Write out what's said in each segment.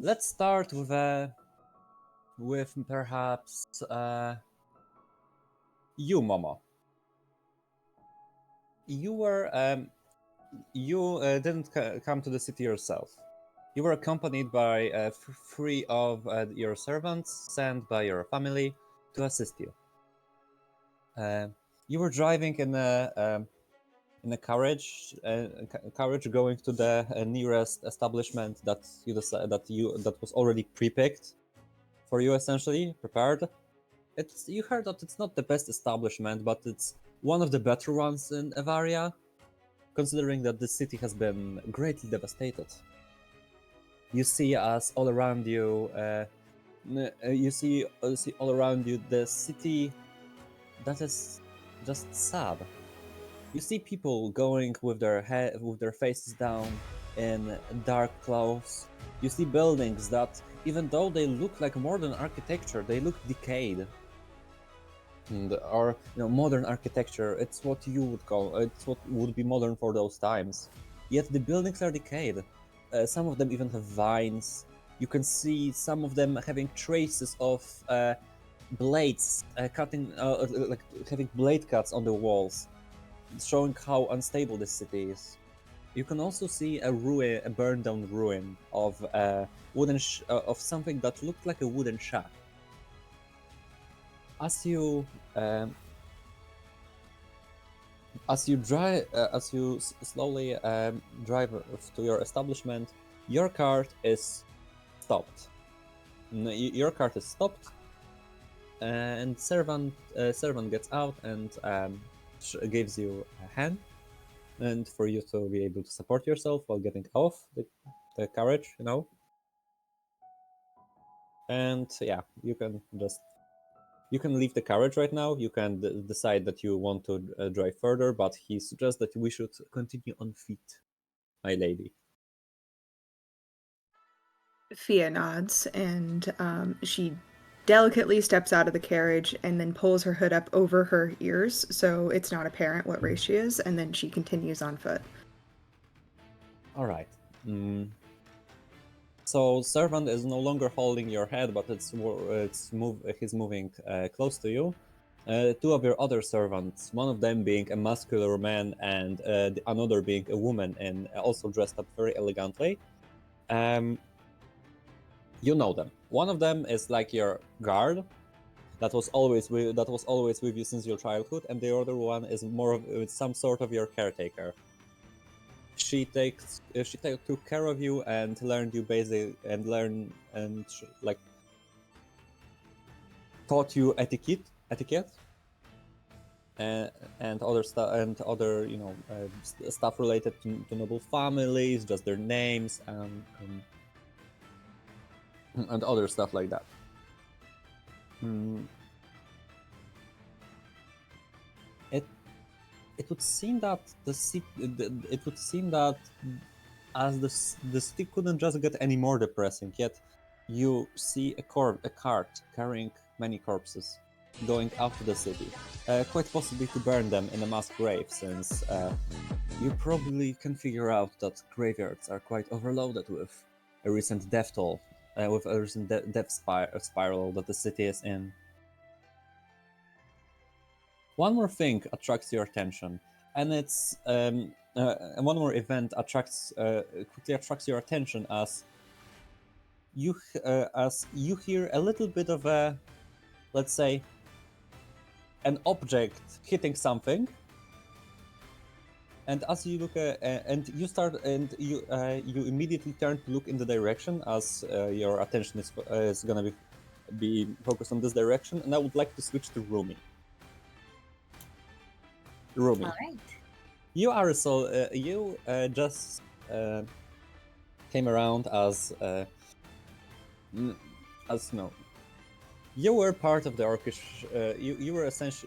Let's start with perhaps you, Momo. You didn't come to the city yourself. You were accompanied by three of your servants sent by your family to assist you. You were driving in a carriage, going to the nearest establishment that was already pre-picked for you, essentially prepared. You heard that it's not the best establishment, but it's one of the better ones in Avaria, considering that the city has been greatly devastated. You see as all around you, see all around you the city that is just sad. You see people going with their faces down in dark clothes. You see buildings that, even though they look like modern architecture, they look decayed. Or modern architecture, it's what you would call, it's what would be modern for those times. Yet the buildings are decayed. Some of them even have vines. You can see some of them having traces of blades cutting, like having blade cuts on the walls, showing how unstable this city is. You can also see a burned down ruin of of something that looked like a wooden shack. As you slowly drive to your establishment, your cart is stopped. Your cart is stopped, and servant gets out and gives you a hand, and for you to be able to support yourself while getting off the carriage, And yeah, you can leave the carriage right now. You can decide that you want to drive further, but he suggests that we should continue on feet, my lady. Fia nods, and she delicately steps out of the carriage and then pulls her hood up over her ears so it's not apparent what race she is, and then she continues on foot. All right. So servant is no longer holding your head, but he's moving close to you. Two of your other servants, one of them being a muscular man and another being a woman and also dressed up very elegantly. You know them. One of them is like your guard that was always with you since your childhood, and the other one is more of some sort of your caretaker. She took care of you and learned you like taught you etiquette and other stuff, and other stuff related to noble families, just their names and other stuff like that. It would seem that as the city couldn't just get any more depressing, yet you see a cart carrying many corpses going out to the city, quite possibly to burn them in a mass grave, since you probably can figure out that graveyards are quite overloaded with a recent death toll, with a recent death spiral that the city is in. One more thing attracts your attention, and it's one more event quickly attracts your attention as you hear a little bit of a, let's say, an object hitting something, and as you look you immediately turn to look in the direction as your attention is gonna be focused on this direction, and I would like to switch to Rumi. All right. You are you just came around as you were part of the orcish.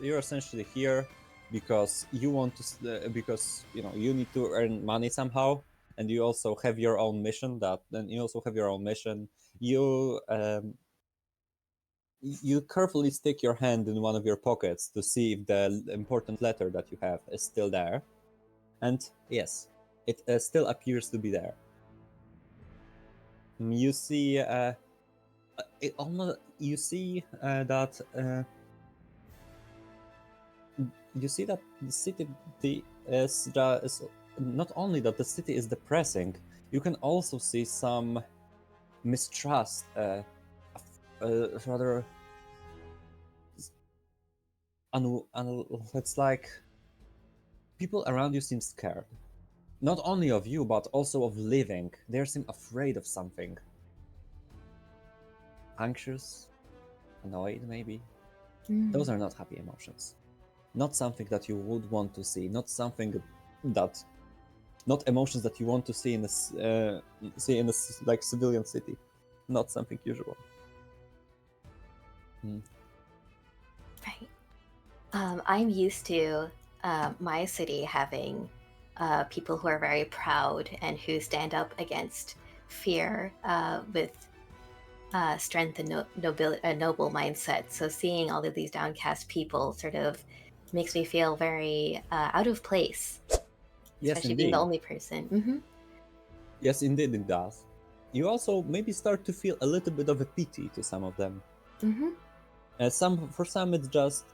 You're essentially here because you want to because you need to earn money somehow, and you also have your own mission. You carefully stick your hand in one of your pockets to see if the important letter that you have is still there. And yes, it still appears to be there. You see, it almost you see that you see that the city is not only that the city is depressing. You can also see some mistrust, rather. It's like people around you seem scared. Not only of you, but also of living. They seem afraid of something. Anxious, annoyed, maybe. Those are not happy emotions. Not something that you would want to see. Not something that, not emotions that you want to see in a like civilian city. Not something usual. Right. I'm used to my city having people who are very proud and who stand up against fear with strength and noble mindset. So seeing all of these downcast people sort of makes me feel very out of place, Yes, especially being the indeed. only person. Yes, indeed, it does. You also maybe start to feel a little bit of a pity to some of them. For some, it's just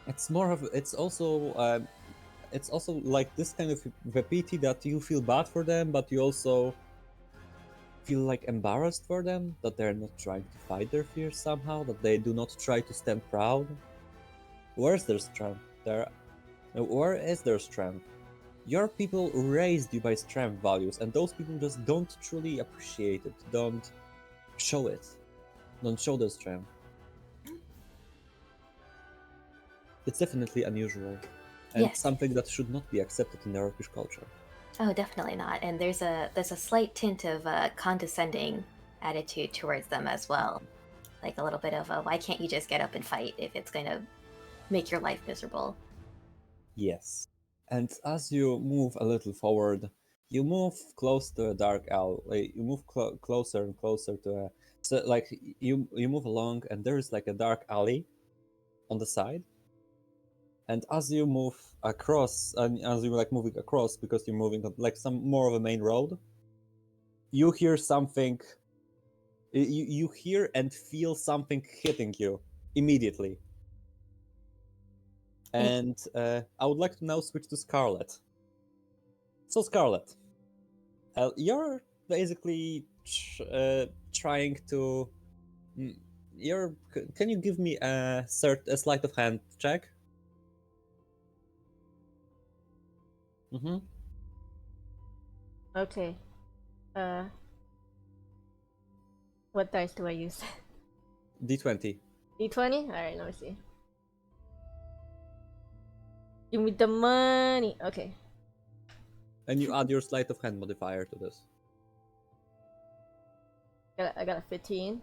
it's more of it's also like this kind of a pity that you feel bad for them, but you also feel like embarrassed for them that they're not trying to fight their fears somehow, that they do not try to stand proud. Where's their strength? Where is their strength? Your people raised you by strength values, and those people just don't truly appreciate it, don't show it, don't show their strength. It's definitely unusual, and Yes. something that should not be accepted in the Turkish culture. Oh, definitely not. And there's a slight tint of condescending attitude towards them as well, like a little bit of a, why can't you just get up and fight if it's going to make your life miserable? Yes. And as you move a little forward, you move close to a dark alley. You move closer and closer to a. So, like, you move along, and there is like a dark alley on the side. And as you move across, and as you're like moving across, because you're moving on like some more of a main road, you hear something. You hear and feel something hitting you immediately. And I would like to now switch to Scarlet. So Scarlet, you're basically trying to. mm, You're. Can you give me a sleight of hand check? Mm-hmm. Okay. What dice do I use? D20. D20? Alright, let me see. Give me the money. Okay. And you add your sleight of hand modifier to this. I got a 15.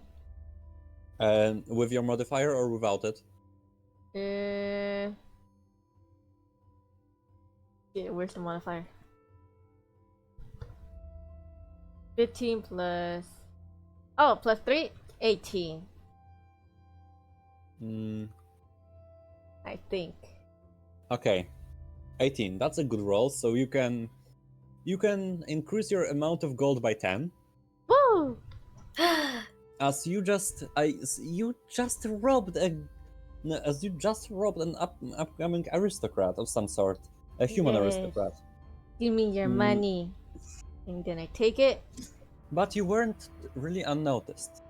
With your modifier or without it? Yeah, where's the modifier? 15 plus. Oh, plus 3? 18. I think. Okay. 18. That's a good roll. So you can increase your amount of gold by 10. Woo! As you just robbed an upcoming aristocrat of some sort, a human Yes. aristocrat. Give me your money. And then I take it. But you weren't really unnoticed.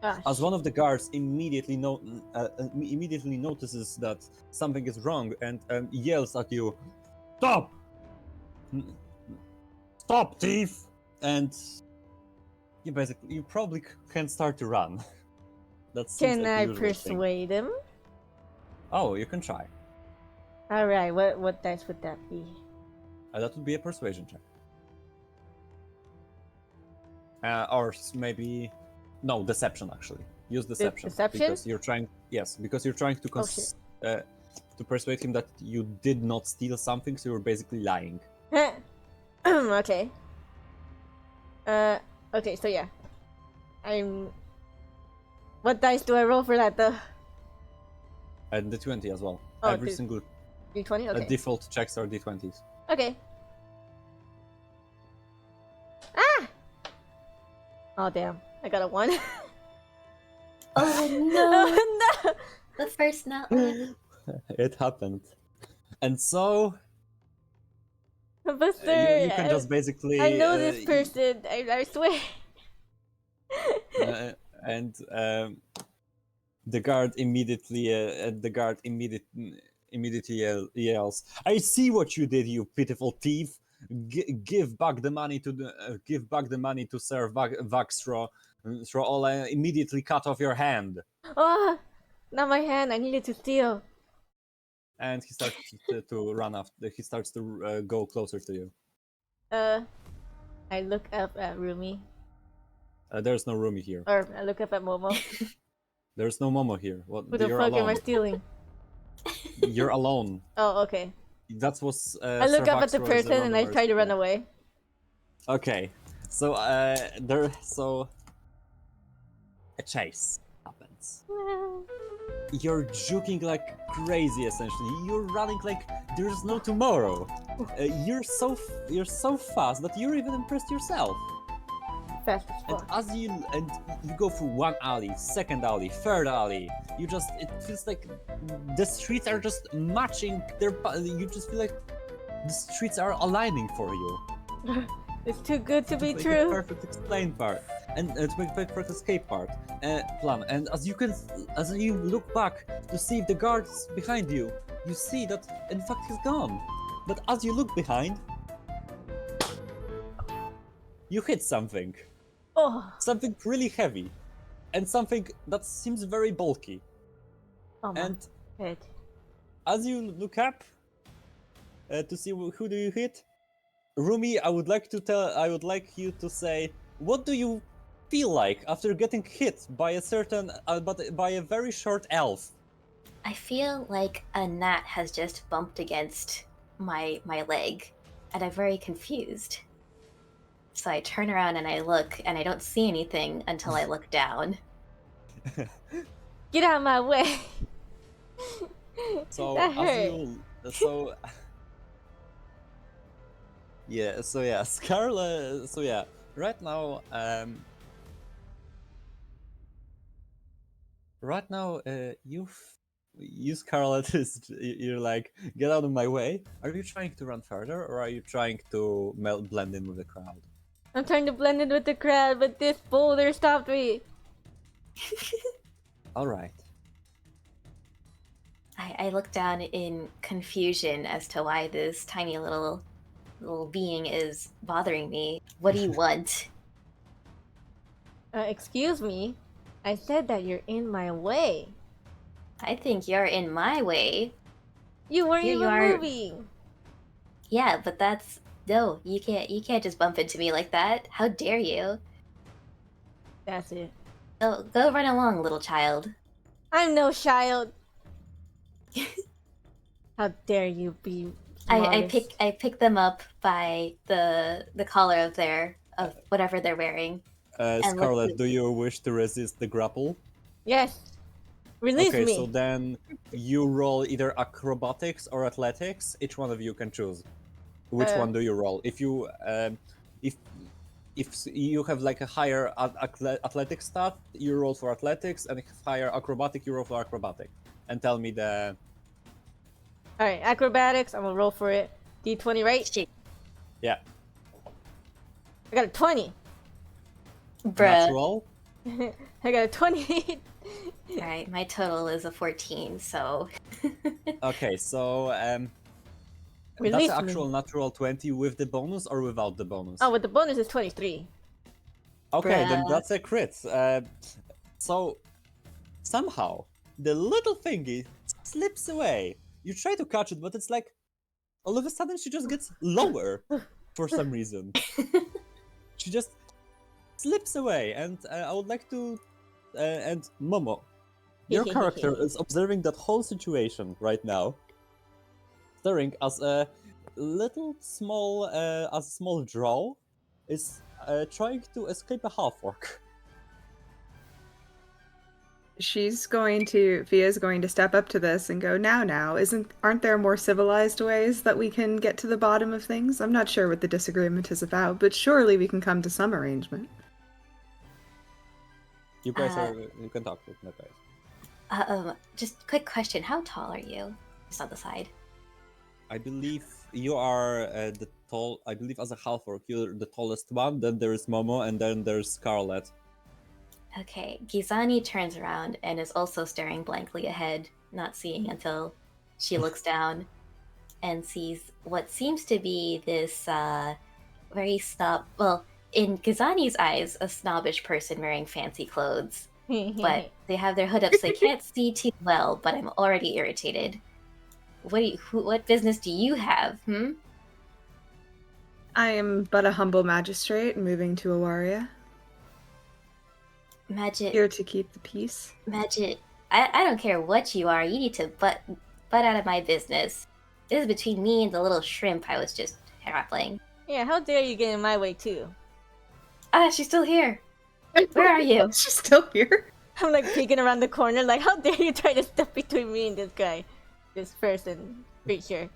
Ah, As one of the guards immediately notices that something is wrong and yells at you, "Stop! Stop, thief!" And you probably can start to run. That seems Can like the I usual thing. persuade him? Oh, you can try. Alright, what dice would that be? That would be a persuasion check. Or maybe no, deception actually. Use deception. Deception? Because you're trying to persuade him that you did not steal something, so you're basically lying. Okay. Okay, so yeah. What dice do I roll for that though? And D20 as well. Oh, Every single D20? Okay. default checks are D20s. Okay. Ah! Oh damn! I got a 1. Oh Oh no! The first nut one. It happened. And so But sir, you can just basically I know this person. I swear. and the guard immediately yells, "I see what you did, you pitiful thief! Give back the money to Sir Vaxro, or I'll immediately cut off your hand." Oh, not my hand. I needed to steal. And he starts to run after. He starts to go closer to you. I look up at Rumi, There's no Rumi here. or I look up at Momo. There's no Momo here. What? Who the You're fuck am I alone. stealing? You're alone. Oh, okay. That was. I look Sir up at the Vaxro's person and I runner. try to run away. Okay, so a chase happens. You're juking like crazy. Essentially, you're running like there's no tomorrow. You're so fast that you're even impressed yourself. Fast as And fuck. as you go through one alley, second alley, third alley, it feels like the streets are just matching you just feel like the streets are aligning for you. It's too good to be Like the true. perfect explain part and to make the perfect escape part plan. And as you look back to see if the guard's behind you, you see that in fact he's gone. But as you look behind, you hit something. Oh, Something really heavy, and something that seems very bulky. oh my And head. as you look up to see who do you hit, Rumi, I would like you to say, what do you feel like after getting hit by by a very short elf? I feel like a gnat has just bumped against my leg, and I'm very confused. So I turn around and I look, and I don't see anything until I look down. Get out of my way. So That hurt. Scarlet. So yeah, right now, you Scarlet you're like, get out of my way. Are you trying to run further, or are you trying to blend in with the crowd? I'm trying to blend in with the crowd, but this boulder stopped me. All right. I look down in confusion as to why this tiny little being is bothering me. What do you want? Excuse me. I said that you're in my way. I think you're in my way. You weren't Here you even are. moving. Yeah, but that's no. You can't just bump into me like that. How dare you? That's it. Go run along, little child. I'm no child. How dare you be modest. I pick them up by the collar of whatever they're wearing. Scarlet, do you wish to resist the grapple? Yes. Release Okay, me. so then you roll either acrobatics or athletics. Each one of you can choose. Which one do you roll? If you if you have like a higher athletic stat, you roll for athletics, and if higher acrobatic, you roll for acrobatic. And tell me the. Alright, acrobatics. I'm gonna roll for it. D20, right? Shit, Yeah. I got a 20. bruh. Natural. I got a 20. Alright, my total is a 14, so Okay, so Release that's me. actual natural 20 with the bonus or without the bonus? Oh, with the bonus is 23. Okay, then Bruh. that's a crit. So somehow the little thingy slips away. You try to catch it, but it's like all of a sudden she just gets lower for some reason. She just slips away, and I would like to. And Momo, your character is observing that whole situation right now, staring as a small drow is trying to escape a half-orc. Fia's going to step up to this and go, now, aren't there more civilized ways that we can get to the bottom of things? I'm not sure what the disagreement is about, but surely we can come to some arrangement. You guys you can talk with me, guys. Just quick question. How tall are you? Just on the side. I believe you are I believe as a half orc, you're the tallest one. Then there's Momo, and then there's Scarlet. Okay, Gizani turns around and is also staring blankly ahead, not seeing until she looks down and sees what seems to be this very well, in Gizani's eyes, a snobbish person wearing fancy clothes. But they have their hood up so they can't see too well, but I'm already irritated. What business do you have, I am but a humble magistrate moving to Awaria. Magic. Here to keep the peace. Magic. I don't care what you are, you need to butt out of my business. This is between me and the little shrimp I was just grappling. Yeah, how dare you get in my way too? Ah, she's still here. Where are you? She's still here? I'm like peeking around the corner, like, how dare you try to step between me and this guy? This person, creature.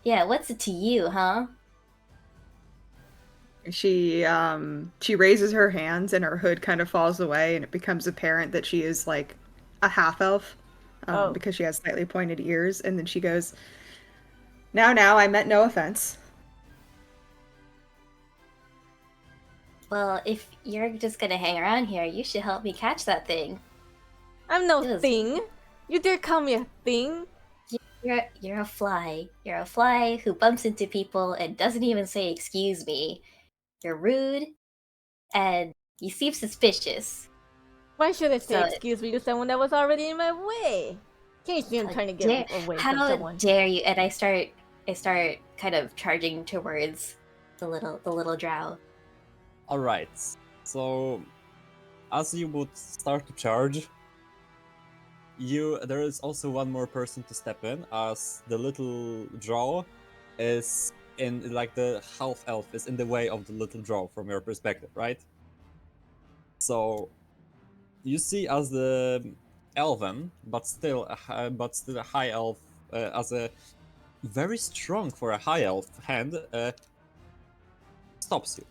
Yeah, what's it to you, huh? She raises her hands and her hood kind of falls away, and it becomes apparent that she is like a half elf because she has slightly pointed ears. And then she goes, Now, I meant no offense. Well, if you're just gonna hang around here, you should help me catch that thing. I'm no thing. You dare call me a thing? You're a fly. You're a fly who bumps into people and doesn't even say excuse me. You're rude, and you seem suspicious. Why should I say So- excuse me to someone that was already in my way? Can't you see I'm trying to get away from someone? How dare you? And I start kind of charging towards the little drow. All right. So, as you would start to charge, there is also one more person to step in, as the little drow is in, like, the half elf is in the way of the little drow from your perspective, right? So you see as the elven, but still a high elf, as a very strong for a high elf hand, stops you.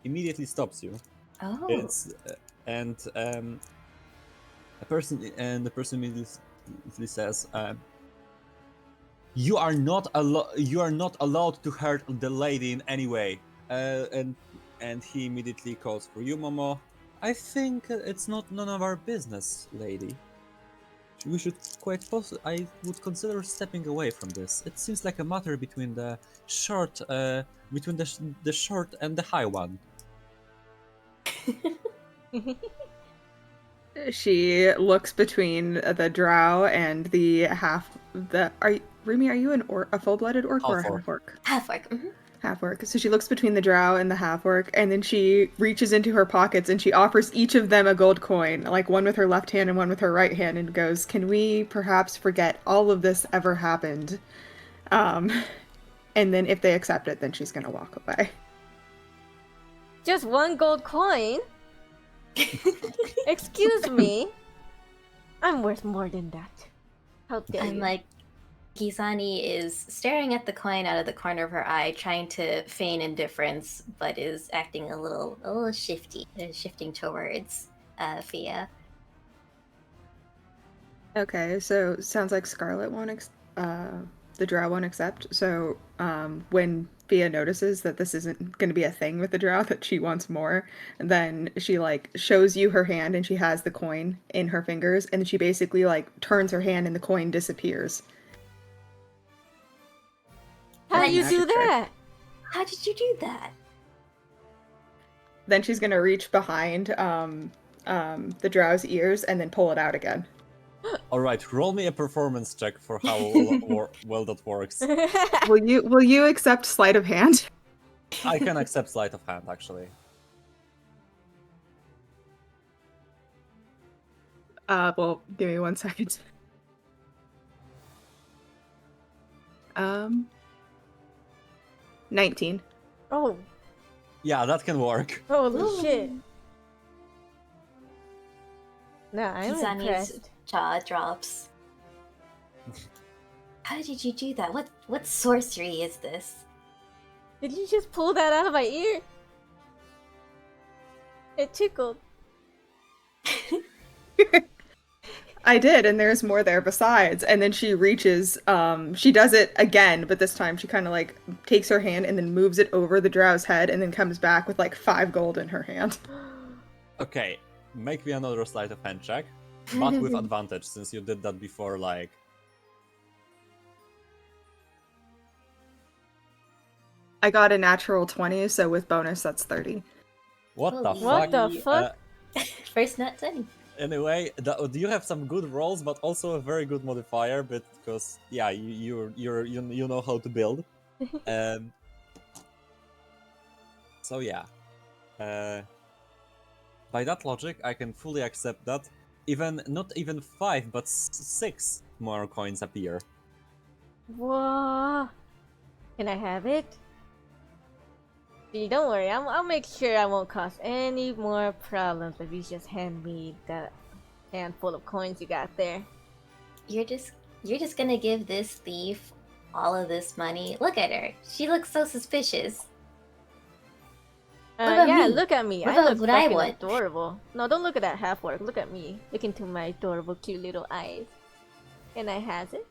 Immediately stops you. Oh. It's the person immediately says, you are not allowed to hurt the lady in any way. And he immediately calls for you, Momo. I think it's none of our business, lady. We should I would consider stepping away from this. It seems like a matter between the short and the high one. She looks between the drow and the half. Rumi, are you a full-blooded orc or a Half-orc. half-orc? Half-orc. Mm-hmm. Half-orc. So she looks between the drow and the half-orc, and then she reaches into her pockets and she offers each of them a gold coin, like one with her left hand and one with her right hand, and goes, "Can we perhaps forget all of this ever happened?" And then if they accept it, then she's gonna walk away. Just one gold coin? Excuse me? I'm worth more than that. How dare you? I'm like, Gizani is staring at the coin out of the corner of her eye, trying to feign indifference, but is acting a little shifty, shifting towards Fia. Okay, so sounds like Scarlet won't the drow won't accept. So when Fia notices that this isn't going to be a thing with the drow, that she wants more, then she like shows you her hand and she has the coin in her fingers, and she basically like turns her hand and the coin disappears. How do you do that? How did you do that? Then she's gonna reach behind the drow's ears and then pull it out again. All right, roll me a performance check for how well that works. Will you accept sleight of hand? I can accept sleight of hand, actually. Well, give me 1 second. 19. Oh, Yeah, that can work. holy shit. Nah, I'm Gizani's impressed. jaw drops. How did you do that? What sorcery is this? Did you just pull that out of my ear? It tickled. I did, and there's more there besides. And then she reaches, she does it again, but this time she kind of like takes her hand and then moves it over the drow's head and then comes back with like 5 gold in her hand. Okay, make me another sleight of hand check, but with advantage since you did that before. Like, I got a natural 20, so with bonus, that's 30. what the Holy- What fuck? the fuck? First nut 20. Anyway, you have some good rolls, but also a very good modifier, because yeah, you know how to build. So yeah, by that logic, I can fully accept that. Not even 5, but 6 more coins appear. Whoa. Can I have it? Don't worry, I'll make sure I won't cause any more problems if you just hand me that handful of coins you got there. You're just gonna give this thief all of this money? Look at her. She looks so suspicious. What about Yeah, me? look at me. What I about look what I fucking want? adorable. No, don't look at that half orc. Look at me. Look into my adorable, cute little eyes. And I has it.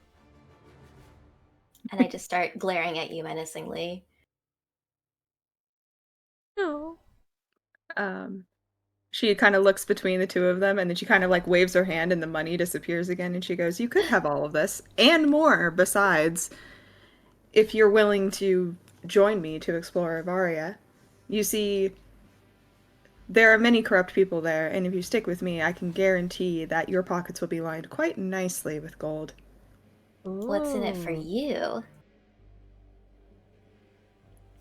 And I just start glaring at you menacingly. No. She kind of looks between the two of them, and then she kind of like waves her hand, and the money disappears again. And she goes, "You could have all of this and more besides, if you're willing to join me to explore Avaria. You see, there are many corrupt people there, and if you stick with me, I can guarantee that your pockets will be lined quite nicely with gold." What's in it for Ooh. you?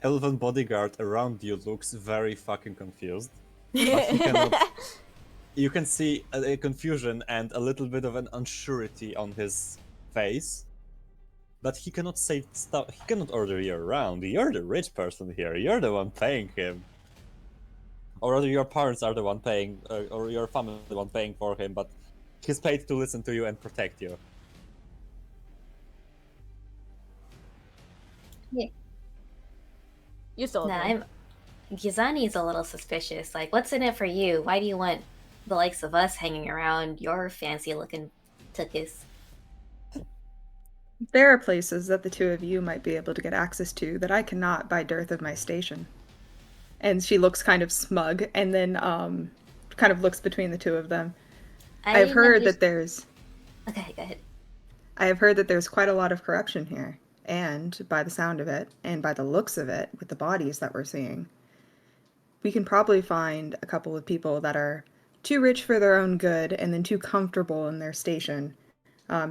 Elven bodyguard around you looks very fucking confused. But he cannot. You can see a confusion and a little bit of an unsurety on his face. But he cannot say stuff. He cannot order you around. You're the rich person here. You're the one paying him. Or rather, your parents are the one paying, or your family the one paying for him. But he's paid to listen to you and protect you. You sold Nah, them. Gizani's a little suspicious. Like, what's in it for you? Why do you want the likes of us hanging around your fancy looking tuchus? There are places that the two of you might be able to get access to that I cannot by dearth of my station. And she looks kind of smug, and then kind of looks between the two of them. I've heard that there's Okay, go ahead. I have heard that there's quite a lot of corruption here, and by the sound of it, and by the looks of it, with the bodies that we're seeing, we can probably find a couple of people that are too rich for their own good, and then too comfortable in their station,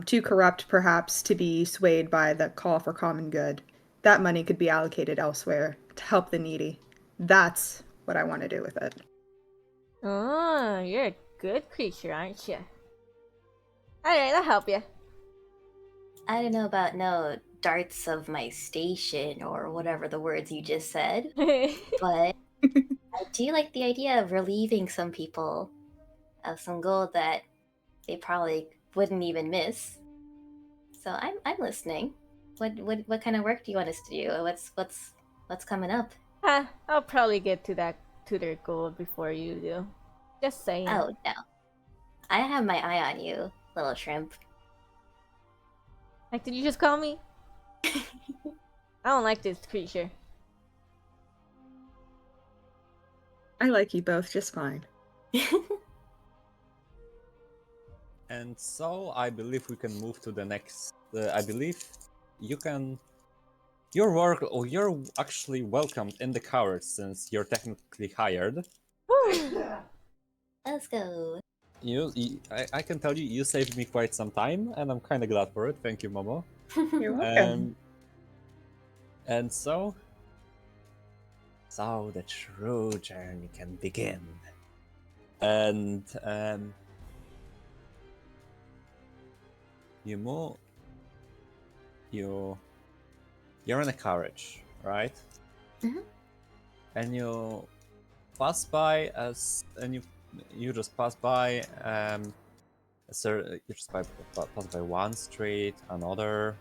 too corrupt perhaps to be swayed by the call for common good. That money could be allocated elsewhere to help the needy. That's what I want to do with it. Oh, you're a good creature, aren't you? Alright, I'll help you. I don't know about no darts of my station or whatever the words you just said, but I do like the idea of relieving some people of some gold that they probably wouldn't even miss. So I'm listening. What kind of work do you want us to do? What's coming up? I'll probably get to their gold before you do. Just saying. Oh no, I have my eye on you, little shrimp. Like, did you just call me? I don't like this creature. I like you both just fine. And so I believe we can move to the next. I believe you can. You're actually welcomed in the carriage since you're technically hired. Let's go. I can tell you, you saved me quite some time, and I'm kind of glad for it. Thank you, Momo. You're welcome. And so the true journey can begin. And you move. You're in a carriage, right? Mhm. And you pass by you just pass by you just pass by one street, another,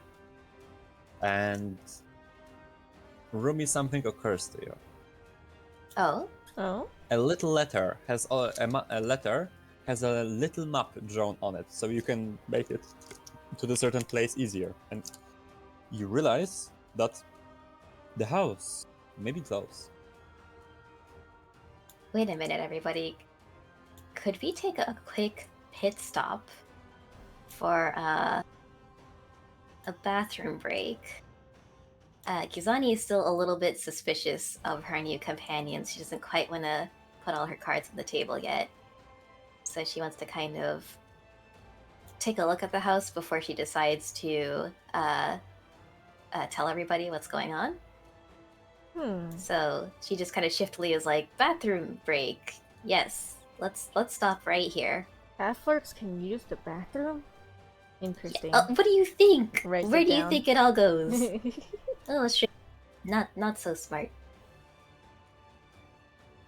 and Rumi, something occurs to you. Oh, Oh? A little letter has a letter has a little map drawn on it, so you can make it to the certain place easier. And you realize that the house may be close. Wait a minute, everybody. Could we take a quick pit stop for a bathroom break? Kizani is still a little bit suspicious of her new companions. She doesn't quite want to put all her cards on the table yet. So she wants to kind of take a look at the house before she decides to tell everybody what's going on. So she just kind of shiftily is like, bathroom break. Yes, let's stop right here. Half-orcs can use the bathroom? Interesting. What do you think? Write Where it do you down. think it all goes? Oh, sure. Not so smart.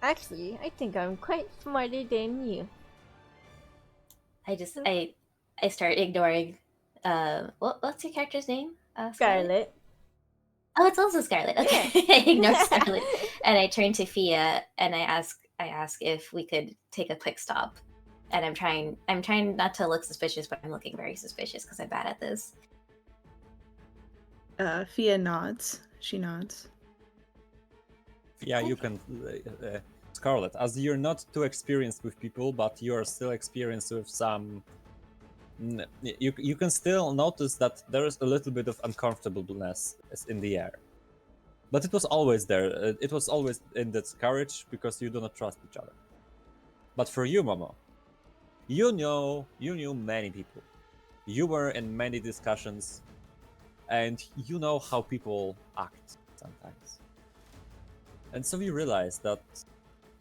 Actually, I think I'm quite smarter than you. I start ignoring. What's your character's name? Scarlet. Oh, it's also Scarlet. Okay, I ignore Scarlet, and I turn to Fia and I ask if we could take a quick stop. And I'm trying not to look suspicious, but I'm looking very suspicious because I'm bad at this. Fia nods. She nods. Yeah, you can. Scarlet, as you're not too experienced with people, but you are still experienced with some. You can still notice that there is a little bit of uncomfortableness in the air. But it was always there. It was always in that carriage because you do not trust each other. But for you, Momo, you knew many people. You were in many discussions, and you know how people act sometimes. And so you realize that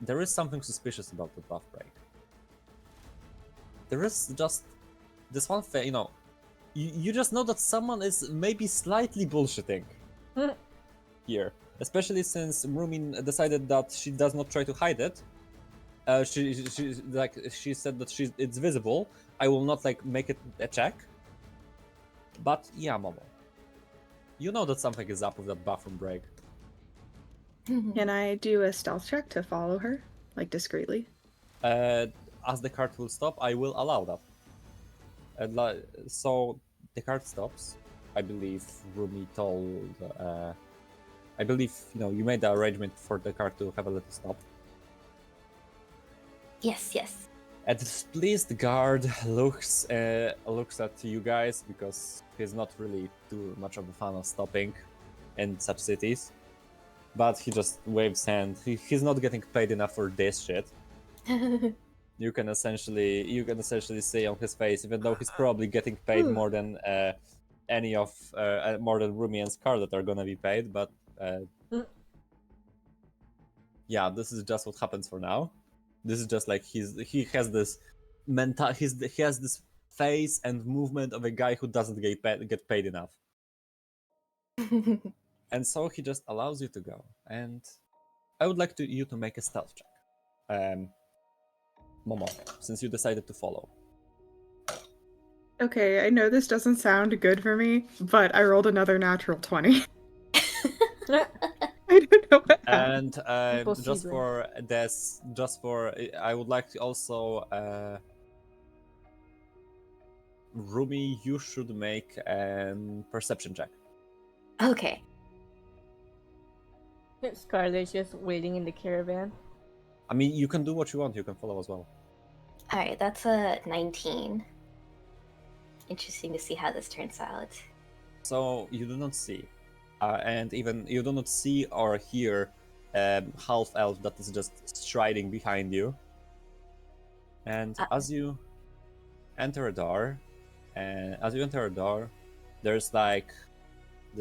there is something suspicious about the buff break. There is just this one thing, you just know that someone is maybe slightly bullshitting here, especially since Rumin decided that she does not try to hide it. She said that it's visible. I will not make it a check. But yeah, Momo, you know that something is up with that bathroom break. Can I do a stealth check to follow her, discreetly? As the cart will stop, I will allow that. So the cart stops. I believe Rumi told. I believe you made the arrangement for the cart to have a little stop. Yes. A displeased guard looks at you guys because he's not really too much of a fan of stopping in such cities. But he just waves hand. He's not getting paid enough for this shit. You can essentially see on his face, even though he's probably getting paid more than more than Rumi and Scarlet are gonna be paid. But yeah, this is just what happens for now. This is just he has this he has this face and movement of a guy who doesn't get paid enough. And so he just allows you to go. And I would like you to make a stealth check. Momo, since you decided to follow. Okay, I know this doesn't sound good for me, but I rolled another natural 20. I don't know what happened. And I would like to also Rumi, you should make a perception check. Okay. Scarlet's just waiting in the caravan. I mean, you can do what you want. You can follow as well. All right, that's a 19. Interesting to see how this turns out. So you do not see, and even you do not see or hear half elf that is just striding behind you. And as you enter a door, there's the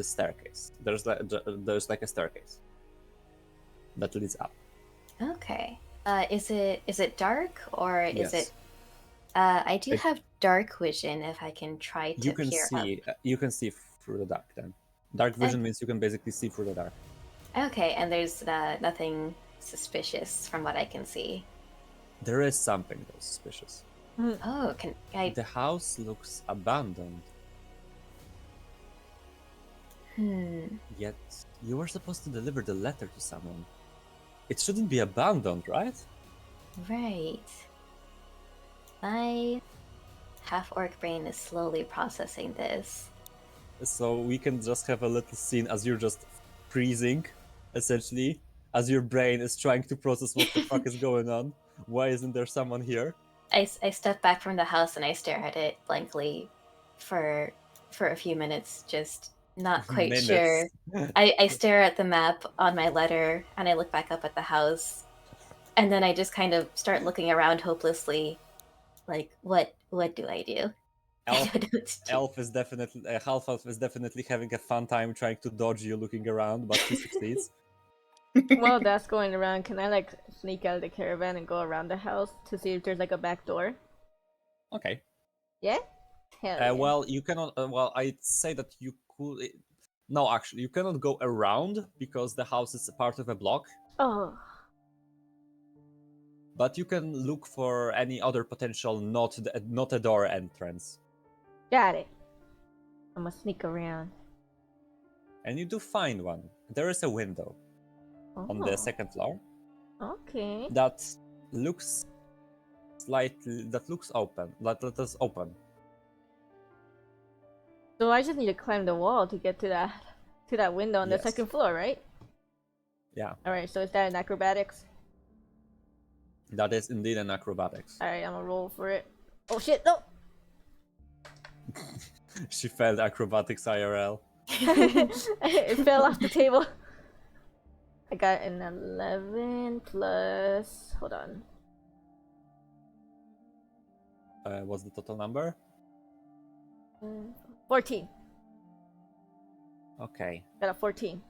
staircase. There's a staircase that leads up. Okay. Is it dark or is Yes. it? I do have dark vision. If I can try to peer up. You can see through the dark. Then dark vision means you can basically see through the dark. Okay, and there's nothing suspicious from what I can see. There is something though suspicious. Oh, can I? The house looks abandoned. Yet you were supposed to deliver the letter to someone. It shouldn't be abandoned, right? Right. My half-orc brain is slowly processing this. So we can just have a little scene as you're just freezing, essentially, as your brain is trying to process what the fuck is going on. Why isn't there someone here? I step back from the house and I stare at it blankly for a few minutes, just not quite Minutes. sure. I stare at the map on my letter and I look back up at the house, and then I just kind of start looking around hopelessly, like what do I do? I Elf, don't know what to do. elf is definitely half elf is definitely having a fun time trying to dodge you looking around, but he succeeds. While that's going around, can I like sneak out of the caravan and go around the house to see if there's like a back door? Okay. Yeah? Hell yeah. Well, you cannot. Well, I'd say that you could. No, actually, you cannot go around because the house is a part of a block. Oh, But you can look for any other potential not a door entrance, got it. I'm gonna sneak around. and you do find one. There is a window on the Oh, second floor okay. that looks open. That is open. So I just need to climb the wall to get to that window on the Yes. second floor, right? Yeah, Alright, so is that an acrobatics? that is indeed an acrobatics. Alright, I'm gonna roll for it. Oh shit, no! She failed acrobatics IRL. It fell off the table. I got an 11 plus. Hold on. What's the total number? 14. Okay. Got a 14.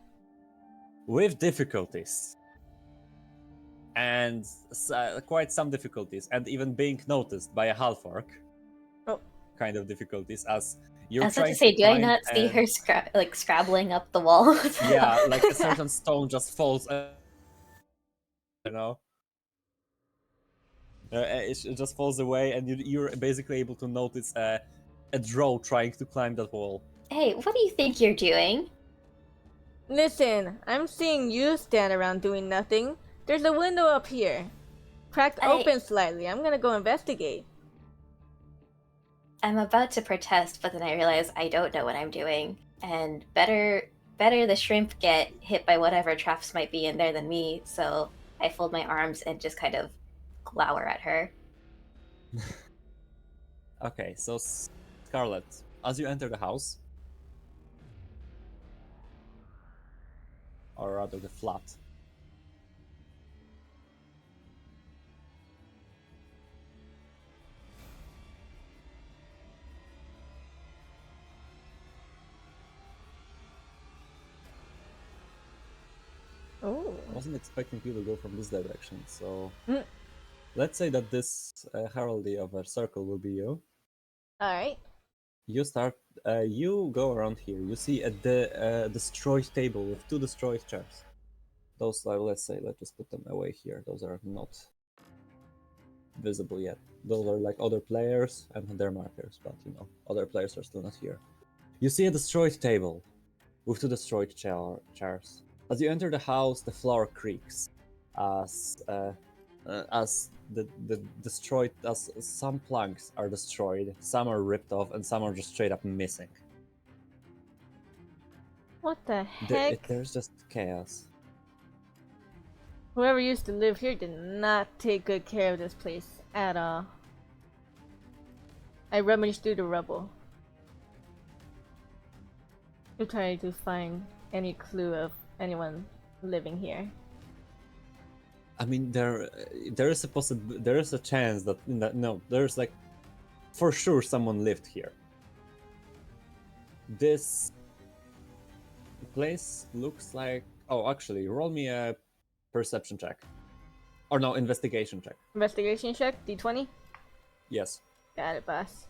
With difficulties. And quite some difficulties, and even being noticed by a half orc. Oh. Kind of difficulties, as you're I was about trying to say, do I climb not see and- her scrabbling up the wall? Yeah, like a certain stone just falls. You know, it just falls away, and you're basically able to notice a drow trying to climb that wall. Hey, what do you think you're doing? Listen, I'm seeing you stand around doing nothing. There's a window up here. Cracked open slightly. I'm gonna go investigate. I'm about to protest, but then I realize I don't know what I'm doing, and better the shrimp get hit by whatever traps might be in there than me. So I fold my arms and just kind of glower at her. Okay, so Scarlet, as you enter the house, or rather the flat, Oh. I wasn't expecting you to go from this direction, so Mm. let's say that this heraldry of a circle will be you. Alright. You start. You go around here. You see a destroyed table with 2 destroyed chairs. Those are, let's just put them away here. Those are not visible yet. Those are like other players and their markers, but you know, other players are still not here. You see a destroyed table with 2 destroyed chairs. As you enter the house, the floor creaks as the destroyed, as some planks are destroyed, some are ripped off, and some are just straight up missing. What the heck? There's just chaos. Whoever used to live here did not take good care of this place at all. I rummaged through the rubble. I'm trying to find any clue of anyone living here. I mean, there is a chance that no, there's like for sure someone lived here. This place looks like. Oh, actually, roll me a perception check, or no, investigation check. Investigation check, D20. Yes. Got it, boss.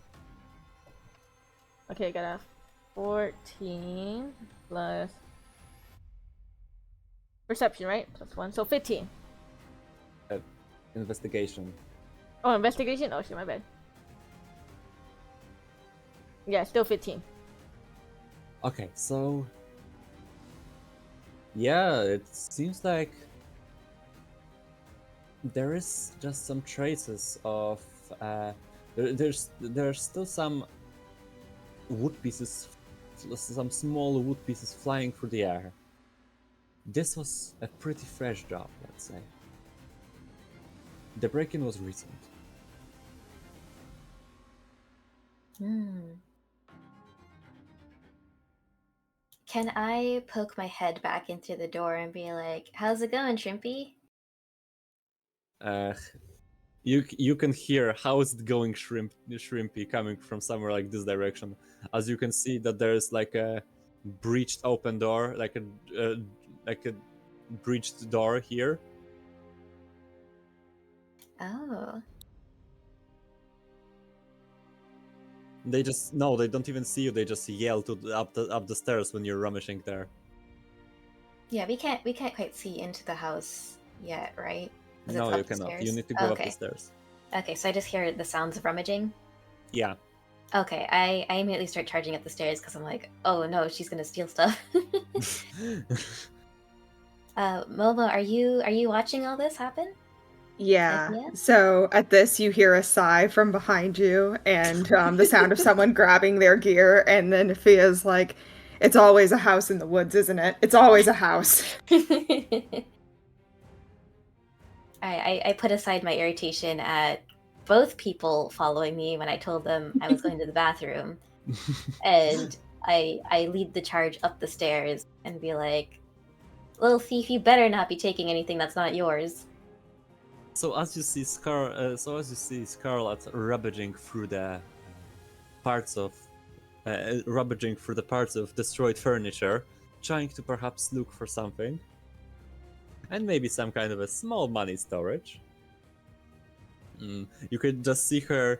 Okay, got a 14 plus perception, right? Plus 1, so 15. Investigation. Oh, investigation? Oh shit, my bad. Yeah, still 15. Okay, so yeah, it seems like there is just some traces of There's still some wood pieces, some small wood pieces flying through the air. This was a pretty fresh job, let's say. The break-in was recent. Can I poke my head back into the door and be like, "How's it going, Shrimpy?" You can hear how is it going, Shrimpy, coming from somewhere like this direction. As you can see that there's like a breached open door, like a breached door here. Oh. They don't even see you. They just yell up the stairs when you're rummaging there. Yeah, we can't quite see into the house yet, right? 'Cause No, it's up you the cannot. stairs? You need to go up Okay. the stairs. Okay, so I just hear the sounds of rummaging. Yeah. Okay, I immediately start charging up the stairs because I'm like, oh no, she's gonna steal stuff. Momo, are you watching all this happen? Yeah. Yeah. So at this, you hear a sigh from behind you, and the sound of someone grabbing their gear, and then Fia's like, "It's always a house in the woods, isn't it? It's always a house." I put aside my irritation at both people following me when I told them I was going to the bathroom, and I lead the charge up the stairs and be like, "Little thief, you better not be taking anything that's not yours." So as you see Scarlet rummaging through the parts of destroyed furniture, trying to perhaps look for something, and maybe some kind of a small money storage. You could just see her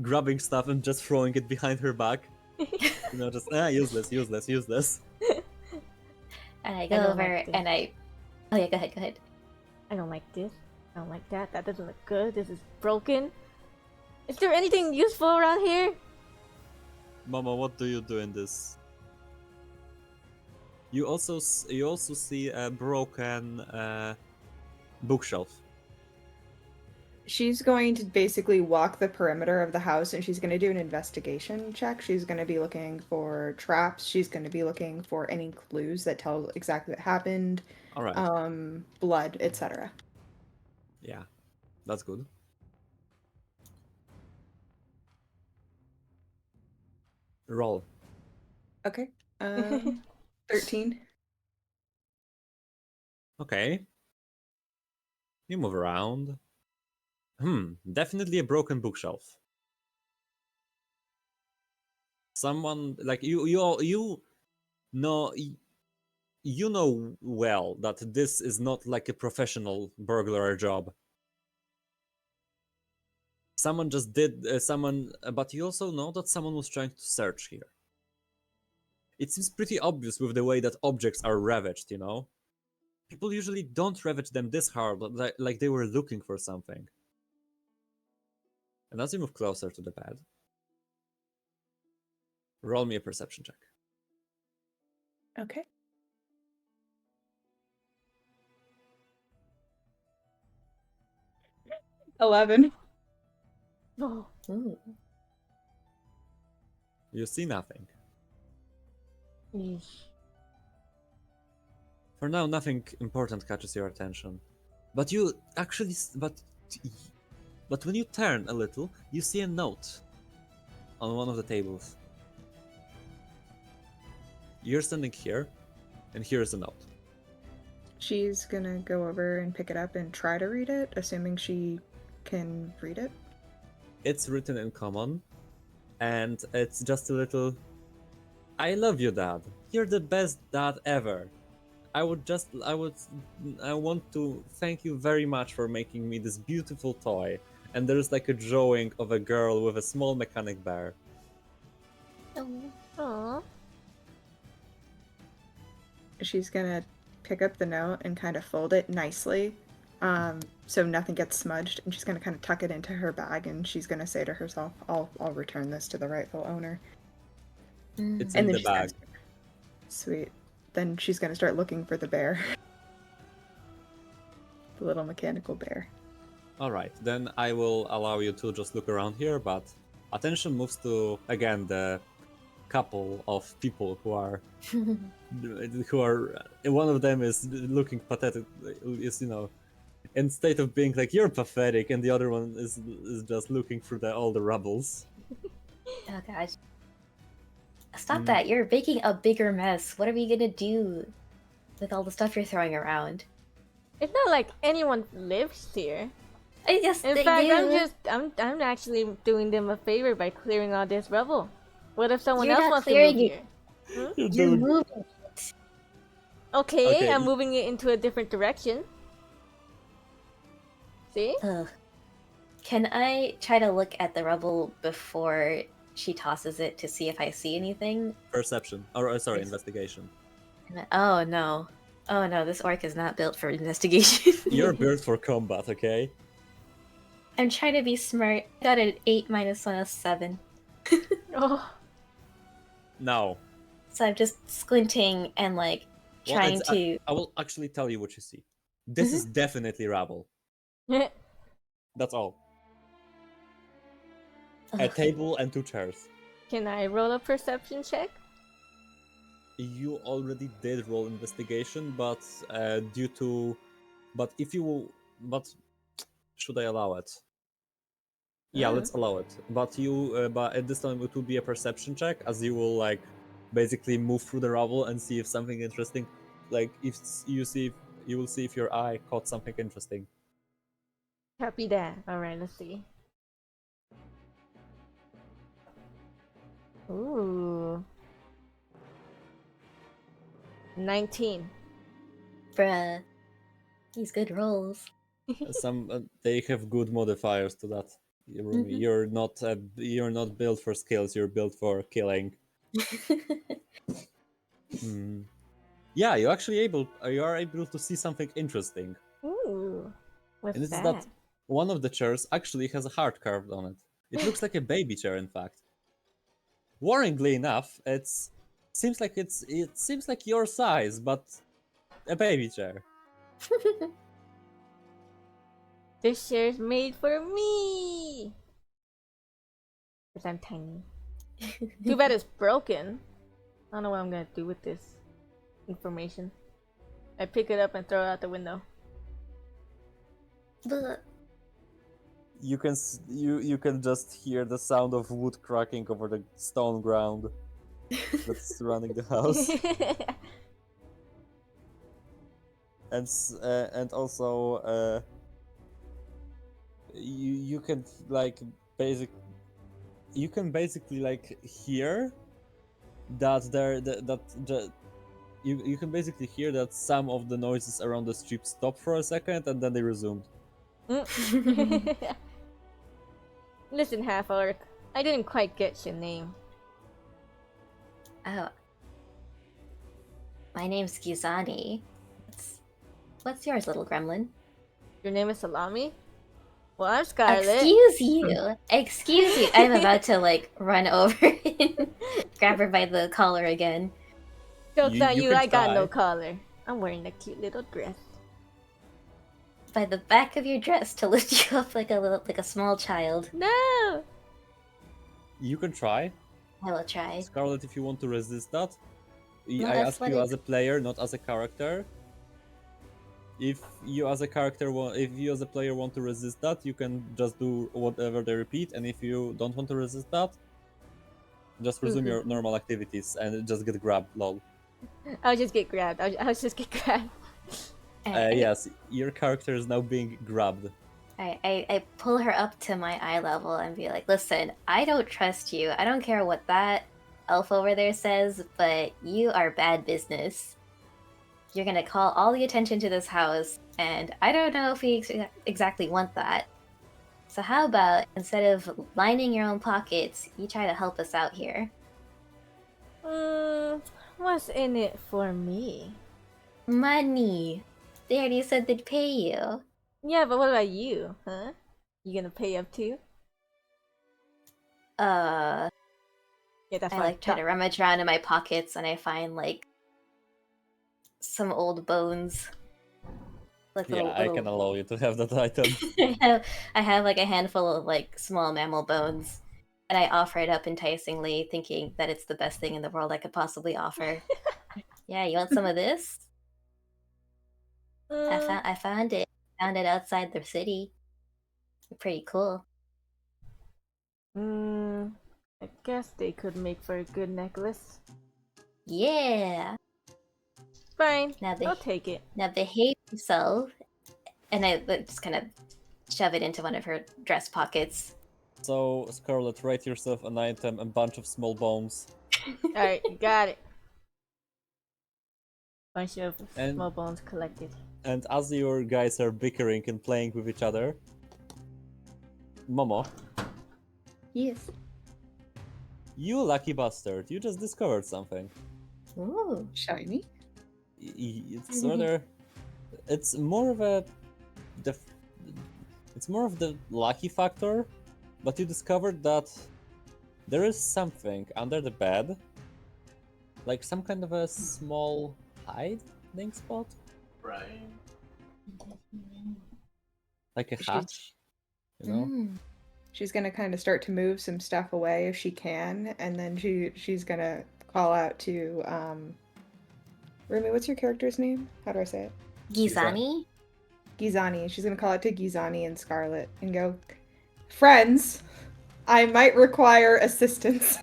grabbing stuff and just throwing it behind her back. Just useless. And I go don't over like this. and I. Oh yeah, go ahead. I don't like this. I don't like that. That doesn't look good. This is broken. Is there anything useful around here? Mama, what do you do in this? You also see a broken bookshelf. She's going to basically walk the perimeter of the house, and she's going to do an investigation check. She's going to be looking for traps. She's going to be looking for any clues that tell exactly what happened. All right. Blood, etc. Yeah, that's good. Roll. Okay. 13. Okay. You move around. Definitely a broken bookshelf. Someone like you know well that this is not like a professional burglar job. Someone just did but you also know that someone was trying to search here. It seems pretty obvious with the way that objects are ravaged, People usually don't ravage them this hard, like they were looking for something. And as you move closer to the bed, roll me a perception check. Okay. $11. Oh. Ooh. You see nothing. Yeesh. For now, nothing important catches your attention. But but when you turn a little, you see a note on one of the tables. You're standing here, and here's a note. She's going to go over and pick it up and try to read it, assuming she can read it. It's written in common, and it's just a little, "I love you, Dad. You're the best dad ever. I want to thank you very much for making me this beautiful toy." And there's like a drawing of a girl with a small mechanic bear. Aww. She's going to pick up the note and kind of fold it nicely, so nothing gets smudged, and she's going to kind of tuck it into her bag, and she's going to say to herself, I'll return this to the rightful owner. It's And in then the she's gonna bag. Sweet. Then she's going to start looking for the bear. The little mechanical bear. Alright, then I will allow you to just look around here, but attention moves to, again, the couple of people who are one of them is looking pathetic, is in state of being like you're pathetic, and the other one is just looking through all the rubbles. Oh gosh. Stop that, you're making a bigger mess. What are we gonna do with all the stuff you're throwing around? It's not like anyone lives here. I guess In they fact, do. I'm actually doing them a favor by clearing all this rubble. What if someone You're else not wants to clearing move it. here? You're moving. Okay, Okay. I'm moving it into a different direction. See? Ugh. Can I try to look at the rubble before she tosses it to see if I see anything? Perception, or sorry, Yes. investigation. Oh no. Oh no, this orc is not built for investigation. You're built for combat, okay? I'm trying to be smart. I got an 8 minus 1 is 7. Oh, Now, So I'm just squinting and like well, trying to. I will actually tell you what you see. This is definitely rubble. That's all. A Ugh. table and 2 chairs. can I roll a perception check? You already did roll investigation, but due to, but should I allow it? Yeah, let's allow it. But but at this time it will be a perception check, as you will like basically move through the rubble and see if something interesting, like if you will see if your eye caught something interesting. Copy that. Alright, let's see. Ooh. 19. Bruh. These good rolls. They have good modifiers to that. You're not built for skills. You're built for killing. Yeah, you are able to see something interesting. Ooh. What's And it's that? that one of the chairs actually has a heart carved on it. It looks like a baby chair, in fact. Worryingly enough, it seems like your size, but a baby chair. This chair's made for me! Because I'm tiny. Too bad it's broken. I don't know what I'm gonna do with this information. I pick it up and throw it out the window. But You can just hear the sound of wood cracking over the stone ground that's surrounding the house, and also you can basically like hear that you can basically hear that some of the noises around the strip stop for a second and then they resumed. Listen, half orc. I didn't quite get your name. oh. My name's Gizani. What's yours, little gremlin? Your name is Salami? Well, I'm Scarlet. Excuse you. Excuse you. I'm about to like run over and grab her by the collar again. Joke's on you you, can I got no try. collar. I'm wearing a cute little dress. By the back of your dress to lift you up like a small child. No! You can try, I will try. Scarlet, if you want to resist that. No, I ask you athletic. as a player, not as a character. If you as a player want to resist that, you can just do whatever they repeat, and if you don't want to resist that, just resume your normal activities and just get grabbed, lol. I'll just get grabbed. I'll just get grabbed. Yes, your character is now being grabbed. I pull her up to my eye level and be like, listen, I don't trust you. I don't care what that elf over there says, but you are bad business. You're gonna call all the attention to this house, and I don't know if we exactly want that. So how about, instead of lining your own pockets, you try to help us out here? What's in it for me? Money! They already said they'd pay you. Yeah, but what about you, huh? You gonna pay up too? Yeah, that's I fine. like try to rummage around in my pockets and I find like some old bones. Like Yeah, I can allow you to have that item. I have like a handful of like small mammal bones, and I offer it up enticingly, thinking that it's the best thing in the world I could possibly offer. Yeah, you want some of this? I found it. Found it outside the city. Pretty cool. I guess they could make for a good necklace. Yeah. Fine, Now I'll take it. Now behave yourself, and I just kind of shove it into one of her dress pockets. So, Scarlet, write yourself an item, a bunch of small bones. Alright, got it. Bunch of And- small bones collected. And as your guys are bickering and playing with each other, Momo, Yes. you lucky bastard, you just discovered something. Ooh. Shiny. It's rather, it's more of a, it's more of the lucky factor, but you discovered that there is something under the bed, like some kind of a small hiding spot, Right. like a She's- hatch, you know. Mm. She's gonna kind of start to move some stuff away if she can, and then she's gonna call out to Rumi, what's your character's name? How do I say it? Gizani? Gizani. She's gonna call out to Gizani and Scarlet and go, friends, I might require assistance.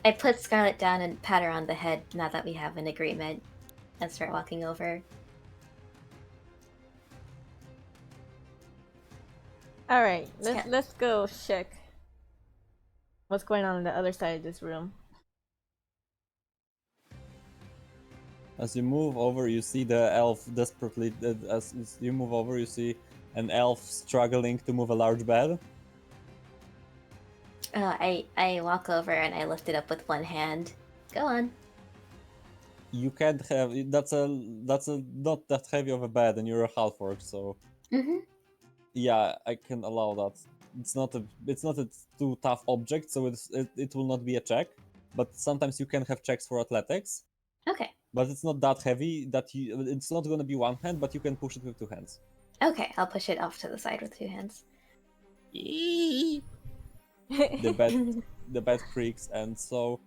I put Scarlet down and pat her on the head now that we have an agreement, and start walking over. Alright, Yeah. let's go check what's going on the other side of this room. As you move over, you see the elf desperately. As you move over, you see an elf struggling to move a large bed. I walk over and I lift it up with one hand. Go on. You can't have that's a not that heavy of a bed, and you're a half orc, so Mm-hmm. yeah, I can allow that. It's not a too tough object, so it will not be a check. But sometimes you can have checks for athletics. Okay. But it's not that heavy that it's not gonna be one hand, but you can push it with two hands. Okay, I'll push it off to the side with two hands. The bed creaks, and so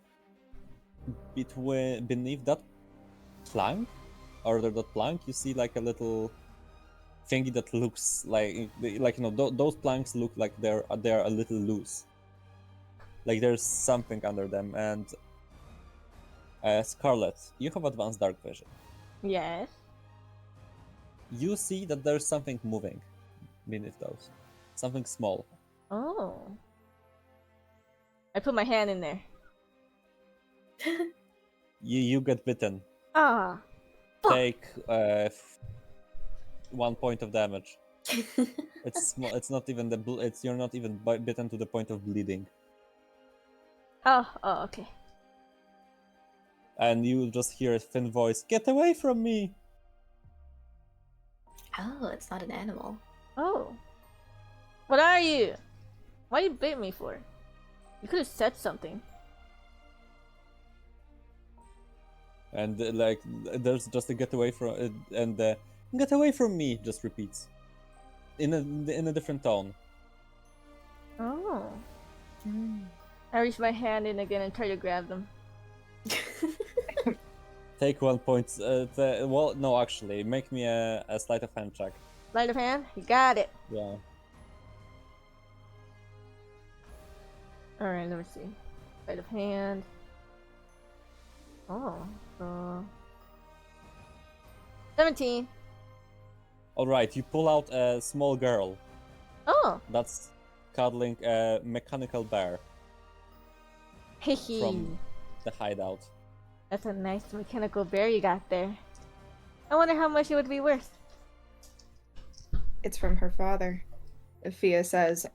beneath that plank, or that plank, you see like a little thingy that looks like those planks look like they're a little loose, like there's something under them. And Scarlet, you have advanced dark vision. Yes. You see that there's something moving beneath those, something small. Oh. I put my hand in there. You get bitten. Ah. Take 1 point of damage. It's small. It's not even you're not even bitten to the point of bleeding. Oh, okay. And you just hear a thin voice, "Get away from me!" Oh, it's not an animal. Oh. What are you? Why you bit me for? You could have said something. And like there's just a get away from and get away from me just repeats in a different tone. Oh. Mm. I reach my hand in again and try to grab them. Take 1 point. Well, no, actually, make me a sleight of hand check. Sleight of hand? You got it. Yeah. Alright, let me see. Sleight of hand. Oh, so 17. All right, you pull out a small girl Oh, that's cuddling a mechanical bear hehe. from the hideout. That's a nice mechanical bear you got there. I wonder how much it would be worth. It's from her father, Fia says,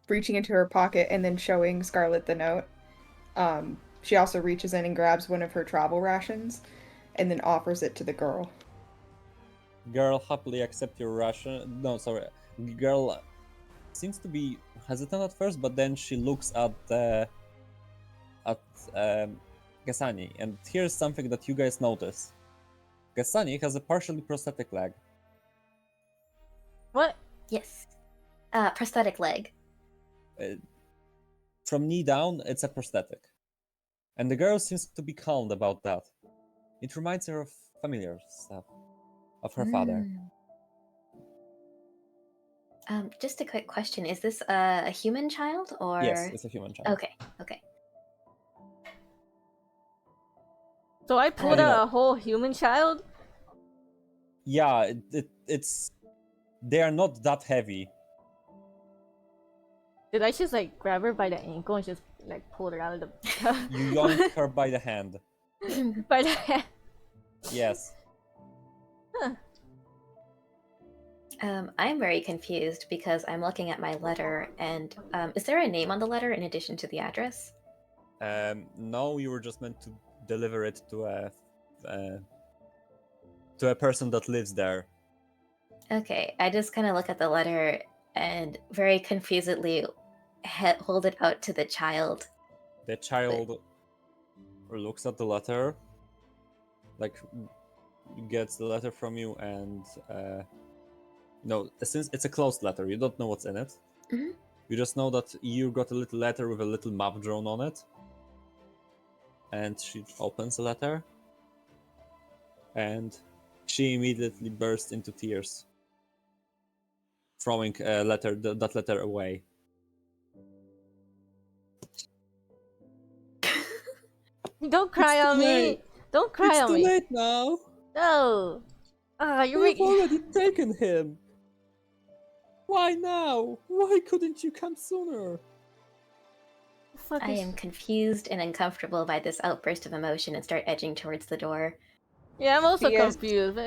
reaching into her pocket and then showing Scarlet the note. She also reaches in and grabs one of her travel rations and then offers it to the girl. Girl happily accept your ration. No, sorry. Girl seems to be hesitant at first, but then she looks at Gasani, and here's something that you guys notice. Okay, Sunny has a partially prosthetic leg. What? Yes. Prosthetic leg. From knee down, it's a prosthetic. And the girl seems to be calmed about that. It reminds her of familiar stuff. Of her father. Just a quick question. Is this a human child or? Yes, it's a human child. Okay. Okay. So I pulled you out know- a whole human child? Yeah, it's... They are not that heavy. Did I just like grab her by the ankle and just like pull her out of the You yoinked her by the hand. by the hand? Yes. I'm very confused because I'm looking at my letter, and is there a name on the letter in addition to the address? No, you were just meant to deliver it to a person that lives there. Okay, I just kind of look at the letter and very confusedly hold it out to the child. The child looks at the letter, like gets the letter from you, and no, since it's a closed letter, you don't know what's in it. Mhm. You just know that you got a little letter with a little map drawn on it, and she opens the letter, and she immediately bursts into tears, throwing that letter away. Don't cry It's on too me! late. Don't cry It's on too me! late now. No! Ah, you're You've making. already taken him. Why now? Why couldn't you come sooner? Fuck I is- am confused and uncomfortable by this outburst of emotion and start edging towards the door. Yeah, I'm also Yes. confused.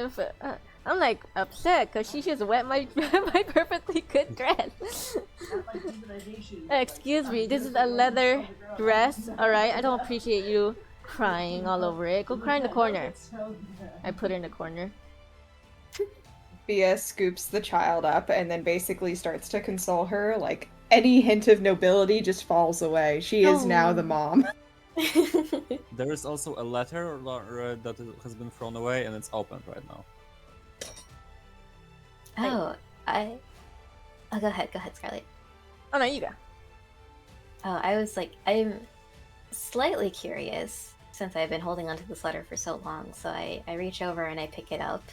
I'm like upset because she just wet my my perfectly good dress. Excuse me, this is a leather dress, alright? I don't appreciate you crying all over it. Go cry in the corner. I put her in the corner. Fia scoops the child up and then basically starts to console her. Like, any hint of nobility just falls away. She is now the mom. There is also a letter that has been thrown away, and it's open right now. Oh, go ahead, Scarlett. Oh no, you go. Oh, I was like, I'm slightly curious since I've been holding onto this letter for so long. So I reach over and I pick it up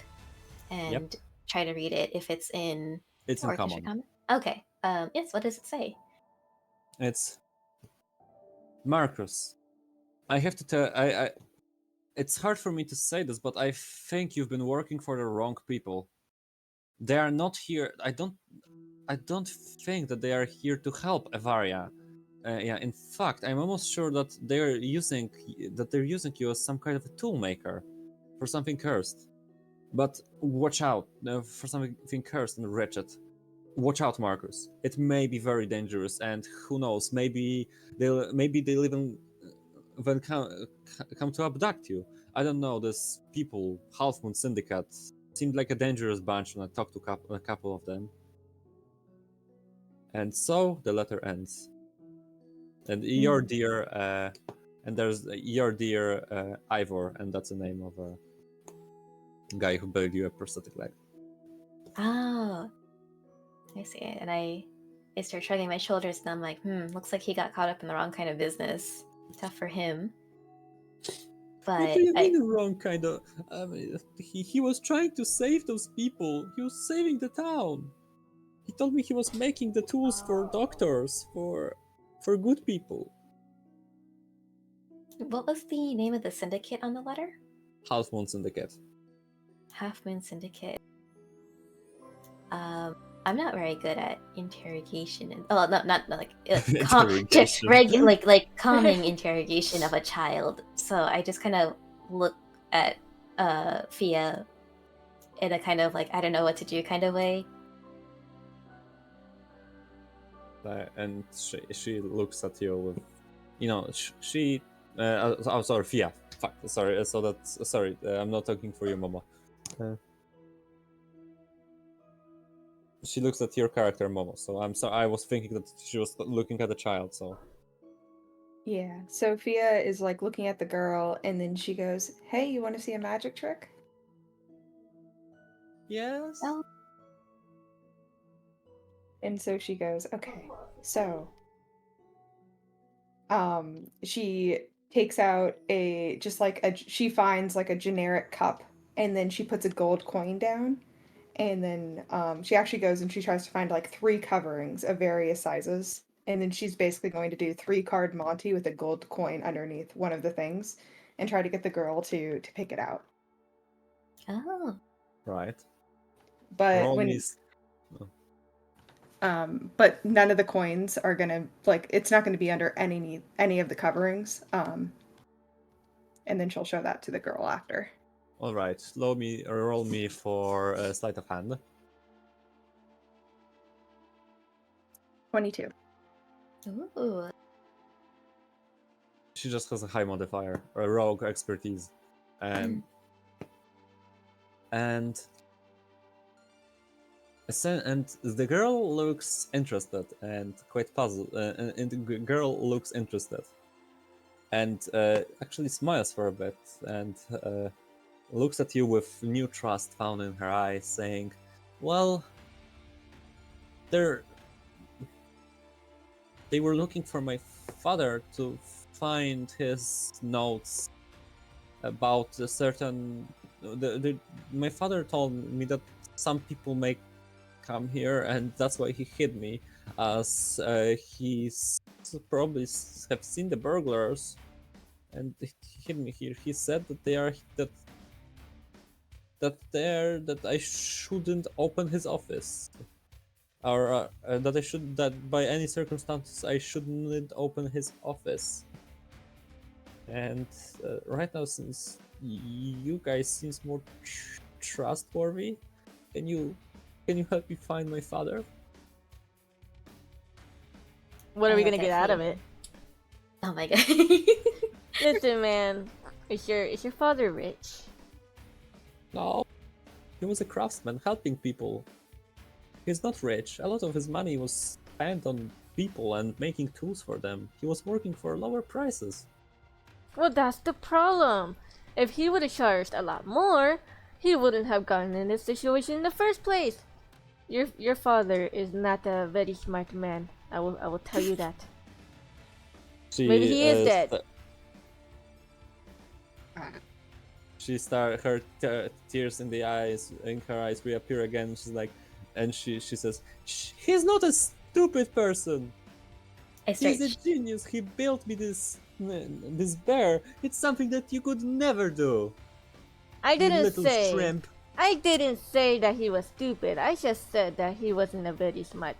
and try to read it if it's in It's in Orcish or common. Okay. Yes. What does it say? It's Marcus. I have to tell. It's hard for me to say this, but I think you've been working for the wrong people. They are not here. I don't think that they are here to help Avaria. Yeah, in fact, I'm almost sure that they're using you as some kind of a tool maker for something cursed. But watch out for something cursed and wretched. Watch out, Marcus. It may be very dangerous, and who knows? Maybe they'll even come to abduct you. I don't know. This people, Half Moon Syndicate, seemed like a dangerous bunch when I talked to a couple of them. And so the letter ends. And your dear, and there's your dear Ivor, and that's the name of a guy who built you a prosthetic leg. Oh, I see it. And I start shrugging my shoulders, and I'm like, looks like he got caught up in the wrong kind of business. Tough for him. But What do you mean wrong kind of? I mean, he was trying to save those people. He was saving the town. He told me he was making the tools for doctors, for good people. What was the name of the syndicate on the letter? Half Moon Syndicate. Half Moon Syndicate. I'm not very good at interrogation. Oh, no, not like just Interrogation. like calming interrogation of a child. So I just kind of look at Fia in a kind of like I don't know what to do kind of way. And she looks at you with, she. Oh, sorry, Fia. Fuck, sorry. So that's sorry. I'm not talking for you, Mama. She looks at your character, Momo. So I'm sorry. I was thinking that she was looking at a child. So Yeah, Sophia is like looking at the girl and then she goes, "Hey, you want to see a magic trick?" Yes. Oh. And so she goes, okay, so she takes out she finds like a generic cup, and then she puts a gold coin down, and then she actually goes and she tries to find like 3 coverings of various sizes, and then she's basically going to do 3-card Monty with a gold coin underneath one of the things and try to get the girl to pick it out. Oh. Right. But Roll when me. but none of the coins are gonna it's not gonna be under any of the coverings. And then she'll show that to the girl after. All right. Roll me for sleight of hand. 22. Ooh. She just has a high modifier, or a rogue expertise, and and the girl looks interested and quite puzzled, and the girl looks interested, and actually smiles for a bit, and looks at you with new trust found in her eyes, saying, "Well, they were looking for my father to find his notes about a certain. My father told me that some people may come here, and that's why he hid me, as he's probably have seen the burglars, and he hid me here. He said that that I shouldn't open his office, or that by any circumstances I shouldn't open his office. And right now, since you guys seems more trustworthy, can you help me find my father?" What are I we have gonna that get out of feeling. it? Oh my god. Listen, man. Is your father rich? No, he was a craftsman helping people. He's not rich. A lot of his money was spent on people and making tools for them. He was working for lower prices. Well, that's the problem. If he would have charged a lot more, he wouldn't have gotten in this situation in the first place. Your father is not a very smart man. I will tell you that. Maybe he is dead. Her tears in her eyes reappear again. She's like, and she says, "He's not a stupid person. He's a genius. He built me this bear. It's something that you could never do. I didn't little say. shrimp." I didn't say that he was stupid. I just said that he wasn't a very smart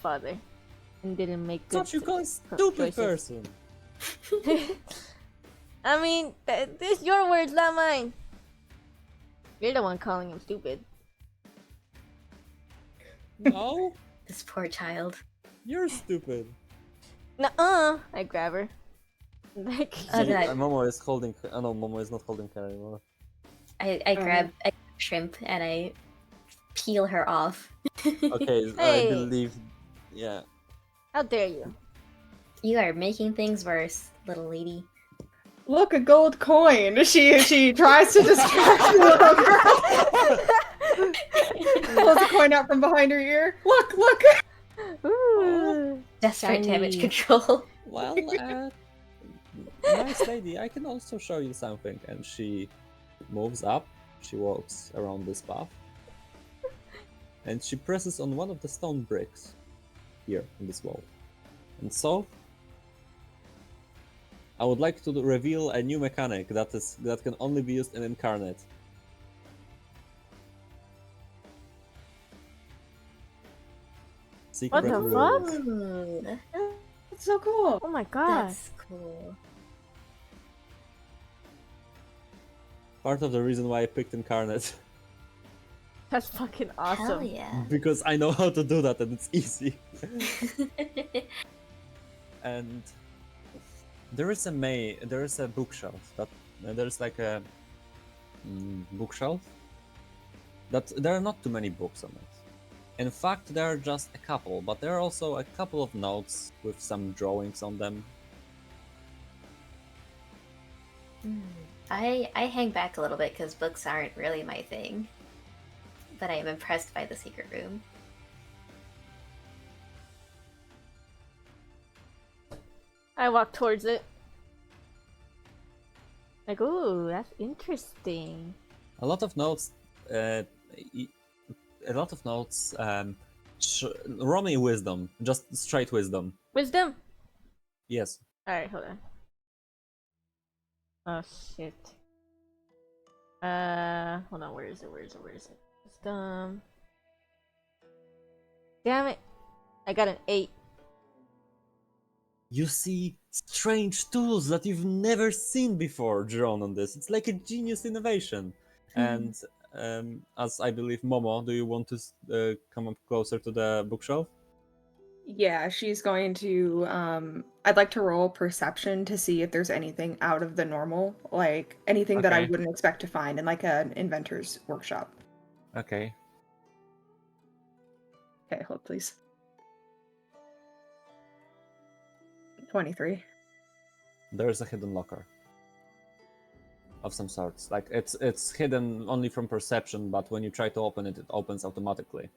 father, and didn't make good. What you call a stupid person? I mean, this your words, not mine. You're the one calling him stupid. No, This poor child. you're stupid. Nuh-uh. I grab her. Like, Momo is holding. Oh no, Momo is not holding her anymore. I grab shrimp and I peel her off. Okay, Hey. I believe. Yeah. how dare you? You are making things worse, little lady. Look, a gold coin. She tries to distract the little girl. Pulls a coin out from behind her ear. Look. Ooh, Desperate damage shiny. control. Well, nice lady, I can also show you something. And she moves up. She walks around this path, and she presses on one of the stone bricks here in this wall. And so, I would like to reveal a new mechanic that can only be used in Incarnate. Secret What the rules. fuck? Ooh, That's so cool. Oh my god. that's cool. Part of the reason why I picked Incarnate. That's fucking awesome. Hell yeah. Because I know how to do that and it's easy. And there is a bookshelf that there's like a bookshelf that there are not too many books on it. In fact, there are just a couple, but there are also a couple of notes with some drawings on them. I hang back a little bit because books aren't really my thing. but I am impressed by the secret room. I walk towards it. Like, ooh, that's interesting. A lot of notes. A lot of notes. Roll me wisdom, just straight wisdom. Wisdom? Yes. Alright, hold on. Oh, shit. Hold on, where is it? Wisdom. Damn it. I got an 8. You see strange tools that you've never seen before drawn on this. It's like a genius innovation. And as I believe, Momo, do you want to come up closer to the bookshelf? Yeah, she's going to I'd like to roll perception to see if there's anything out of the normal, like anything that I Okay. wouldn't expect to find in like an inventor's workshop. Okay. Okay, hold please. 23. There's a hidden locker of some sorts. Like it's hidden only from perception, but when you try to open it, it opens automatically.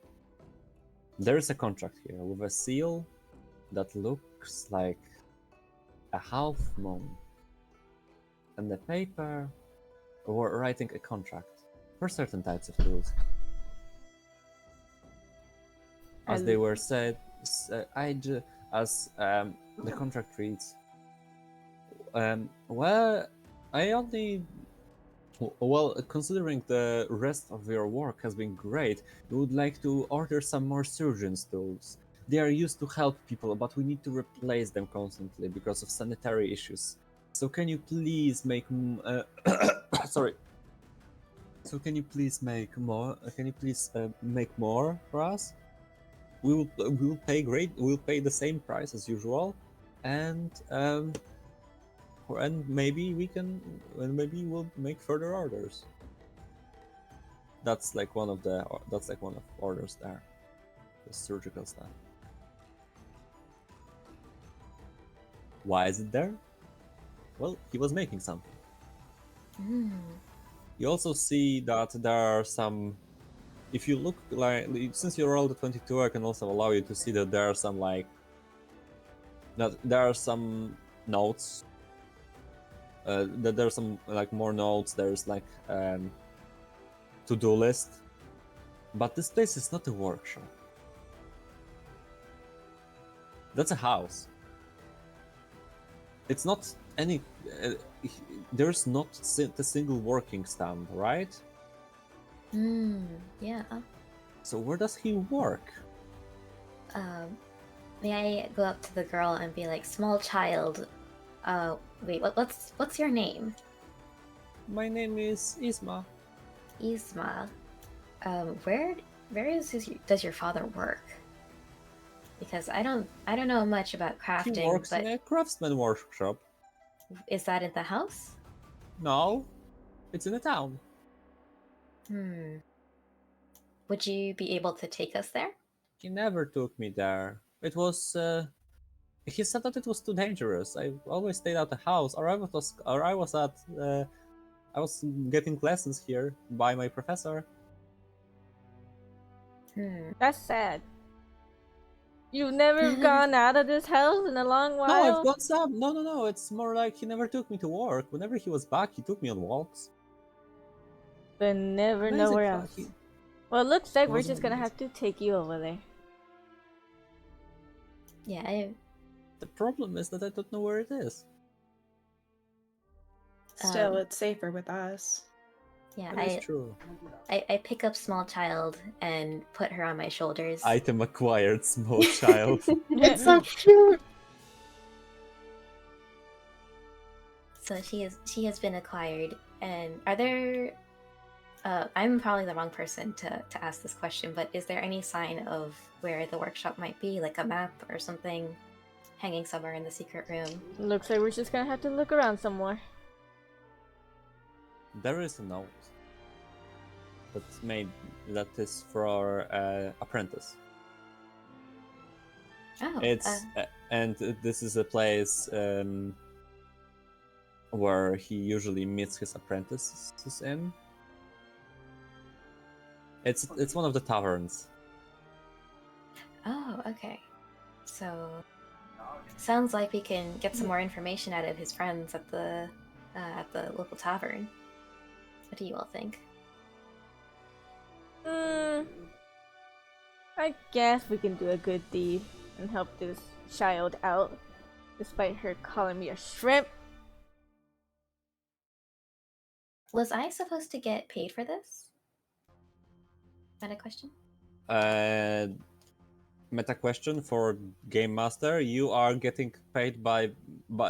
There is a contract here with a seal that looks like a half moon. And the paper were writing a contract for certain types of tools. As they were said, as the contract reads, well, I only, well, considering the rest of your work has been great, we would like to order some more surgeon's tools. They are used to help people, but we need to replace them constantly because of sanitary issues. So can you please make sorry. So can you please make more? Can you please make more for us? We will pay great. We'll pay the same price as usual, and maybe maybe we'll make further orders. That's like one of orders there, the surgical stuff. Why is it there? Well, he was making something. You also see that there are some. If you look like, since you rolled a 22, I can also allow you to see that there are some that there are some notes. That there's some more notes. There's to-do list, but this place is not a workshop. That's a house. It's not any. There's not a single working stand, right? Yeah. So where does he work? May I go up to the girl and be like, small child, wait, what's your name? My name is Isma. Isma. Where does your father work? Because I don't know much about crafting. He works but in a craftsman workshop. is that in the house? No, it's in a town. Would you be able to take us there? He never took me there. It was. He said that it was too dangerous. I always stayed at the house, or I was getting lessons here by my professor. That's sad. You've never gone out of this house in a long while? No, I've gone some. No. It's more like he never took me to work. Whenever he was back, he took me on walks. But never Amazing nowhere fa- else. he- Well, it looks like we're wasn't just gonna amazing. have to take you over there. Yeah, The problem is that I don't know where it is. Still, it's safer with us. yeah. That is true. I pick up small child and put her on my shoulders. Item acquired, small child. It's so cute. So she has been acquired. And are there? I'm probably the wrong person to ask this question, but is there any sign of where the workshop might be, like a map or something, hanging somewhere in the secret room? Looks like we're just gonna have to look around some more. There is a note that is for our apprentice. Oh, And this is a place where he usually meets his apprentices in. It's one of the taverns. Oh, okay. So, sounds like we can get some more information out of his friends at the local tavern. What do you all think? I guess we can do a good deed and help this child out, despite her calling me a shrimp. Was I supposed to get paid for this? Is that a question? Meta question for Game Master: you are getting paid by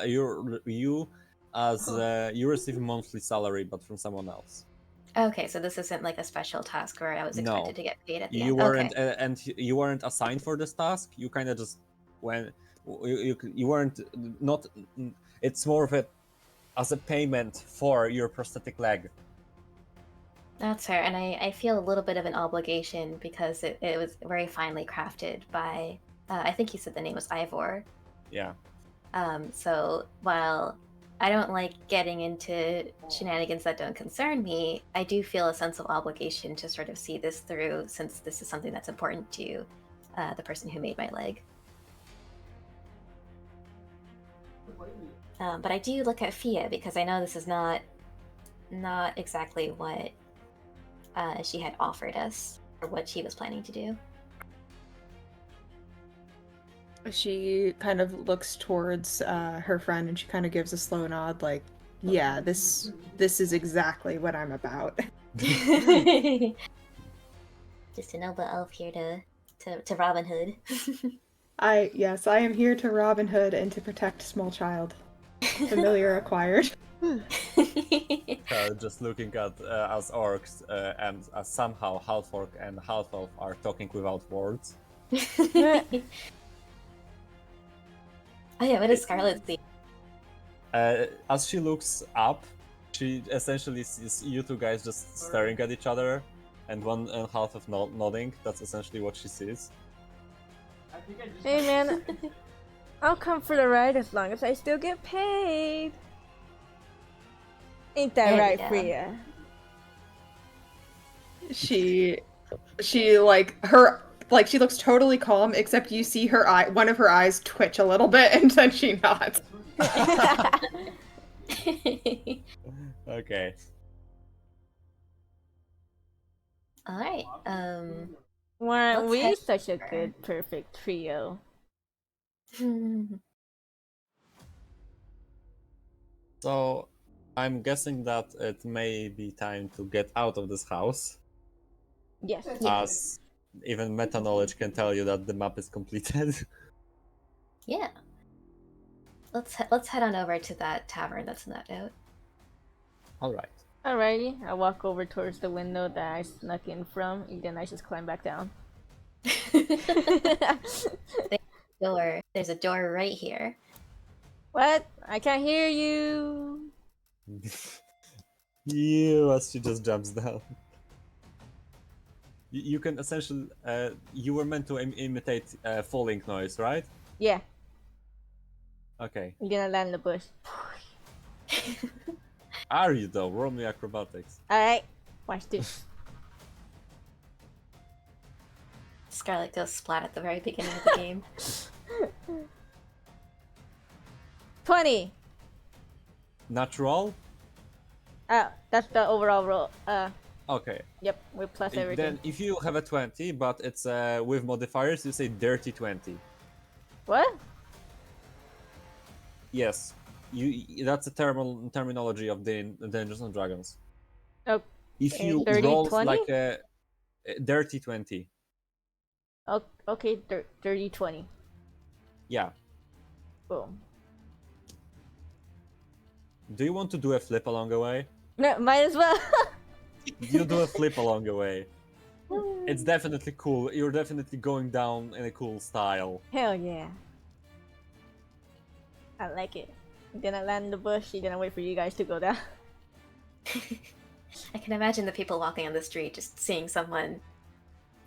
you as you receive monthly salary, but from someone else. Okay, so this isn't like a special task where I was expected No. to get paid at the You end. weren't, Okay. and you weren't assigned for this task. You kind of just you weren't not. It's more of a as a payment for your prosthetic leg. That's fair, and I feel a little bit of an obligation because it was very finely crafted by, I think you said the name was Ivor. Yeah. So while I don't like getting into shenanigans that don't concern me, I do feel a sense of obligation to sort of see this through, since this is something that's important to the person who made my leg. But I do look at Fia because I know this is not exactly what she had offered us or what she was planning to do. She kind of looks towards her friend and she kind of gives a slow nod, like, yeah, this is exactly what I'm about. Just a noble elf here to Robin Hood. Yes, I am here to Robin Hood and to protect small child. Familiar acquired. Just looking at as orcs and somehow half orc and half elf are talking without words. Oh yeah, what does Scarlet see? As she looks up, she essentially sees you two guys just staring at each other, and one and half of nodding. That's essentially what she sees. Hey man, I'll come for the ride as long as I still get paid. Ain't that There we right, go. Freya? She she looks totally calm, except you see one of her eyes twitch a little bit, and then she nods. Okay. All right. Weren't Let's we head such a over. good, perfect trio? So, I'm guessing that it may be time to get out of this house, Yes. Yeah. as even meta knowledge can tell you that the map is completed. Yeah. Let's head on over to that tavern that's in that note. All right. Alrighty, I walk over towards the window that I snuck in from, and then I just climb back down. There's a door right here. What? I can't hear you. You, as she just jumps down. You can essentially. You were meant to imitate falling noise, right? Yeah, Okay. I'm gonna land in the bush. Are you though? Roll me acrobatics. Alright, watch this. Scarlet goes splat at the very beginning of the game. 20! Natural? That's the overall roll. Okay. Yep, with plus everything. Then if you have a 20, but it's with modifiers, you say dirty 20. What? Yes. That's a terminology of the Dungeons and Dragons. Oh, If you 30, roll 20? like a dirty 20. Okay, 30, 20. Yeah. Boom. Do you want to do a flip along the way? No, might as well. You do a flip along the way. It's definitely cool. You're definitely going down in a cool style. Hell yeah. I like it. I'm gonna land in the bush, you're gonna wait for you guys to go down. I can imagine the people walking on the street just seeing someone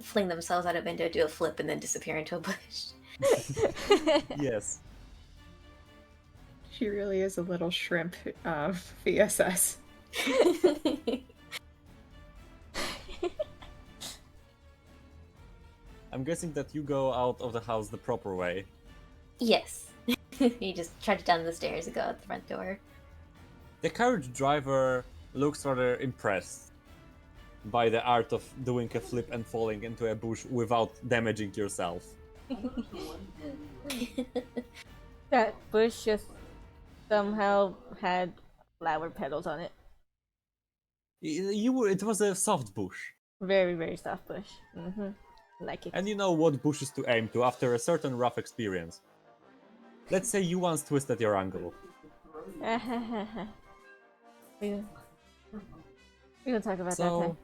fling themselves out a window, do a flip, and then disappear into a bush. Yes. She really is a little shrimp of VSS. I'm guessing that you go out of the house the proper way. Yes. You just trudge down the stairs and go out the front door. The carriage driver looks rather impressed by the art of doing a flip and falling into a bush without damaging yourself. That bush just somehow had flower petals on it. It was a soft bush. Very, very soft bush. Like it. And you know what bushes to aim to after a certain rough experience. Let's say you once twisted your ankle. we don't talk about that So, time.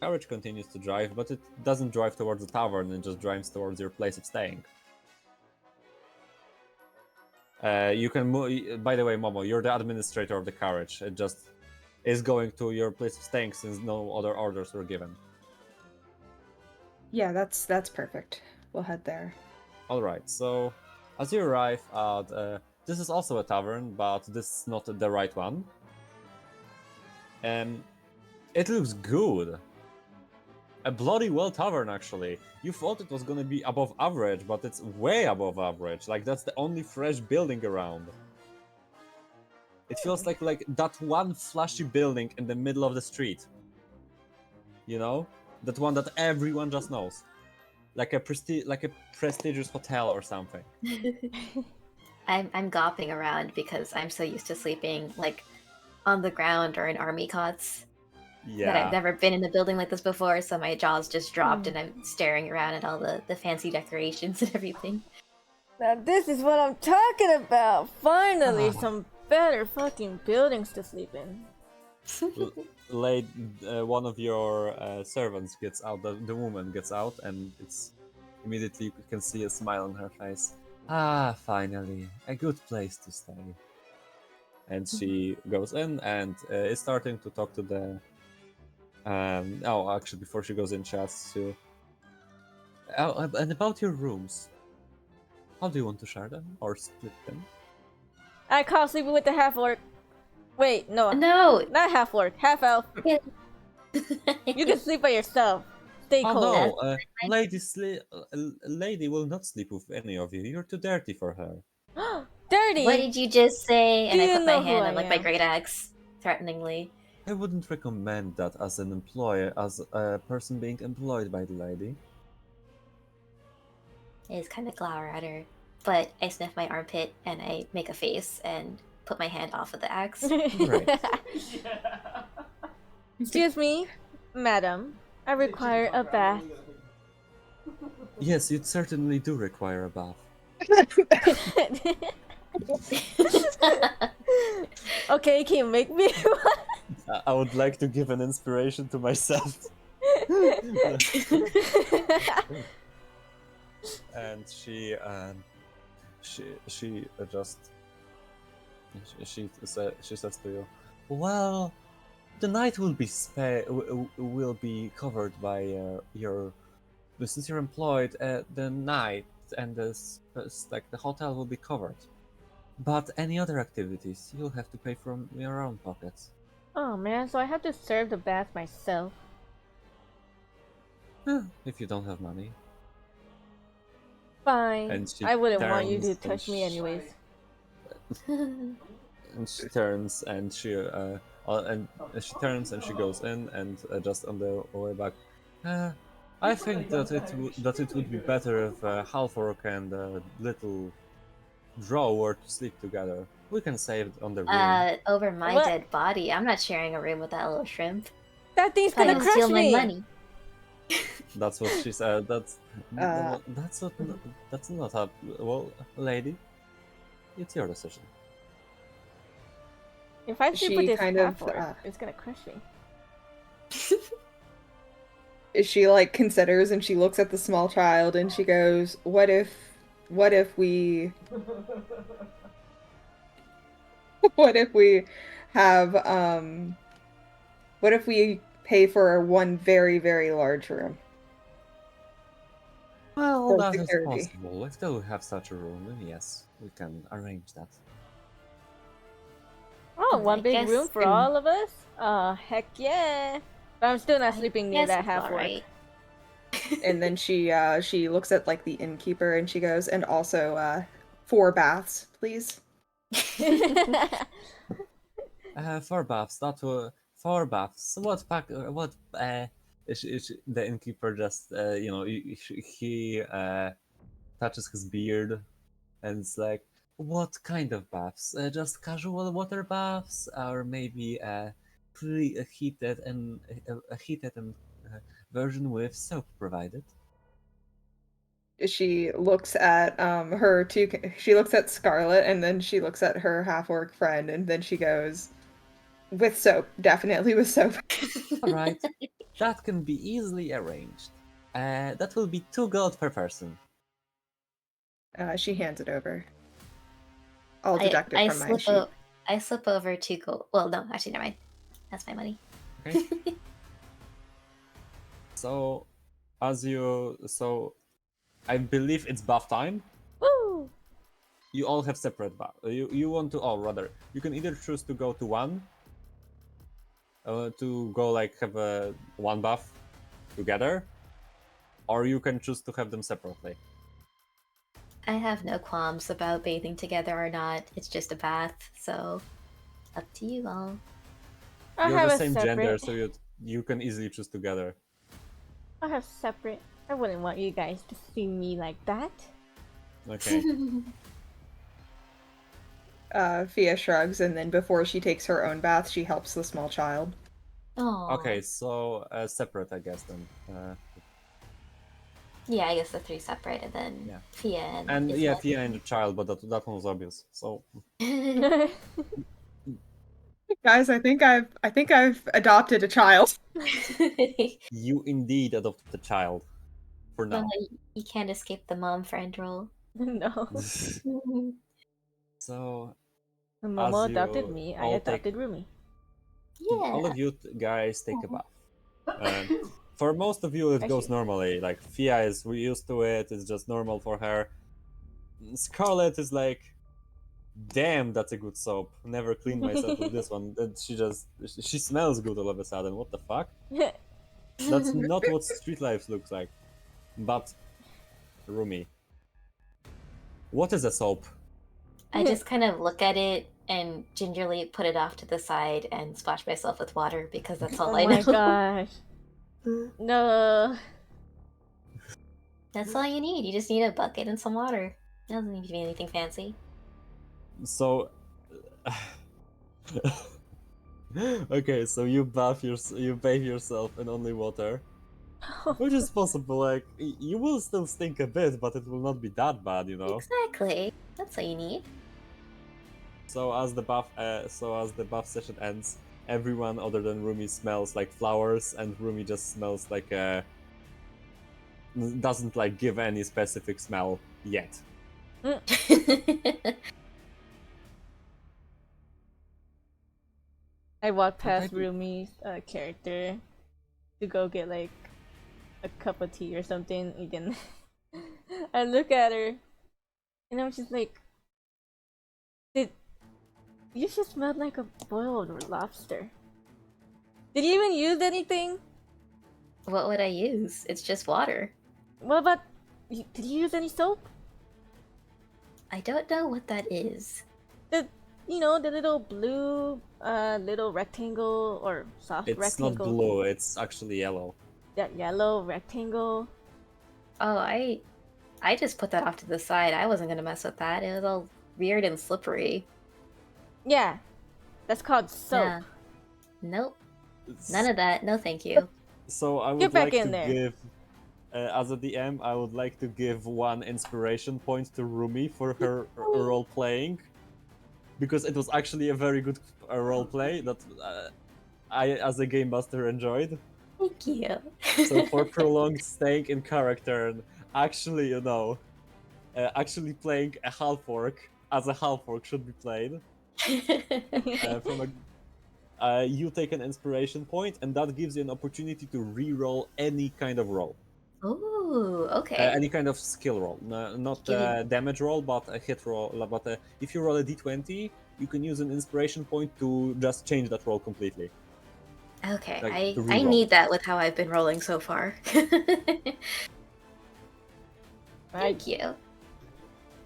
carriage continues to drive, but it doesn't drive towards the tavern, it just drives towards your place of staying. You can move. By the way, Momo, you're the administrator of the carriage. It just is going to your place of staying since no other orders were given. Yeah, that's perfect. We'll head there. All right. So, as you arrive at, this is also a tavern, but this is not the right one. It looks good. A bloody well tavern, actually. You thought it was gonna be above average, but it's way above average. Like, that's the only fresh building around. It feels like that one flashy building in the middle of the street. You know? That one that everyone just knows. Like a prestigious hotel or something. I'm gawping around because I'm so used to sleeping like on the ground or in army cots. Yeah. That I've never been in a building like this before, so my jaw's just dropped and I'm staring around at all the fancy decorations and everything. Now this is what I'm talking about! Finally, some better fucking buildings to sleep in. One of your servants gets out, the woman gets out, and it's immediately you can see a smile on her face. Ah, finally, a good place to stay. And she goes in and is starting to talk to the. Actually, before she goes in, she asks you. And about your rooms, how do you want to share them or split them? I call sleeping with the half orc. Wait, no, No! not half orc, half elf. You can sleep by yourself. Stay cold. Oh no, lady will not sleep with any of you. You're too dirty for her. Dirty. What did you just say? And Do I you put my know who hand I on like my am? great axe, threateningly. I wouldn't recommend that as an employer, as a person being employed by the lady. I just kind of glower at her, but I sniff my armpit and I make a face and put my hand off of the axe. Right. Excuse me, madam. I require a bath. Yes, you certainly do require a bath. Okay, can you make me one? I would like to give an inspiration to myself. And she says to you, well, the night will be covered by since you're employed, the night and the hotel will be covered. But any other activities, you'll have to pay from your own pockets. Oh man, so I have to serve the bath myself. If you don't have money. Fine. And she I wouldn't want you to turns touch me anyways. And she turns and she turns and she goes in and just on the way back. I think that it would be better if half orc and little drow were to sleep together. We can save it on the room. Over my What? dead body. I'm not sharing a room with that little shrimp. That thing's Probably gonna gonna steal crush me. my money. That's what she said. That's not a lady. It's your decision. If I sleep She with this kind of, half orc, it's gonna crush me. She like considers and she looks at the small child and she goes, what if we what if we have what if we pay for one very, very large room? Well, For that is security. possible. If they have such a room, then yes, we can arrange that. Oh, one I big guess- room for all of us? Oh, heck yeah. But I'm still not I sleeping near guess that it's half orc. alright. And then she looks at like the innkeeper and she goes, and also 4 baths, please. 4 buffs, that were 4 buffs. What pack? What? The innkeeper just, he touches his beard, and it's like, what kind of baths? Just casual water baths, or maybe a heated and version with soap provided. She looks at her two. She looks at Scarlet, and then she looks at her half orc friend, and then she goes, "With soap, definitely with soap." All right, that can be easily arranged. That will be 2 gold per person. She hands it over. I'll deduct it from my sheet. I slip over to go. Well, no, actually, never mind. That's my money. Okay. So, I believe it's buff time. Woo! You all have separate buff. You want to all rather. You can either choose to go to one, to go like have a 1 buff together, or you can choose to have them separately. I have no qualms about bathing together or not. It's just a bath, so up to you all. I You're have the a same separate. gender, so you can easily choose together. I have separate. I wouldn't want you guys to see me like that. Okay. Fia shrugs, and then before she takes her own bath, she helps the small child. Oh. Okay, so separate, I guess then. Yeah, I guess the 3 separate, and then Yeah. Fia And Isla. yeah, Fia and the child, but that one was obvious. So Guys, I think I've adopted a child. you indeed adopted a child. For now. Well, you can't escape the mom friend role. No. So When Momo As you adopted me, I all take- adopted Rumi. Yeah. all of you guys take a bath. For most of you, it I goes see. normally. Like Fia is used to it; it's just normal for her. Scarlet is like, "Damn, that's a good soap. Never cleaned myself with this one." And she smells good all of a sudden. What the fuck? That's not what street life looks like. But Rumi, what is a soap? I just kind of look at it and gingerly put it off to the side and splash myself with water because that's all Oh I my know. gosh. No. That's all you need. You just need a bucket and some water. It doesn't need to be anything fancy. So, okay, so you bathe yourself in only water, which is possible. Like you will still stink a bit, but it will not be that bad, you know. Exactly. That's all you need. So as the bath session ends, everyone other than Rumi smells like flowers, and Rumi just smells like doesn't like give any specific smell yet. I walked But I past do- Rumi's character to go get like a cup of tea or something. Again, I look at her, and I'm just like, "Did you just smelled like a boiled lobster? Did you even use anything? What would I use? It's just water. What about? Did you use any soap? I don't know what that is. The little blue little rectangle or soft It's rectangle. not blue; it's actually yellow. That yellow rectangle. Oh, I just put that off to the side. I wasn't gonna mess with that. It was all weird and slippery. Yeah, that's called soap. Yeah. Nope. None of that. No, thank you. So I Get would back like in to there. give, as a DM, I would like to give 1 inspiration point to Rumi for her role playing, because it was actually a very good role play that I, as a game master, enjoyed. Thank you. So for prolonged staying in character and actually, actually playing a half orc as a half orc should be played. You take an inspiration point, and that gives you an opportunity to re-roll any kind of roll, Ooh, okay. any kind of skill roll, not Give me- damage roll, but a hit roll. But if you roll a d20, you can use an inspiration point to just change that roll completely. Okay, Like, to I reroll. need that with how I've been rolling so far. Right. Thank you.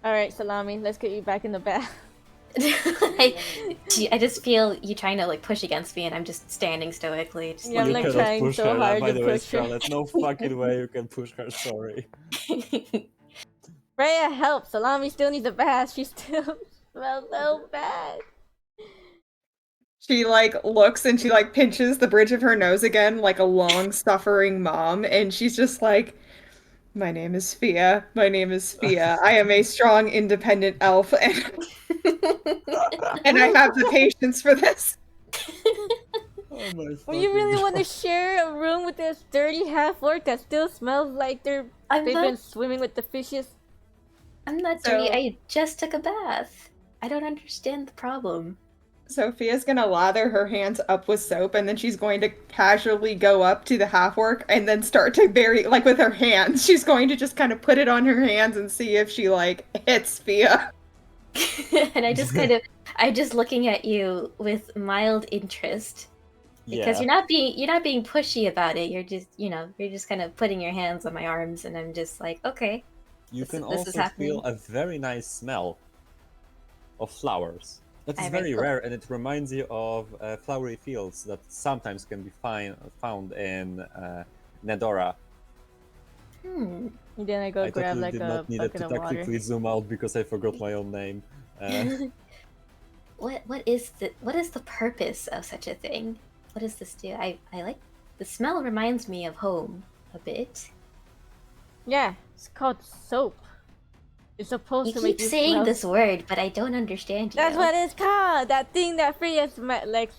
All right, Salami, let's get you back in the bath. I just feel you trying to like push against me, and I'm just standing stoically. Just Yeah, I'm You like cannot trying push so her. hard By to the way, push her. Scarlet, no fucking way you can push her. Sorry. Freya, help! Salami still needs a bath. She still smells so bad. She like looks and she like pinches the bridge of her nose again like a long suffering mom, and she's just like, my name is Fia. My name is Fia. I am a strong, independent elf, and I have the patience for this. Oh my Well, you fucking really want to God. share a room with this dirty half-orc that still smells like they've been swimming with the fishes? I'm not So- dirty. I just took a bath. I don't understand the problem. Sophia's gonna lather her hands up with soap, and then she's going to casually go up to the half-orc and then start to bury, like with her hands, she's going to just kind of put it on her hands and see if she like hits Fia. And I'm just looking at you with mild interest because Yeah. you're not being pushy about it. You're just, you're just kind of putting your hands on my arms, and I'm just like, okay. You can This is also happening. feel a very nice smell of flowers. That is Alright, very cool. rare, and it reminds you of flowery fields that sometimes can be found in Nedora. And then I go I grab totally like did a not need bucket to of water. tactically zoom out because I forgot my own name. What is the purpose of such a thing? What does this do? I like the smell. Reminds me of home a bit. Yeah, it's called soap. It's supposed You to keep make you saying smell. this word, but I don't understand you. That's what it's called. That thing that Freya's like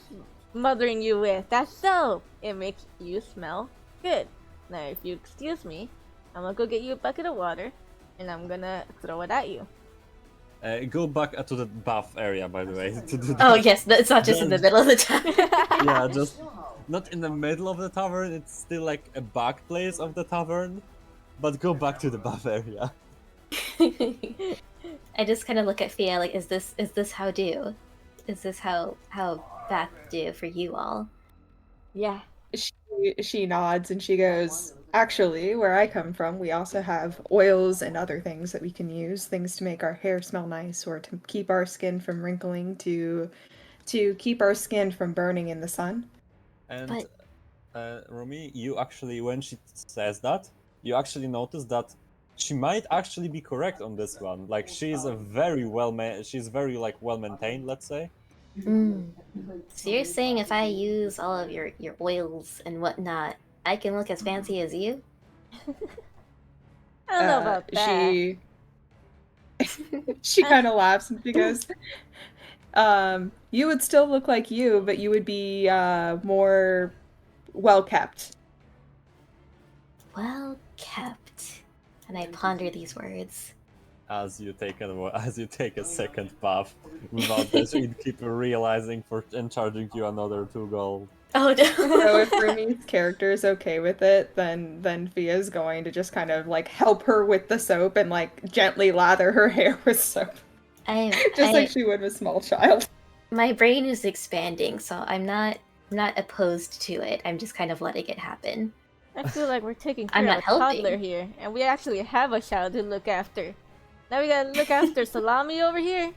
smothering you with. That's soap. It makes you smell good. Now, if you excuse me, I'm gonna go get you a bucket of water, and I'm gonna throw it at you. Go back to the bath area, by the way. To do Oh that. yes, it's not just in the middle of the time. Yeah, just not in the middle of the tavern. It's still like a back place of the tavern, but go back to the bath area. I just kind of look at Fia like, is this how do? Is this how bath do for you all? Yeah. She nods and she goes, actually, where I come from, we also have oils and other things that we can use, things to make our hair smell nice or to keep our skin from wrinkling, to keep our skin from burning in the sun. And Romy, you actually, when she says that, you actually notice that she might actually be correct on this one. Like she's a very she's very like well maintained, let's say. So you're saying if I use all of your oils and whatnot, I can look as fancy as you? I don't know about that. She kind of laughs and she goes, you would still look like you, but you would be more well kept. Well kept. And I ponder these words. As you take a second bath without this innkeeper realizing and charging you another 2 gold. Oh no. So if Rumi's character is okay with it, then Fia's going to just kind of like help her with the soap and like gently lather her hair with soap. Like she would with a small child. My brain is expanding, so I'm not opposed to it. I'm just kind of letting it happen. I feel like we're taking care I'm of not a toddler helping. here, and we actually have a child to look after. Now we gotta look after Salami over here.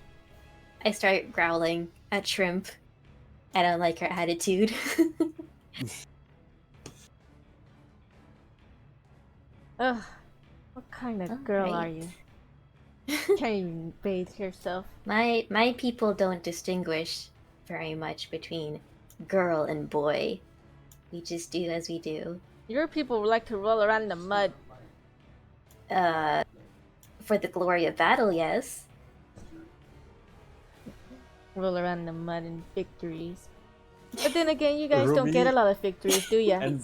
I start growling at Shrimp. I don't like her attitude. Ugh, what kind of girl are you? Can't even bathe yourself. My people don't distinguish very much between girl and boy. We just do as we do. Your people would like to roll around in the mud. For the glory of battle, yes. Roll around in the mud in victories. But then again, you guys don't get a lot of victories, do ya? And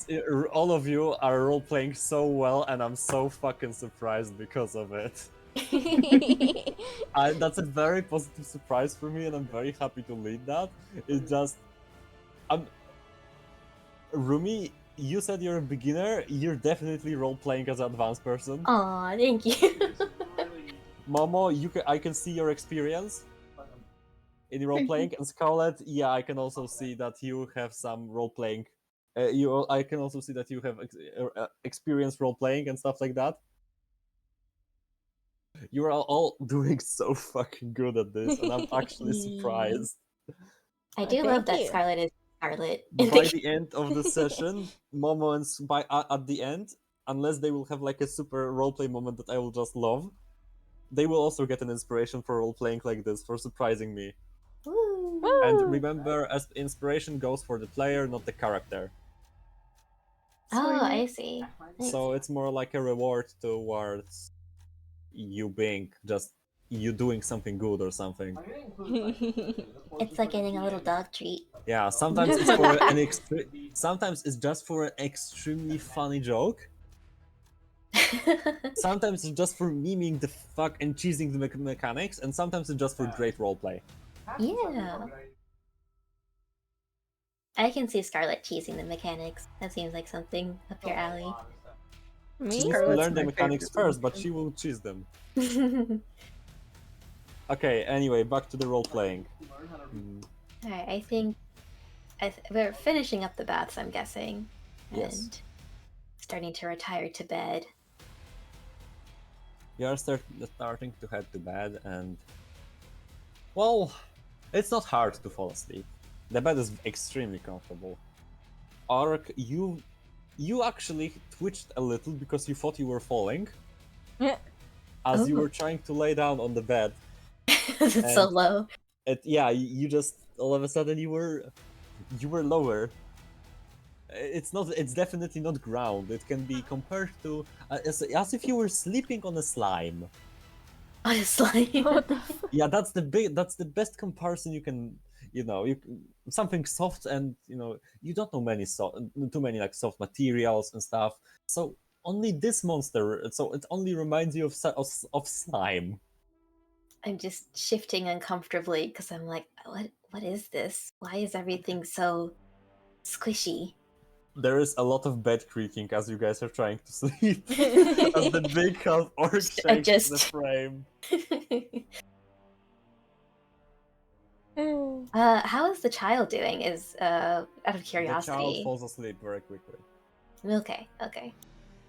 all of you are role playing so well, and I'm so fucking surprised because of it. That's a very positive surprise for me, and I'm very happy to lead that. It's just, Rumi, you said you're a beginner. You're definitely role playing as an advanced person. Aw, thank you. Momo, I can see your experience in role playing, and Scarlet, yeah, I can also see that you have some role playing I can also see that you have experience role playing and stuff like that. You are all doing so fucking good at this, and I'm actually surprised. I do Thank love that you. Scarlet is Scarlet. By the end of the session, Momo and at the end, unless they will have like a super roleplay moment that I will just love, they will also get an inspiration for role playing like this, for surprising me. Woo. And Woo! remember, as inspiration goes for the player, not the character. Oh, Sweet. I see. Nice. So it's more like a reward towards you being just you doing something good or something. It's like getting a little dog treat. Yeah, sometimes it's for sometimes it's just for an extremely funny joke. Sometimes it's just for memeing the fuck and cheesing the mechanics, and sometimes it's just for great roleplay. Yeah. I can see Scarlet cheesing the mechanics. That seems like something up your alley. She Me? needs to Scarlet's learn the my mechanics favorite first, but roleplay. she will cheese them. Okay, anyway, back to the role playing. Alright, I think we're finishing up the baths, I'm guessing. And Yes. starting to retire to bed. You are starting to head to bed, and well, it's not hard to fall asleep. The bed is extremely comfortable. Ark, you actually twitched a little because you thought you were falling as you Oh. were trying to lay down on the bed. It's so And- low. You just all of a sudden you were lower. It's definitely not ground. It can be compared to as if you were sleeping on a slime. Honestly. What the f- Yeah, that's the best comparison you can, something soft, and you don't know too many like soft materials and stuff. So only this monster, so it only reminds you of slime. I'm just shifting uncomfortably because I'm like, what is this? Why is everything so squishy? There is a lot of bed creaking as you guys are trying to sleep. As the big half orc Just shakes the adjust. frame. How is the child doing? Is out of The child curiosity. falls asleep very quickly. Okay.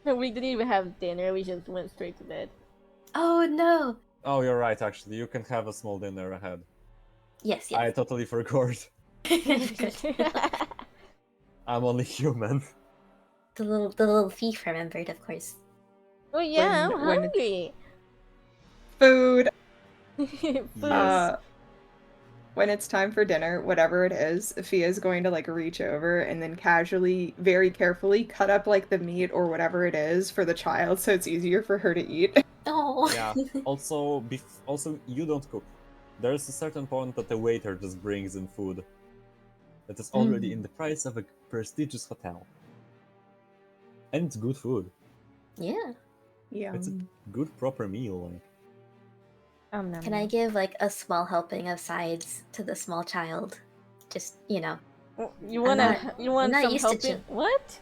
We didn't even have dinner, we just went straight to bed. Oh no. Oh, you're right, actually. You can have a small dinner ahead. Yes. I totally forgot. I'm only human. The little thief remembered, of course. Oh yeah, When- I'm when- hungry. Food. Food. Yes. When it's time for dinner, whatever it is, Fia's going to like reach over and then casually, very carefully cut up like the meat or whatever it is for the child so it's easier for her to eat. Oh. Yeah. Also, you don't cook. There's a certain point that the waiter just brings in food that is already in the price of a prestigious hotel. And it's good food. Yeah. Yeah. It's a good proper meal. Like. Can I give like a small helping of sides to the small child? Just You I'm want not some used to helping? What?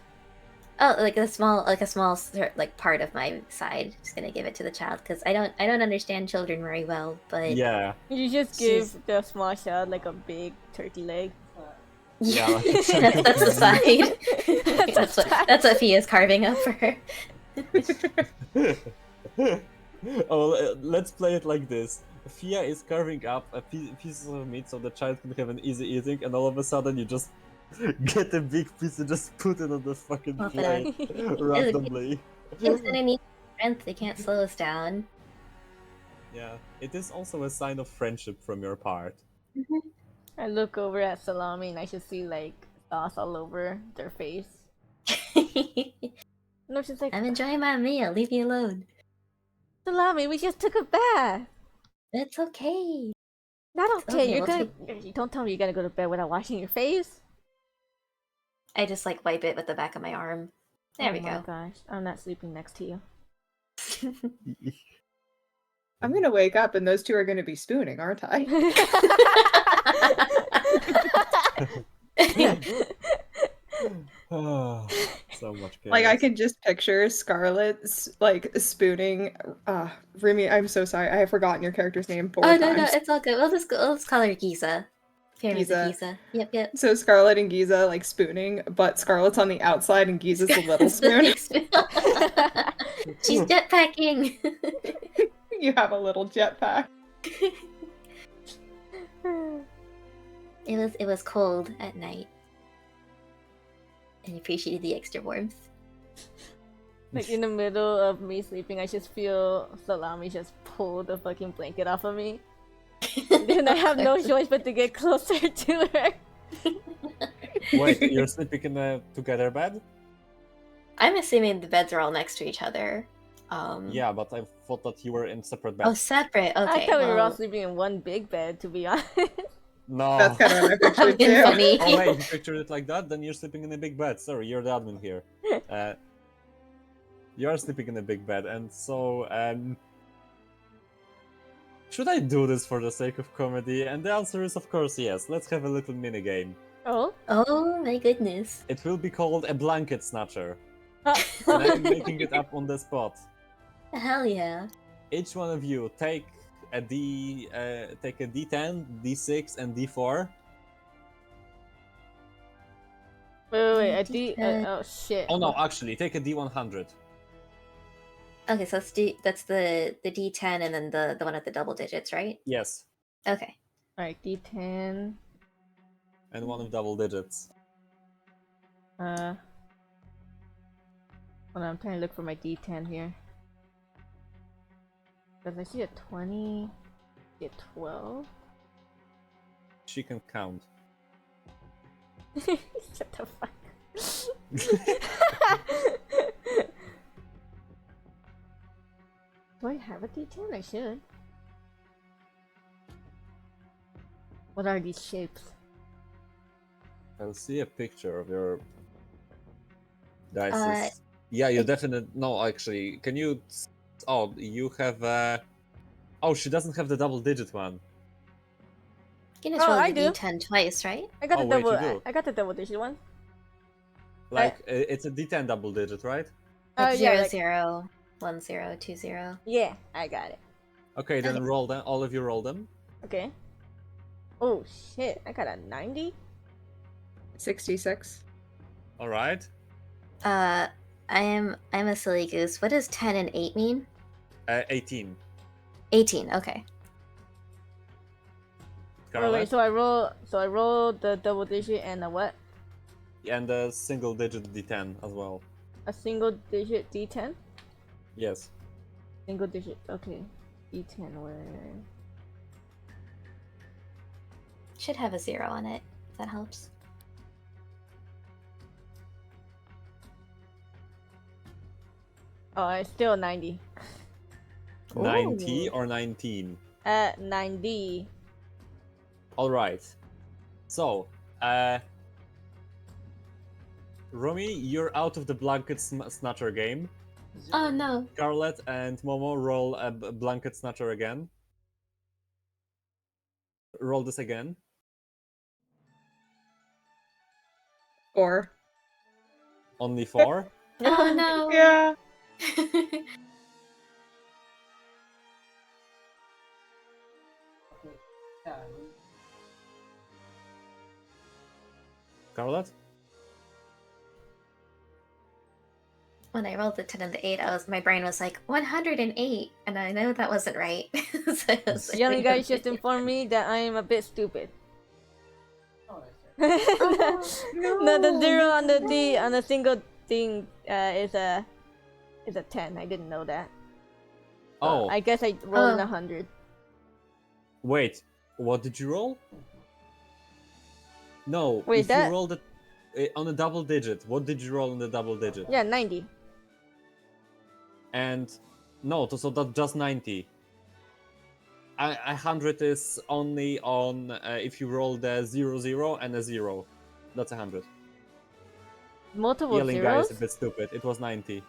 oh, like a small like part of my side. Just gonna give it to the child because I don't understand children very well. But Yeah. You just She's- give the small child like a big turkey leg. Yeah, like a that's chunk of the meat. side. that's what Fia's carving up for her. Let's play it like this. Fia is carving up a pieces of meat so the child can have an easy eating, and all of a sudden you just get a big piece and just put it on the fucking Plop it plate randomly. Kids gonna need strength. They can't slow us down. Yeah, it is also a sign of friendship from your part. I look over at Salami and I should see like sauce all over their face. No, she's like, I'm enjoying my meal. Leave me alone. Salami, we just took a bath. It's okay. Not okay. Okay, You're we'll gonna. Don't tell me you're gonna go to bed without washing your face. I just like wipe it with the back of my arm. There we Oh my go. gosh, I'm not sleeping next to you. I'm gonna wake up and those two are gonna be spooning, aren't I? So much chaos. Like I can just picture Scarlett's like spooning. Remy, I'm so sorry. I have forgotten your character's name four Oh times. no, it's all good. Let's call her Giza. Pyramids of Giza. Giza. Yep. So Scarlet and Giza like spooning, but Scarlet's on the outside and Giza's the little It's the spoon. big spoon. She's jetpacking. You have a little jetpack. It was cold at night. And I appreciated the extra warmth. Like in the middle of me sleeping, I just feel Salami just pull the fucking blanket off of me. Then I have no choice but to get closer to her. Wait, you're sleeping in a together bed? I'm assuming the beds are all next to each other. Yeah, but I thought that you were in separate Oh, beds. separate. Okay. I thought we were all well, sleeping in one big bed, to be honest. No. That's kind of what I pictured fucking too. funny. Oh wait, you pictured it like that? Then you're sleeping in a big bed. Sorry, you're the admin here. You are sleeping in a big bed, and so should I do this for the sake of comedy? And the answer is of course yes. Let's have a little mini game. Oh? Oh my goodness. It will be called a blanket snatcher, Oh. and I'm making it up on the spot. Hell yeah. Each one of you take a D10, D6, and D4. Wait, oh shit. Oh no, actually, take a D100. Okay, so that's the D10 and then the one at the double digits, right? Yes, Okay. Alright, D10. and one of double digits. Hold on, I'm trying to look for my D10 here. Because I see a 20, I see a 12. She can count. Shut the fuck. Do I have a D10? I should. What are these shapes? I'll see a picture of your dice. Uh, Yeah, you it- definitely. No, actually, can you? Oh, you have. Oh, she doesn't have the double digit one. You can just Oh, roll I the do. D10 twice, right? I got Oh, the wait, double. you do? I got the double digit one. Like, it's a D10 double digit, right? Like Yeah, 0, like- 0, 1, 0, 2, 0. Yeah, I got it. Okay, then Okay. roll them. All of you roll them. Okay. Oh shit! I got a 90. 66. All right. I'm a silly goose. What does 10 and 8 mean? 18. 18, okay. Scarlet, So I roll the double digit and a what? and a single digit D10 as well. A single digit D10. Yes. Single digit. Okay. D10 where? Should have a 0 on it, if that helps. Oh, it's still 90. 90 Ooh. or 19. 90. All right. So, Rumi, you're out of the blanket snatcher game. Oh no. Scarlet and Momo roll a blanket snatcher again. Roll this again. 4. Only 4. Oh no. Yeah. Scarlet? When I rolled the 10 and the 8, my brain was like 108, and I know that wasn't right. So I was like, Young guys just informed me that I am a bit stupid. No, the 0 on the D on the single thing is a 10. I didn't know that. Oh, I guess I rolled in Oh. 100. wait. What did you roll? No, Wait, if that- you rolled it on a double digit, what did you roll on the double digit? Yeah, 90. And no, so that's just 90. 100 is only on if you roll the 0 and a 0. That's 100. Multiple Yelling guy zeros? is a bit stupid. It was 90.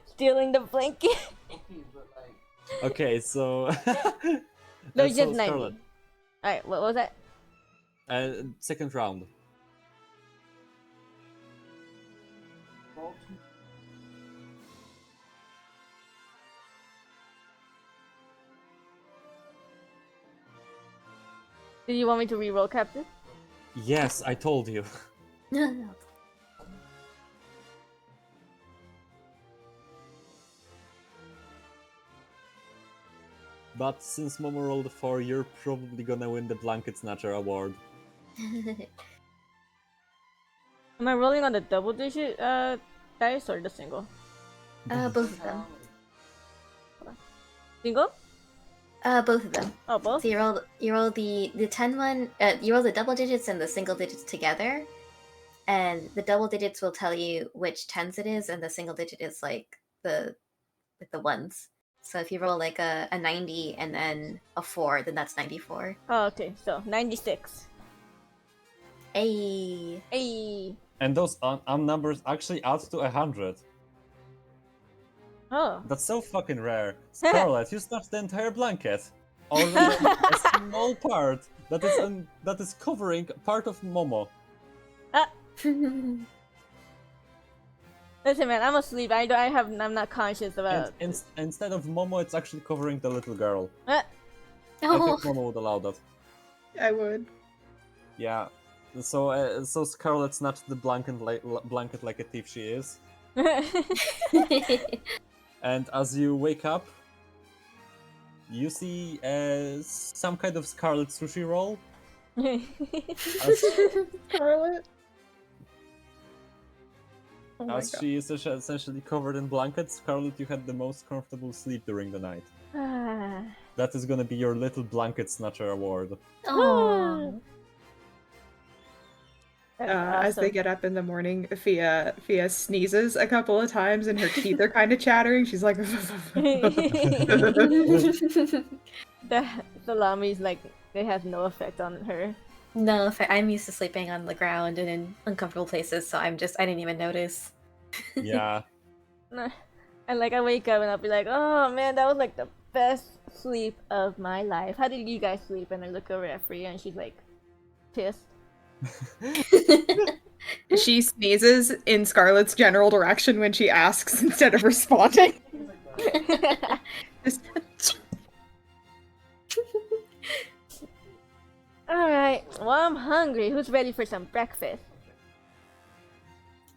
Stealing the blanket? Okay, so No, so just 90. Scarlet, Alright, what was that? second round. Do you want me to reroll, Captain? Yes, I told you. No. But since Momo rolled a 4, you're probably gonna win the Blanket Snatcher award. Am I rolling on the double digit dice or the single? Both of them. Single? Both of them. Oh, both? So you roll the 10 one, you roll the double digits and the single digits together, and the double digits will tell you which tens it is, and the single digit is like the ones. So if you roll like a 90 and then a 4, then that's 94. Oh, okay. So 96. Hey. Hey. And those numbers actually add to 100. Oh. That's so fucking rare. Scarlet, you snatched the entire blanket. Already a small part that is covering part of Momo. Listen, man, I'm asleep. I'm not conscious about. And instead of Momo, it's actually covering the little girl. Ah. I Oh. think Momo would allow that. I would. Yeah. So Scarlet snatched the blanket like a thief she is. And as you wake up, you see some kind of Scarlet sushi roll. Scarlet. Oh my As god. she is essentially covered in blankets, Scarlet, you had the most comfortable sleep during the night. That is gonna be your little blanket snatcher award. Oh. As they get up in the morning, Fia sneezes a couple of times and her teeth are kind of chattering. She's like, The salami's like, it has no effect on her. No, I'm used to sleeping on the ground and in uncomfortable places, so I didn't even notice. Yeah. And like I wake up and I'll be like, oh man, that was like the best sleep of my life. How did you guys sleep? And I look over at Freya and she's like pissed. she sneezes in Scarlet's general direction when she asks instead of responding. Just, Alright, well I'm hungry. Who's ready for some breakfast?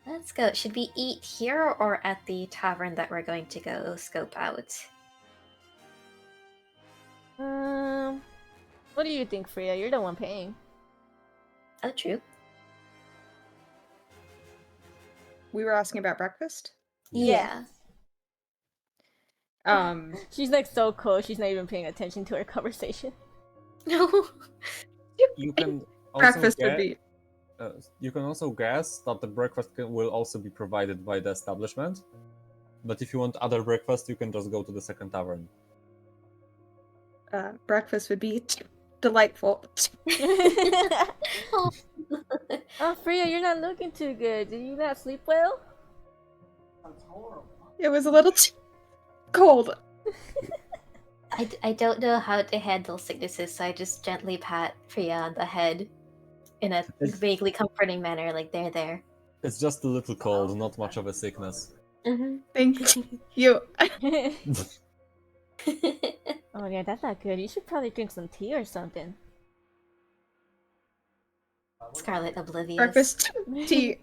Let's go. Should we eat here or at the tavern that we're going to go scope out? What do you think, Freya? You're the one paying. Oh, true. we were asking about breakfast. Yeah. She's like so cold, she's not even paying attention to our conversation. No. You can also Breakfast would be. you can also guess that the breakfast will also be provided by the establishment. But if you want other breakfast, you can just go to the second tavern. Breakfast would be delightful. Oh. Oh, Freya, you're not looking too good. Did you not sleep well? It was a little cold. I don't know how to handle sicknesses, so I just gently pat Priya on the head in a vaguely comforting manner, like they're there. It's just a little cold, not much of a sickness. Mm-hmm. Thank you. Oh yeah, that's not good. You should probably drink some tea or something. Scarlet oblivious. Breakfast tea.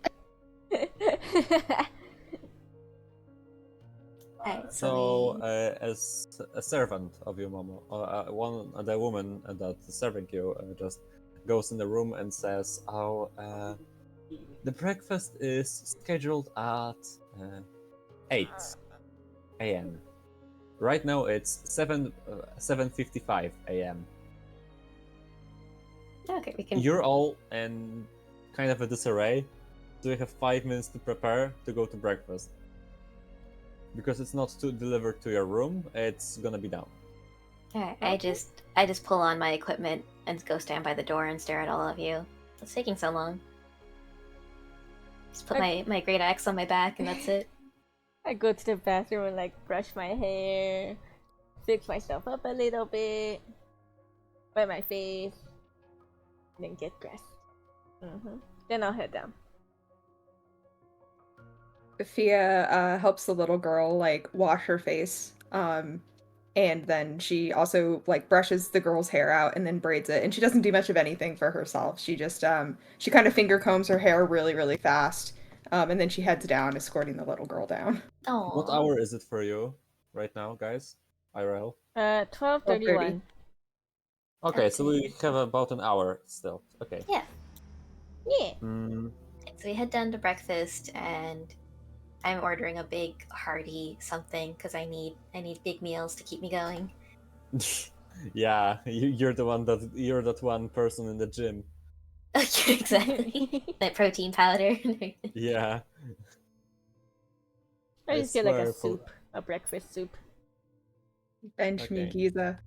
Alright, So, as a servant of your mama, the woman that's serving you just goes in the room and says, "Oh, the breakfast is scheduled at 8 a.m. Right now it's 7:55 a.m. okay, we can. You're all in kind of a disarray, so you have 5 minutes to prepare to go to breakfast. Because it's not delivered to your room, it's gonna be down. Alright, I just pull on my equipment and go stand by the door and stare at all of you. What's taking so long? Just put my great axe on my back and that's it. I go to the bathroom and like brush my hair, fix myself up a little bit, wipe my face, and then get dressed. Then I'll head down. Fia helps the little girl like wash her face, And then she also like brushes the girl's hair out and then braids it. And she doesn't do much of anything for herself. She just she kind of finger combs her hair really, really fast. And then she heads down, escorting the little girl down. What Aw. hour is it for you right now, guys? IRL. 12:31. Okay, That's so we it. have about an hour still. Okay. Yeah. Yeah. Mm, So we head down to breakfast, and I'm ordering a big hearty something because I need big meals to keep me going. yeah, you're that one person in the gym. Exactly. That protein powder. Yeah. I just get like a swear, soup, a breakfast soup. Bench me, Okay. Giza.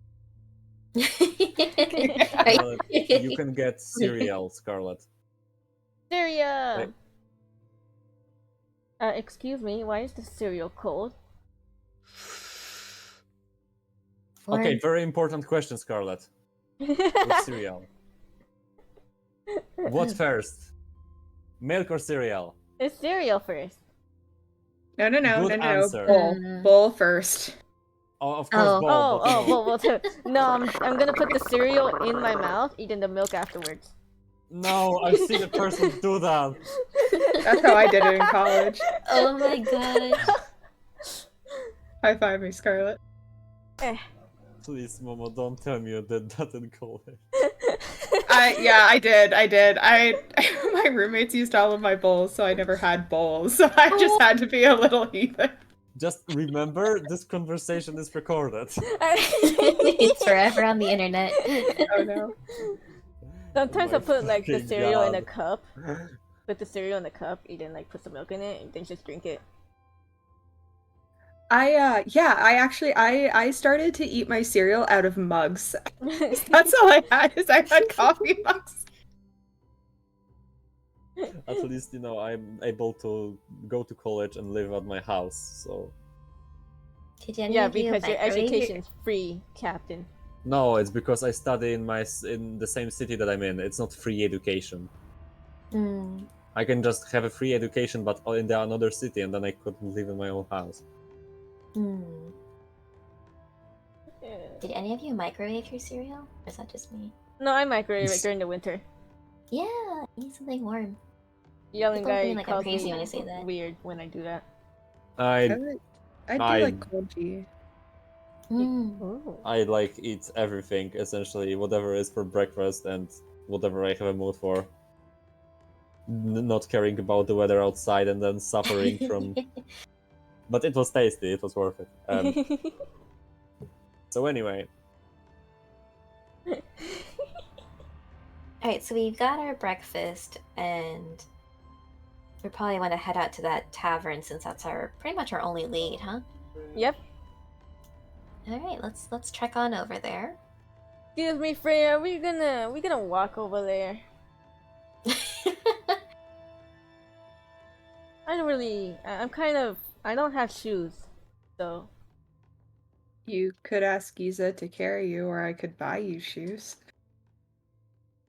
Scarlet, you can get cereal, Scarlet. Cereal. Wait. Excuse me. Why is the cereal cold? Okay, very important question, Scarlet. With cereal. What first? Milk or cereal? It's cereal first. No. Good answer. Bowl. Mm. Bowl first. Oh, of course, Oh. bowl. but, you know, Well, no, I'm gonna put the cereal in my mouth, eating the milk afterwards. No, I've seen a person do that. That's how I did it in college. Oh my gosh. High five me, Scarlet. Please, Momo, don't tell me you did that in college. I did. My roommates used all of my bowls, so I never had bowls. So I just had to be a little heathen. Just remember, this conversation is recorded. It's forever on the internet. Oh no. Sometimes Oh I my put like the fucking cereal in a God. cup. Put the cereal in a cup, and then like put some milk in it, and then just drink it. I started to eat my cereal out of mugs. That's all I had, is I had coffee mugs. At least, you know, I'm able to go to college and live at my house, so... Did any Yeah, of you because your microwave education's free, Captain. No, it's because I study in the same city that I'm in. It's not free education. Mm. I can just have a free education, but in another city, and then I could live in my own house. Mm. Did any of you microwave your cereal? Or is that just me? No, I microwave it during the winter. Yeah, I need something warm. Yelling People guy think like I'm calls crazy me when I say that. weird when I do that. I do I- like cold tea. Mm. Ooh. I like eat everything, essentially, whatever is for breakfast and whatever I have a mood for. Not caring about the weather outside and then suffering from... But it was tasty, it was worth it. So anyway, Alright, so we've got our breakfast, and we probably want to head out to that tavern since that's pretty much our only lead, huh? Yep. Alright, let's trek on over there. Excuse me, Freya. We gonna walk over there. I don't have shoes, so. You could ask Giza to carry you, or I could buy you shoes.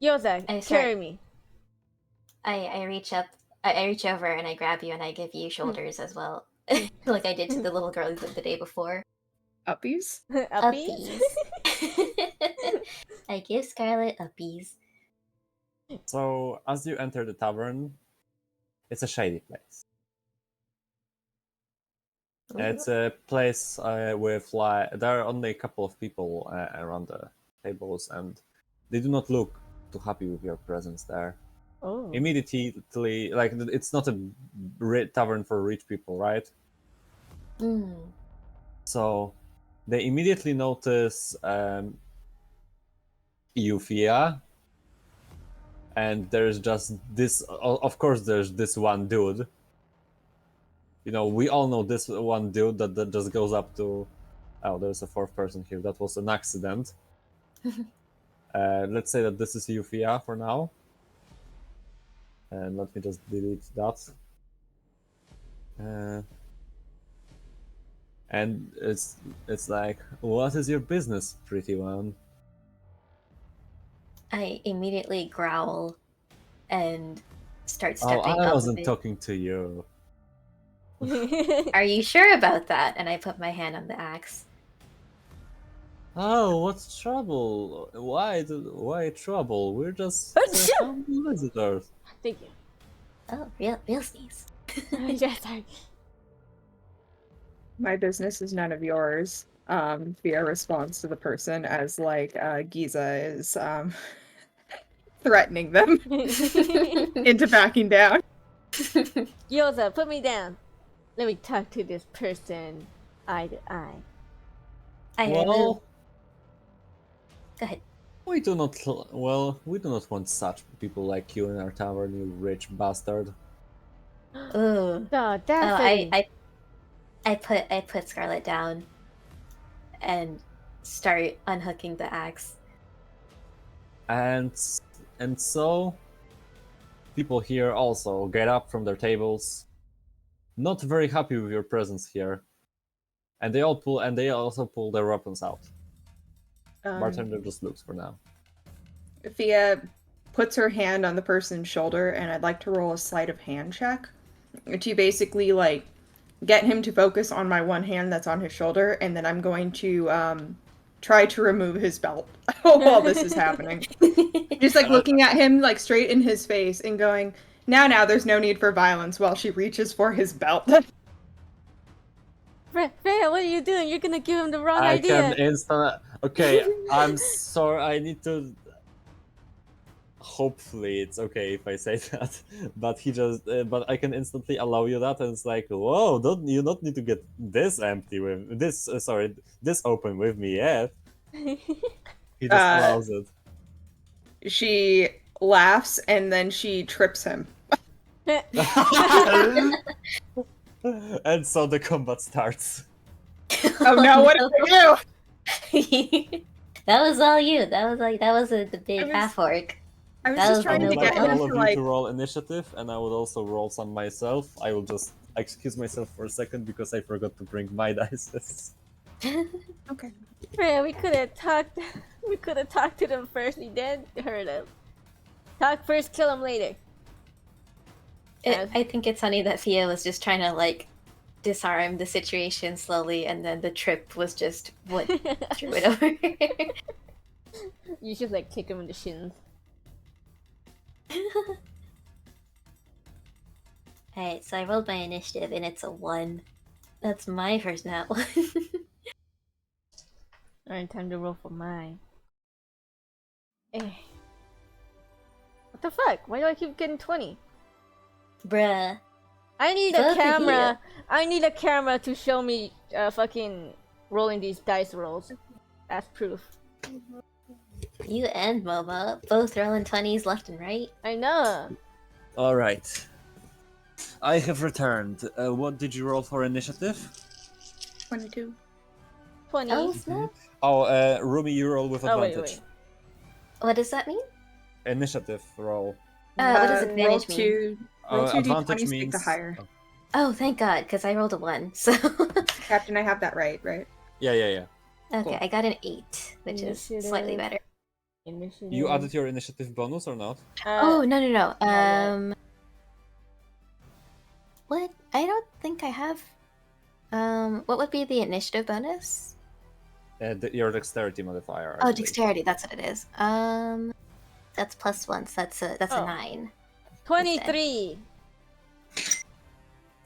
Yozak, Oh, sorry. carry me. I reach over and I grab you and I give you shoulders as well. Like I did to the little girl the day before. Uppies? Uppies? I give Scarlet uppies. so as you enter the tavern, it's a shady place. It's a place with there are only a couple of people around the tables, and they do not look too happy with your presence there. Oh. Immediately, like, it's not a tavern for rich people, right? Mm. So they immediately notice Euphia, and there's just this. Of course, there's this one dude. You know, we all know this one dude that just goes up to... Oh, there's a fourth person here. That was an accident. Let's say that this is Euphia for now. And let me just delete that. And it's like, what is your business, pretty one? I immediately growl and start Oh, stepping I up wasn't a bit. talking to you. Are you sure about that? And I put my hand on the axe. Oh, what's trouble? Why trouble? We're just humble visitors. Thank you. Oh, real sneeze. Yes, I. My business is none of yours. Via response to the person as like Giza is threatening them into backing down. Yoza, put me down. Let me talk to this person eye to eye. I Well, remove. Go ahead. we do not want such people like you in our tavern, you rich bastard. Ooh. The Oh, audacity. I put Scarlet down and start unhooking the axe. And so people here also get up from their tables, not very happy with your presence here. And they also pull their weapons out. Bartender just looks for now. Thea puts her hand on the person's shoulder, and I'd like to roll a sleight of hand check to basically like get him to focus on my one hand that's on his shoulder, and then I'm going to try to remove his belt while this is happening. Just like looking at him like straight in his face and going, now, there's no need for violence, while she reaches for his belt. Freya, what are you doing? You're gonna give him the wrong I idea. can instant. Okay, I'm sorry. I need to. Hopefully, it's okay if I say that. But but I can instantly allow you that, and it's like, whoa! You not need to get this empty with this. This open with me yet. He just allows it. She laughs and then she trips him. And so the combat starts. Oh no, what did I do? That was all you. That was the big was- half orc. I was That just was trying I to would noble. get like him all to of you like. to roll initiative, and I would also roll some myself. I will just excuse myself for a second because I forgot to bring my dice. Okay. Freya, we could have talked. We could have talked to them first. We did hurt them. Talk first, kill them later. I think it's funny that Thea was just trying to like disarm the situation slowly, and then the trip was just what threw it over. You should like kick him in the shins. Alright, so I rolled my initiative and it's a 1. That's my first nat 1. Alright, time to roll for mine. Eh. What the fuck? Why do I keep getting 20? Bruh. I need Both a of camera. I need a camera to show me fucking rolling these dice rolls as proof. You and Momo, both rolling 20s left and right. I know. All right. I have returned. What did you roll for initiative? 22. 20. Oh, snap. Oh, Rumi, you roll with Oh, advantage. wait. What does that mean? Initiative roll. What does roll advantage mean? two. Roll two Advantage d20s, pick means the higher. Oh, thank God, because I rolled a 1, so... Captain, I have that right? Yeah. Okay, Cool. I got an 8, which is slightly Initiative. better. Initiative. You added your initiative bonus or not? Oh, no. yet. What? I don't think I have... what would be the initiative bonus? Your dexterity modifier. I Oh, believe. dexterity, that's what it is. That's +1, so that's Oh. a 9. 23.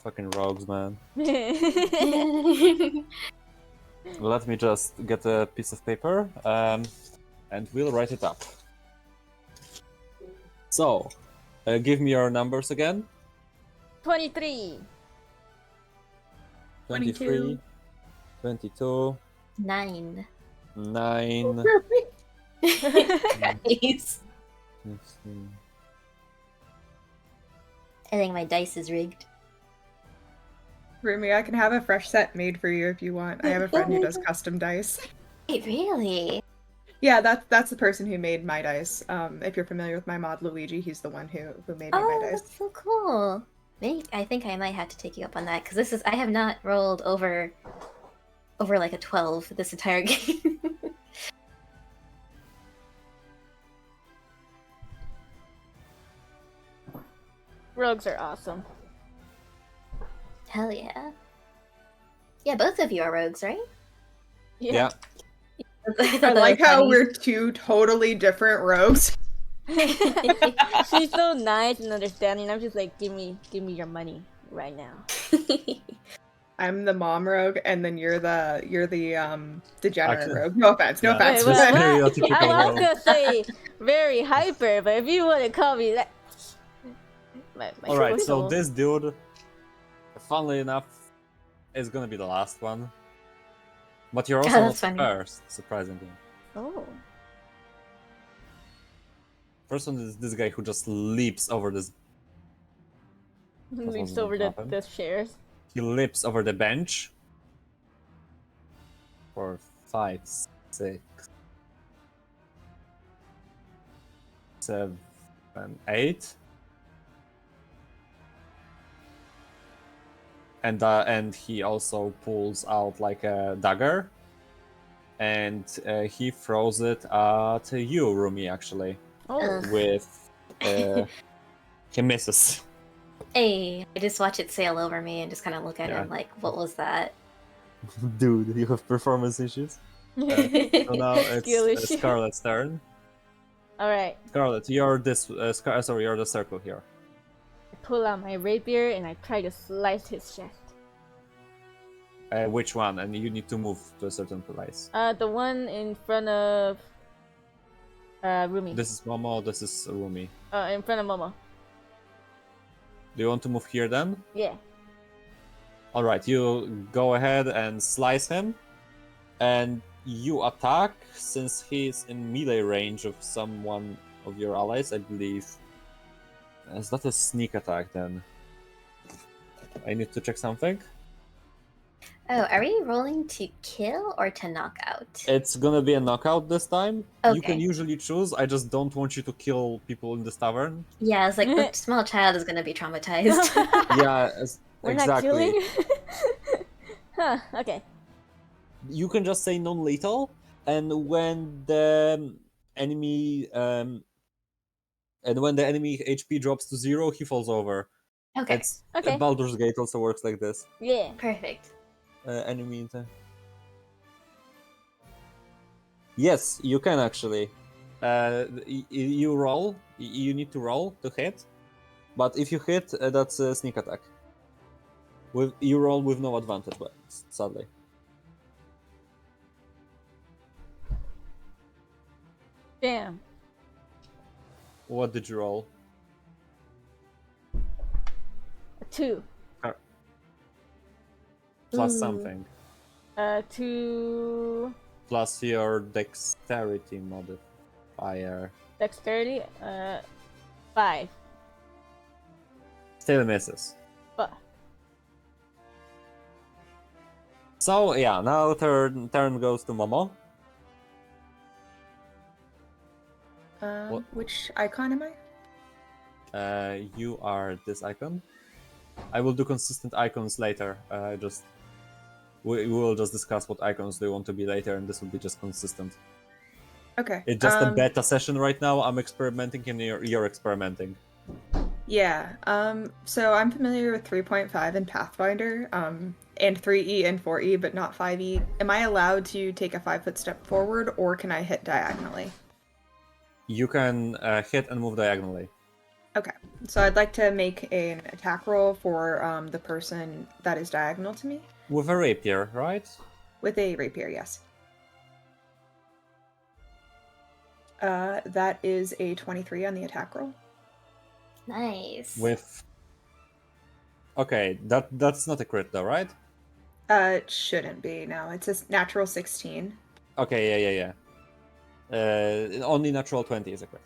Fucking rogues, man. Okay. Let me just get a piece of paper, and we'll write it up. So, give me your numbers again. 23. 23, 22, 9. 9. Nice. I think my dice is rigged. Rumi, I can have a fresh set made for you if you want. I have a friend who does custom dice. Wait, really? Yeah, that's the person who made my dice. If you're familiar with my mod Luigi, he's the one who made me my Oh, dice. that's so cool. Maybe, I think I might have to take you up on that, because I have not rolled over like a 12 this entire game. Rogues are awesome. Hell yeah. Yeah, both of you are rogues, right? Yeah. I like how we're two totally different rogues. She's so nice and understanding. I'm just like, give me your money right now. I'm the mom rogue, and then you're the degenerate Actually, rogue. No offense, no yeah. offense. The stereotypical I was rogue. gonna say very hyper, but if you want to call me that, my Alright, so social- this dude, funnily enough, is gonna be the last one. But you're also not that's funny. first, surprisingly. Oh. First one is this guy who just leaps over this. Leaps wasn't over going to the happen. chairs. He leaps over the bench. 4, 5, 6, 7, 8. And he also pulls out like a dagger. And he throws it at you, Rumi, actually. Oh. Ugh. With. He misses. Hey, I just watch it sail over me and just kind of look at Yeah. him like, what was that? Dude, you have performance issues. So now Skill it's issue. Scarlet's turn. All right. Scarlet, you're this. You're the circle here. I pull out my rapier and I try to slice his chest. Which one? And you need to move to a certain place. The one in front of Rumi. This is Momo. This is Rumi. In front of Momo. Do you want to move here then? Yeah. All right, you go ahead and slice him, and you attack since he's in melee range of someone of your allies, I believe. Is that a sneak attack then? I need to check something. Oh, are we rolling to kill or to knock out? It's gonna be a knockout this time. You Okay. can usually choose. I just don't want you to kill people in this tavern. Yeah, it's like the small child is gonna be traumatized. Yeah, We're exactly. not killing? Huh, okay. You can just say non-lethal, and when the enemy HP drops to 0, he falls over. Okay, It's Okay. Baldur's Gate also works like this. Yeah. perfect. Enemy. Yes, you can actually. You roll. You need to roll to hit, but if you hit, that's a sneak attack. You roll with no advantage, but sadly. Damn. What did you roll? A 2. Plus Ooh. something. 2 Plus your dexterity modifier. dexterity. 5. Still misses. But So yeah, now turn goes to Momo. What? Which icon am I? You are this icon. I will do consistent icons later. We will just discuss what icons do you want to be later, and this will be just consistent. Okay. It's just a beta session right now. I'm experimenting, and you're experimenting. Yeah. So I'm familiar with 3.5 and Pathfinder, and 3E and 4E, but not 5E. Am I allowed to take a 5-foot step forward, or can I hit diagonally? You can hit and move diagonally. Okay. So I'd like to make an attack roll for the person that is diagonal to me With a rapier, right? with a rapier. Yes. That is a 23 on the attack roll. Nice. With. Okay, that's not a crit though, right? It shouldn't be. No, it's a natural 16. Okay, yeah. Only natural 20 is a crit.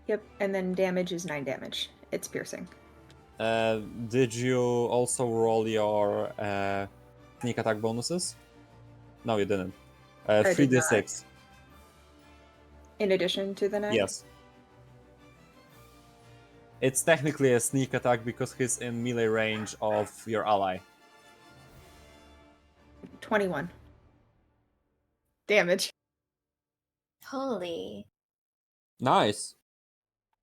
Yep. And then damage is 9 damage. It's piercing. Did you also roll your sneak attack bonuses? No, you didn't. I did not. 3d6. In addition to the 9? Yes. It's technically a sneak attack because he's in melee range of your ally. 21. Damage. Holy. Nice.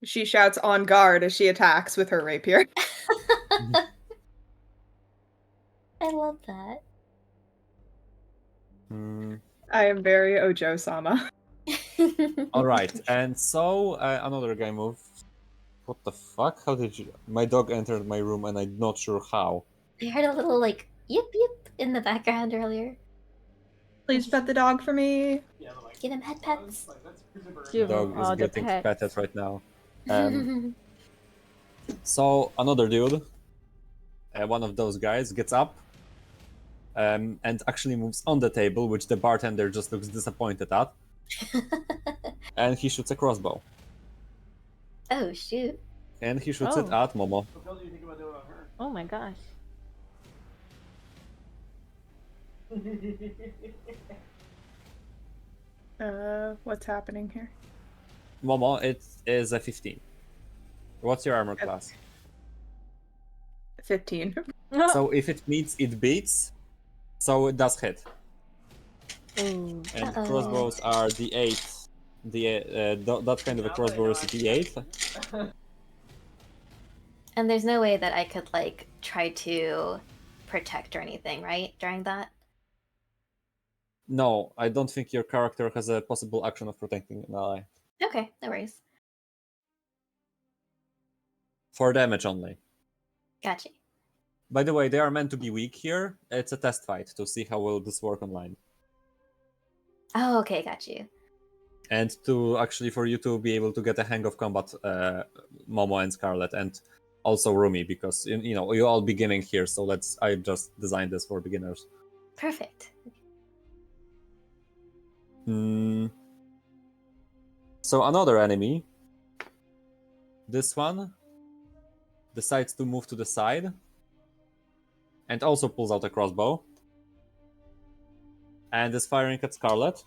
She shouts on guard as she attacks with her rapier. I love that. I am very Ojo-sama. All right, and so another guy moved. What the fuck? How did you? My dog entered my room, and I'm not sure how. I heard a little like yip yip in the background earlier. Please pet the dog for me. Give him head pets. Give him Dog is all the getting pets. petted right now. So another dude, one of those guys, gets up and actually moves on the table, which the bartender just looks disappointed at, and he shoots a crossbow. Oh shoot. And he shoots it Oh. at Momo. Oh my gosh. What's happening here? Momo, it is a 15. What's your armor class? 15. So if it meets, it beats. So it does hit. Ooh. And Uh-oh. crossbows are D8. That kind of a crossbow is D8. And there's no way that I could like try to protect or anything, right? During that. No, I don't think your character has a possible action of protecting an ally. Okay, no worries. For damage only. Gotcha. By the way, they are meant to be weak here. It's a test fight to see how will this work online. Oh, okay, got you. And to actually for you to be able to get a hang of combat, Momo and Scarlet, and also Rumi, because you know you all beginning here. So I just designed this for beginners. Perfect. So another enemy. This one decides to move to the side, and also pulls out a crossbow, and is firing at Scarlet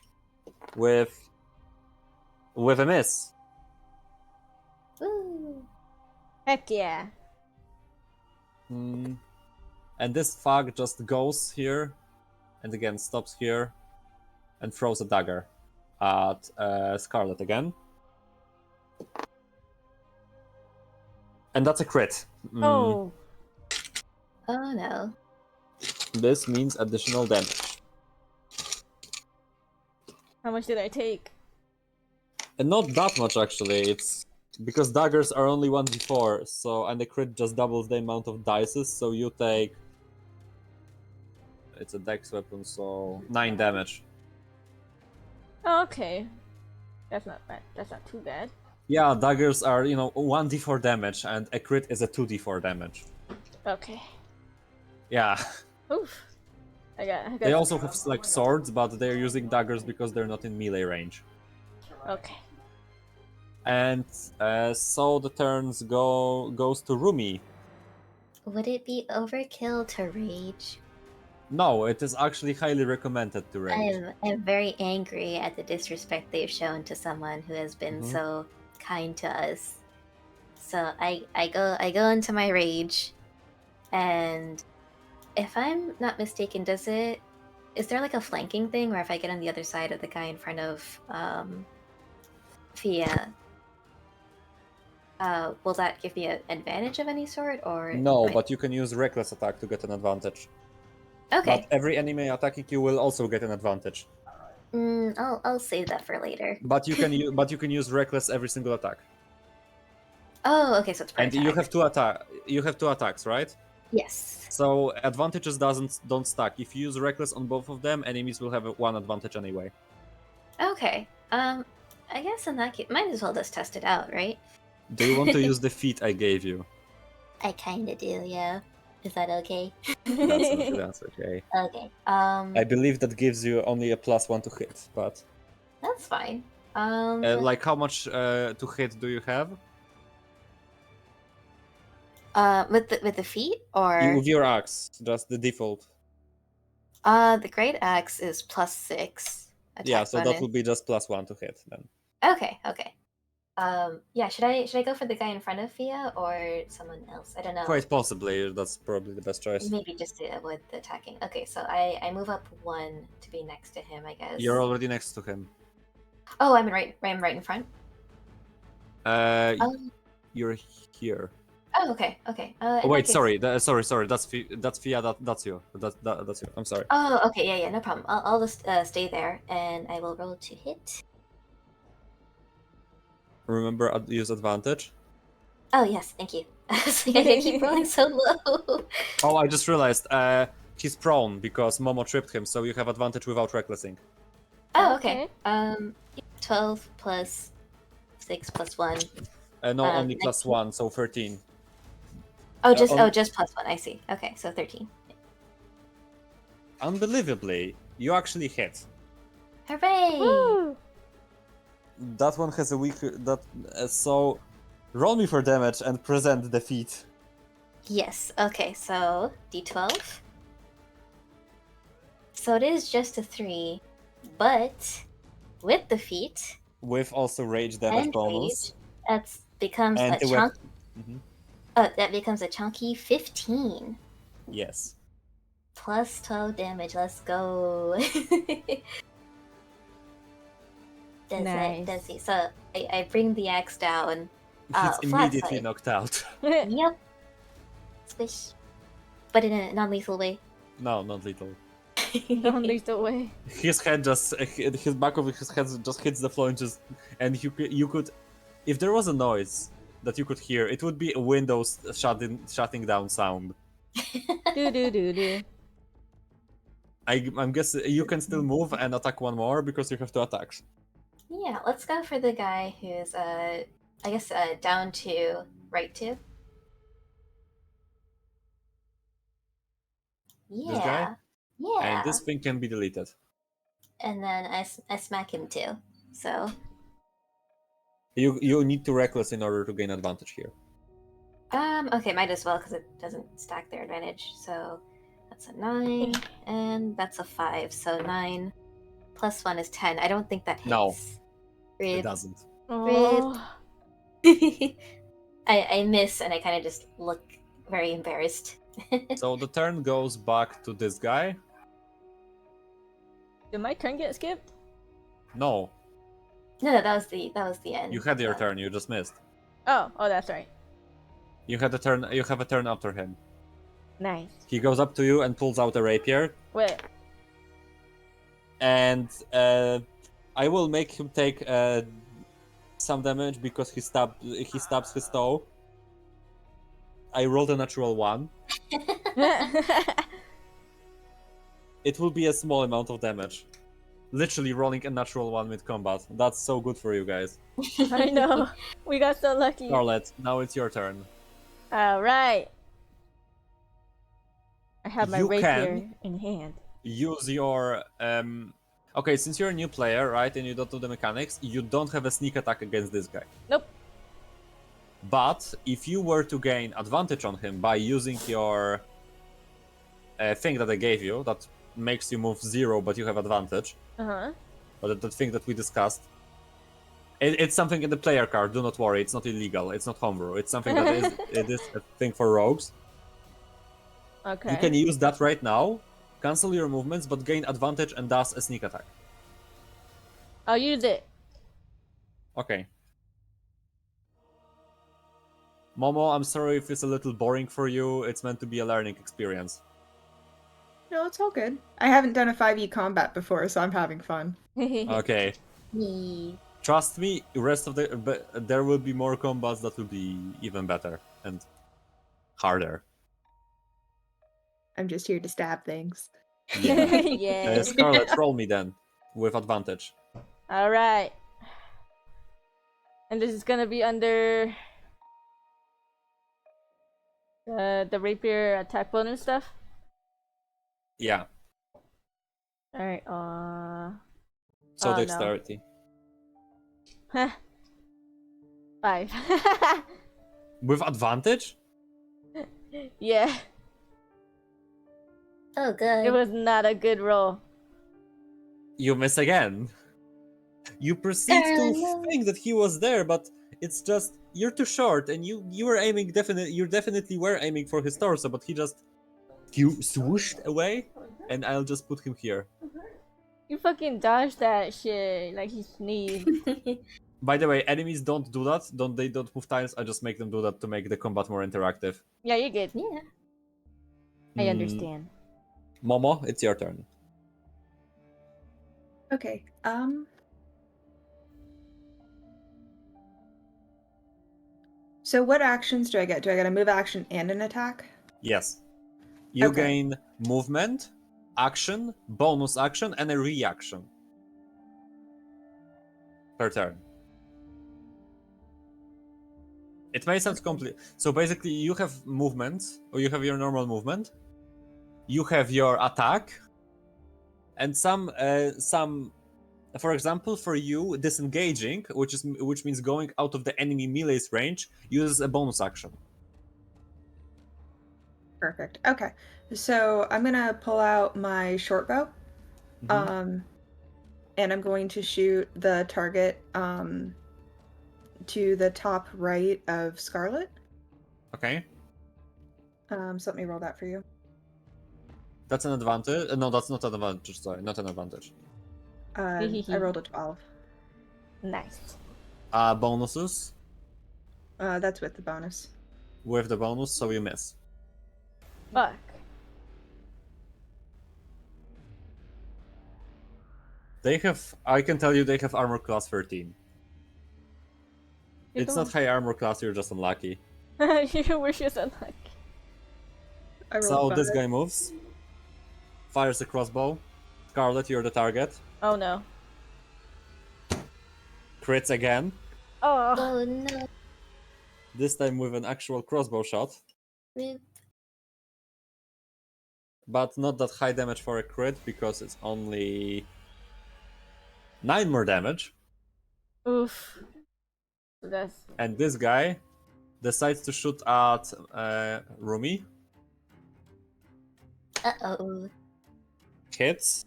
with a miss. Woo. Heck yeah. And this fog just goes here, and again stops here, and throws a dagger at Scarlet again. And that's a crit. Oh. Oh no. This means additional damage. How much did I take? And not that much actually, it's because daggers are only 1d4, so and the crit just doubles the amount of dices, so you take it's a dex weapon, so 9 damage. Oh, okay. That's not bad. That's not too bad. Yeah, daggers are, 1d4 damage, and a crit is a 2d4 damage. Okay. Yeah. Oof. I got They also have like swords, but they're using daggers because they're not in melee range. Okay. And so the turns goes to Rumi. Would it be overkill to rage? No, it is actually highly recommended to rage. I'm very angry at the disrespect they've shown to someone who has been so kind to us. So I go into my rage, and if I'm not mistaken, is there like a flanking thing where if I get on the other side of the guy in front of Fia, will that give me an advantage of any sort, or No, but you can use reckless attack to get an advantage. okay. But every enemy attacking you will also get an advantage. I'll save that for later. But you can use reckless every single attack. Oh, okay, so it's per And you have two attacks, right? Yes. So advantages don't stack. If you use reckless on both of them, enemies will have one advantage anyway. Okay. I guess in that case, might as well just test it out, right? Do you want to use the feat I gave you? I kinda do, yeah. Is that okay? That's okay. Okay. I believe that gives you only a +1 to hit, but That's fine. like how much to hit do you have? With the feet or With your axe, just the default. the great axe is +6 attack Yeah, so bonus. that will be just +1 to hit then. Okay. Yeah, should I go for the guy in front of Fia or someone else? I don't know. Quite possibly, that's probably the best choice. Maybe just to avoid the attacking. Okay, so I move up 1 to be next to him, I guess. You're already next to him. Oh, I'm right in front. You're here. Oh, okay, okay. Oh In wait, that case- sorry. That's Fia. That's you. That's you. I'm sorry. Oh, okay, yeah, no problem. I'll just stay there, and I will roll to hit. Remember, use advantage. Oh yes, thank you. So yeah, I keep rolling so low. Oh, I just realized. He's prone because Momo tripped him, so you have advantage without recklessing. Oh, okay. Okay. 12 plus 6 plus 1. No, only 19. plus one, so 13. Oh, just on- just plus 1. I see. Okay, so 13. Unbelievably, you actually hit. Hooray! Woo! That one has a weak. So, roll me for damage and present the feat. Yes. Okay, so d12. So it is just a 3, but with the feat With also rage damage and bonus. rage, that becomes And a the chunk. Mhm. That becomes a chunky 15 Yes. plus 12 damage. Let's go. Nice. Does he? So I bring the axe down. He's Flat immediately side. knocked out. Yep. Swish. But in a non-lethal way. No, not little. Don't lead the way. His head his back of his head just hits the floor and you could, if there was a noise that you could hear, it would be a Windows shutting down sound. Do do do do. I'm guessing you can still move and attack one more because you have 2 attacks. Yeah, let's go for the guy who's I guess down to right 2. Yeah. This guy? Yeah. And this thing can be deleted. And then I smack him too. So You need to reckless in order to gain advantage here. okay, might as well because it doesn't stack their advantage. So that's a 9 and that's a 5. So 9 plus 1 is 10. I don't think that hits. No. It Rip. doesn't. Oh. I miss and I kind of just look very embarrassed. So the turn goes back to this guy. Did my turn get skipped? No, No, that was the end. you had your So- turn. You just missed. Oh, that's right. You had a turn. You have a turn after him. Nice. He goes up to you and pulls out a rapier, Wait. and I will make him take some damage because he stabs his toe. I rolled a natural 1. It will be a small amount of damage. Literally rolling a natural 1 mid combat. That's so good for you guys. I know. We got so lucky. Scarlet, now it's your turn. Alright. I have my You rapier can. in hand. Use your okay, since you're a new player, right, and you don't know the mechanics, you don't have a sneak attack against this guy. Nope. But if you were to gain advantage on him by using your thing that I gave you, that makes you move 0, but you have advantage, Uh-huh. but the thing that we discussed, it's something in the player card. Do not worry, it's not illegal. It's not homebrew. It's something that it is a thing for rogues. Okay. You can use that right now, cancel your movements, but gain advantage and thus a sneak attack. I'll use it. Okay. Momo, I'm sorry if it's a little boring for you. It's meant to be a learning experience. No, it's all good. I haven't done a 5e combat before, so I'm having fun. Okay. Me. Trust me, but there will be more combats that will be even better and harder. I'm just here to stab things. Yeah. Yeah. Scarlet, roll me then with advantage. Alright. And this is gonna be under the rapier attack bonus stuff. Yeah. Alright, So Oh, no. dexterity. 5. With advantage? Yeah, Oh, good. it was not a good roll. You miss again. You proceed to no. think that he was there, but it's just you're too short, and you were aiming you definitely were aiming for his torso, but you swooshed away, and I'll just put him here. You fucking dodged that shit like he sneezed. By the way, enemies don't do that. They don't move tiles. I just make them do that to make the combat more interactive. Yeah, you're good. Yeah. I Mm, understand. Momo, it's your turn. Okay. So what actions do I get? Do I get a move action and an attack? Yes. You Okay. gain movement, action, bonus action, and a reaction per turn. It may sound complete. So basically, you have movement, or you have your normal movement. You have your attack, and some. For example, for you, disengaging, which means going out of the enemy melee's range, uses a bonus action. Perfect. Okay. So I'm gonna pull out my short bow. Mhm. And I'm going to shoot the target to the top right of Scarlet. Okay, So let me roll that for you. that's an advantage. No, that's not an advantage. Sorry, not an advantage. I rolled a 12. Nice. Bonuses That's with the bonus. with the bonus, so you miss. Fuck. They have. I can tell you, they have armor class 13. You're It's the not high armor class. You're just unlucky. one- You wish you said like. I rolled So 5. this guy moves, fires a crossbow. Scarlet, you're the target. Oh no. Crits again. Oh. Oh no. This time with an actual crossbow shot, Rip. but not that high damage for a crit because it's only 9 more damage. Oof. That's. And this guy decides to shoot at Rumi. Uh-oh. Hits.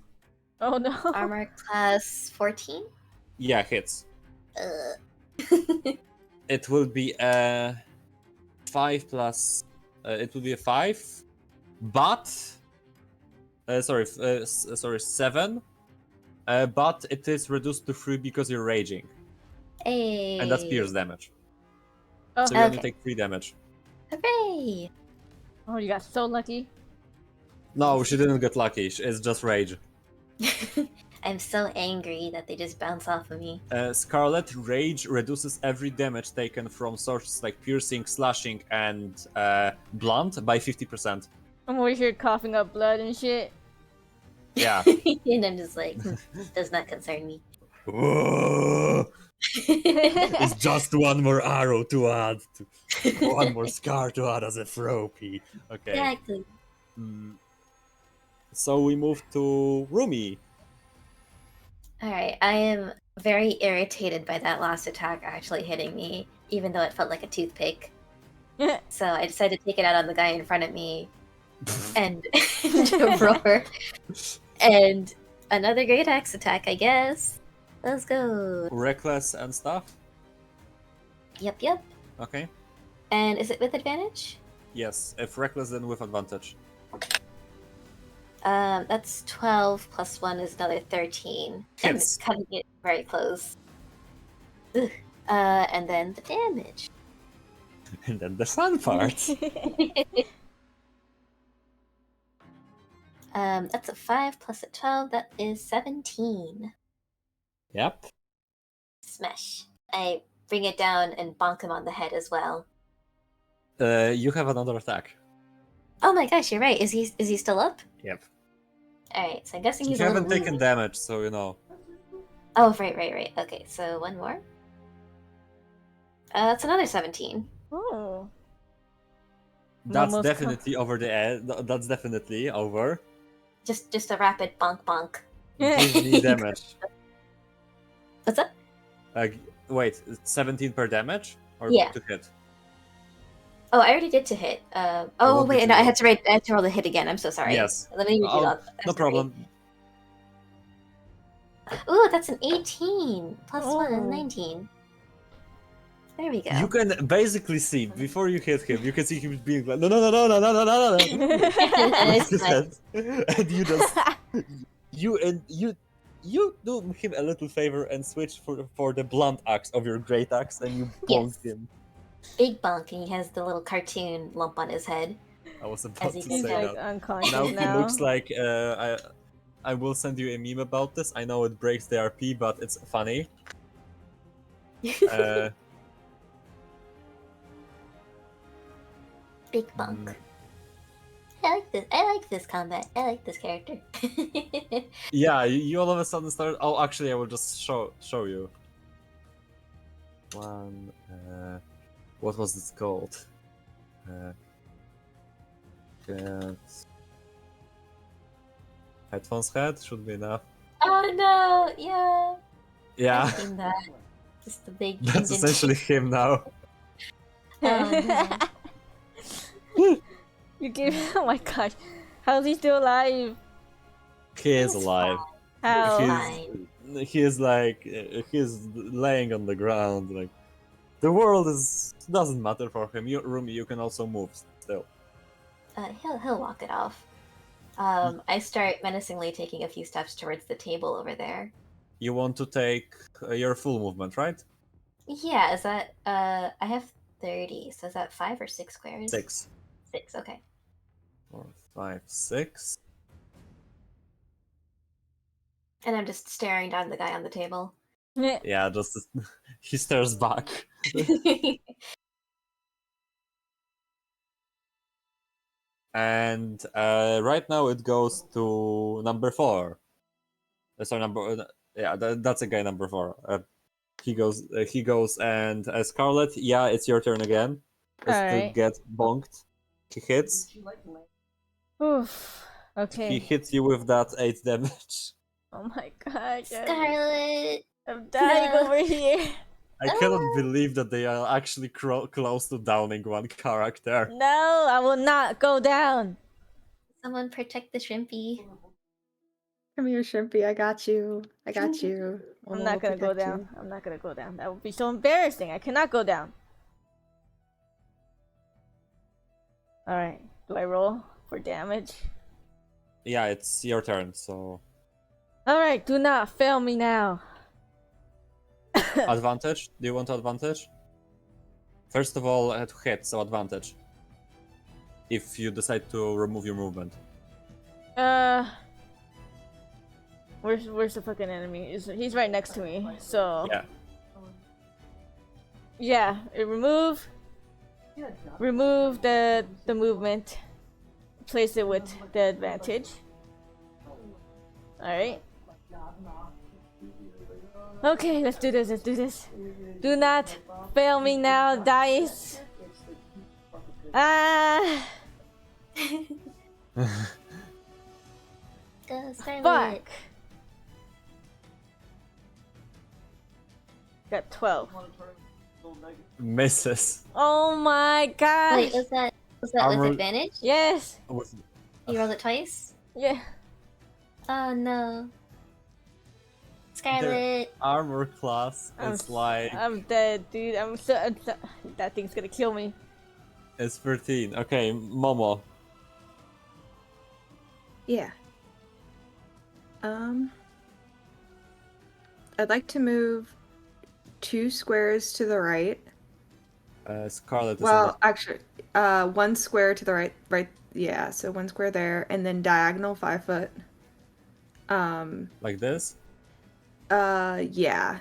Oh no. Armor class 14? Yeah, hits. Ugh. It will be a 5 plus. It will be a 5, but sorry, 7. But it is reduced to 3 because you're raging, Hey. and that's pierce damage. Oh. So you only Okay. take 3 damage. Hooray! Oh, you got so lucky. No, she didn't get lucky. It's just rage. I'm so angry that they just bounce off of me. Scarlet Rage reduces every damage taken from sources like piercing, slashing, and blunt by 50%. I'm over here coughing up blood and shit. Yeah. And I'm just like, does not concern me. It's just one more arrow to add, one more scar to add as a trophy. Okay. Exactly. So we move to Rumi. Alright, I am very irritated by that last attack actually hitting me, even though it felt like a toothpick. So I decided to take it out on the guy in front of me and to roar. And another great axe attack, I guess. Let's go. Reckless and stuff. Yep. Okay. And is it with advantage? Yes, if reckless, then with advantage. That's 12 plus 1 is another 13. And Hits. it's cutting it very close. Ugh. And then the damage. And then the fun part. That's a 5 plus a 12, that is 17. Yep. Smash. I bring it down and bonk him on the head as well. You have another attack. Oh my gosh, you're right. Is he still up? Yep. Alright, so I'm guessing You he's a little haven't taken weak. damage, so you know. Oh, right. Okay, so one more. That's another 17. Oh. That's Almost definitely over the edge. That's definitely over. Just a rapid bonk. Give me damage. What's up? Wait, 17 per damage? Or Yeah. to hit? Oh, I already did to hit. Oh what wait, did no, you I roll? had to roll the hit again. I'm so sorry. Yes. Let me redo Oh, that. I'm no sorry. problem. Ooh, that's an 18 plus 1 is Oh. 19. There we go. You can basically see, before you hit him, you can see him being like, no. And With it's his like, head. And you just, you you do him a little favor and switch for the blunt axe of your great axe, and you bonk Yes. him. Big bunk, and he has the little cartoon lump on his head. I was about As to he say gets He's up. like that. unconscious Now now. he looks like I will send you a meme about this. I know it breaks the RP, but it's funny. Big bunk. I like this. I like this combat. I like this character. Yeah, you all of a sudden start. Oh, actually, I will just show you. One. What was this called? Get... Headphones head should be enough. Oh no! Yeah. Yeah, I've seen that. Just the big. that's essentially him now. Oh, You gave. Oh my gosh, how's he still alive? He is He's alive. How? He is like he's laying on the ground. Like the world doesn't matter for him. Rumi, you can also move still. He'll walk it off. I start menacingly taking a few steps towards the table over there. You want to take your full movement, right? Yeah, is that I have 30, so is that 5 or 6 squares? 6, 6, okay. 4, 5, 6. And I'm just staring down the guy on the table. Yeah, just he stares back. And right now it goes to number 4. Sorry, yeah, that's a guy number 4. He goes, and Scarlet. Yeah, it's your turn again. Is to Alright. get bonked. He hits. Oof. He Okay. hits you with that 8 damage. Oh my gosh. Scarlet! I'm dying No. over here. I cannot believe that they are actually close to downing one character. No, I will not go down. Someone protect the shrimpy. Come here, Shrimpy. I got you. I got you. I'm Momo not will gonna go protect down. you. I'm not gonna go down. That would be so embarrassing. I cannot go down. Alright. Do I roll for damage? Yeah, it's your turn. So Alright, do not fail me now. advantage. Do you want advantage? First of all, to hit, so advantage. If you decide to remove your movement. Where's the fucking enemy? He's right next to me, so Yeah. yeah. Remove the movement. Place it with the advantage. All right. Okay, let's do this. Let's do this. Do not fail me now, dice. Ah, Go, Scarlet! fuck. Got 12. Misses. Oh my gosh. Wait, was that Armor- with advantage? Yes. You rolled it twice? Yeah. Oh no. Scarlet! Armor class is like I'm dead, dude. I'm so that thing's gonna kill me. it's 13. Okay, Momo. Yeah. I'd like to move 2 squares to the right. Scarlet is Well, actually, 1 square to the right. Yeah, so 1 square there, and then diagonal 5 foot. like this. Yeah.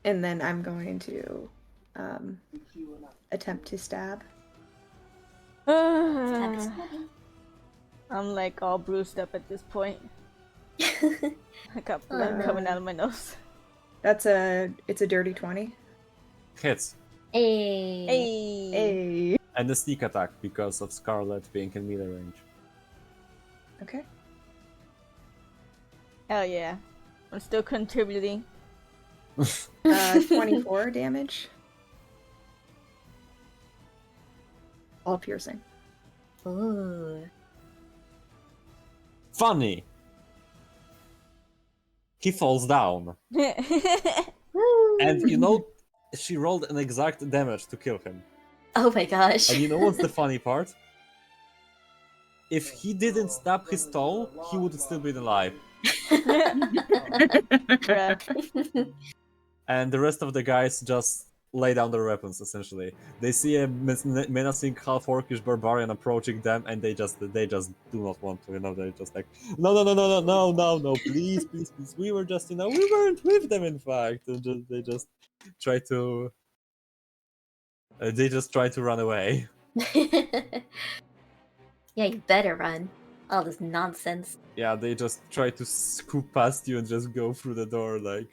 And then I'm going to attempt to stab. Time to study. I'm like all bruised up at this point. I got blood coming out of my nose. It's a dirty 20. Hits. Hey. Hey. Hey. And the sneak attack because of Scarlet being in melee range. Okay. Hell yeah. I'm still contributing. 24 damage. All piercing. Ooh. Funny. He falls down. Woo. And you know, she rolled an exact damage to kill him. Oh my gosh. And you know what's the funny part? if he didn't stab his toe, he would still be alive. Bruh. And the rest of the guys just lay down their weapons, essentially. They see a menacing half-orcish barbarian approaching them, and they just do not want to, they're just like, no, please, we were just, we weren't with them, in fact. And they just try to run away. Yeah, you better run. All this nonsense. Yeah, they just try to scoop past you and just go through the door, like.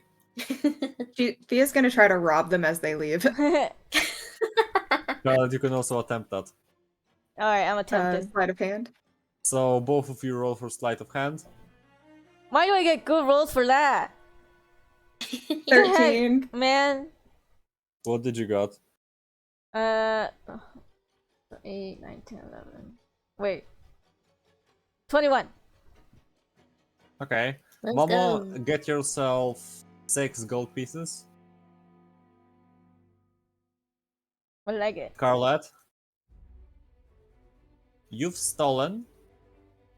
Thea's gonna try to rob them as they leave. But you can also attempt that. Alright, I'm attempting. Sleight of hand. So both of you roll for sleight of hand. Why do I get good rolls for that? 13. Man. What did you got? 8, 9, 10, 11. Wait. 21. Okay. Let's Momo, go. get yourself 6 gold pieces. I like it. Carlette, you've stolen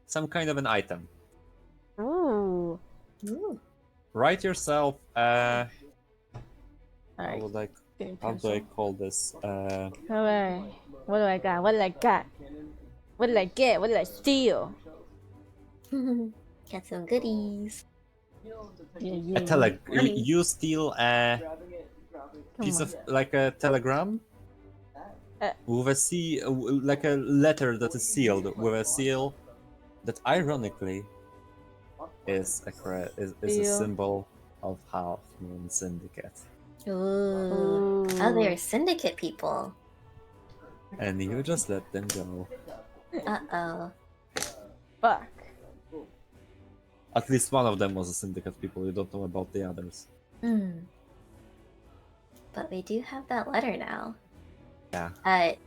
some kind of an item. Ooh. Ooh. Write yourself how Alright. how do I call this? Alright. What do I got? What did I got? What did I get? What did I steal? Got some goodies. You steal a piece of like a telegram with a like a letter that is sealed with a seal that ironically is a symbol of Half Moon Syndicate. Ooh. Oh, they're syndicate people. And you just let them go. Uh-oh. Fuck. At least one of them was a syndicate people, you don't know about the others. But we do have that letter now. Yeah.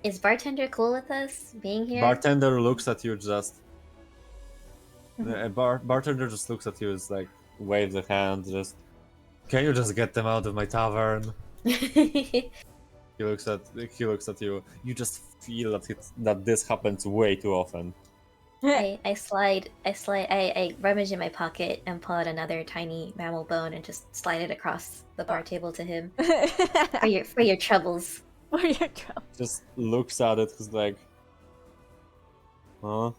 Is Bartender cool with us being here? Bartender looks at you just... Bartender just looks at you, is like, waves a hand, just... Can you just get them out of my tavern? He looks at you. You just feel that this happens way too often. I rummage in my pocket and pull out another tiny mammal bone and just slide it across the bar table to him. for your troubles. For your troubles. Just looks at it, he's like, huh?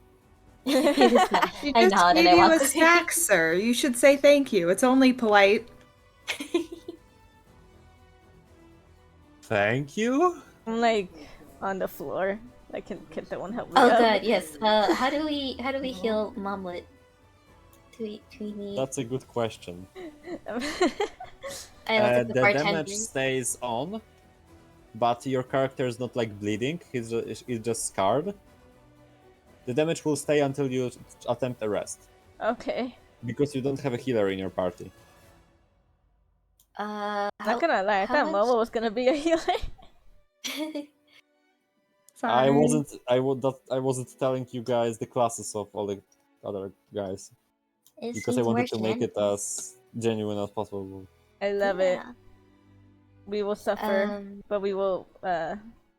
She I just nod and gave I you walk a away. snack, sir. You should say thank you. It's only polite. Thank you? I'm like on the floor. Like, can someone help me Oh up? god, yes. How do we heal Momlet? Do we need? That's a good question. I look at the The damage bartender. stays on, but your character is not like bleeding, he's just scarred. The damage will stay until you attempt a rest. Okay. Because you don't have a healer in your party. Not gonna lie, I how thought much- Momo was gonna be a healer. I Sorry. wasn't telling you guys the classes of all the other guys. It Because I seems wanted to more make it shenanigans. as genuine as possible. I love it. Yeah. We will suffer, but we will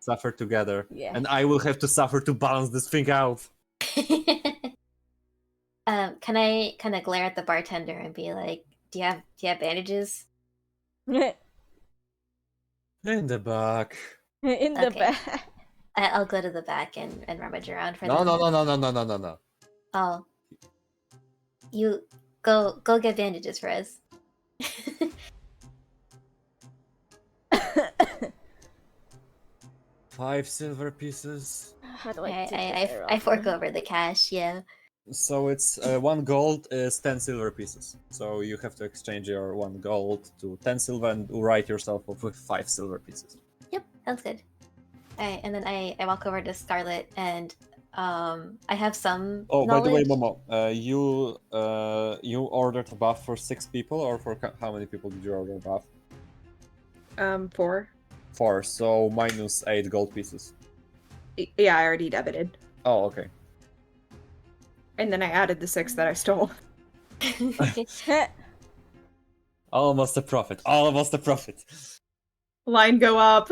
Suffer together. yeah. And I will have to suffer to balance this thing out. Can I kind of glare at the bartender and be like, "Do you have bandages?" In the back. In the Okay. back. I'll go to the back and rummage around for No, them. no. Oh, you go get bandages for us. 5 silver pieces. How do I take this arrow I fork from? over the cash. Yeah. So it's 1 gold is 10 silver pieces. So you have to exchange your 1 gold to 10 silver and write yourself up with 5 silver pieces. Yep, sounds good. Alright, and then I walk over to Scarlet and I have some Oh, by the way, knowledge. Momo, you ordered a buff for 6 people, or for how many people did you order a buff? 4. 4, so minus 8 gold pieces. Yeah, I already debited. Oh, okay. And then I added the 6 that I stole. Almost a profit. Almost a profit. Line go up.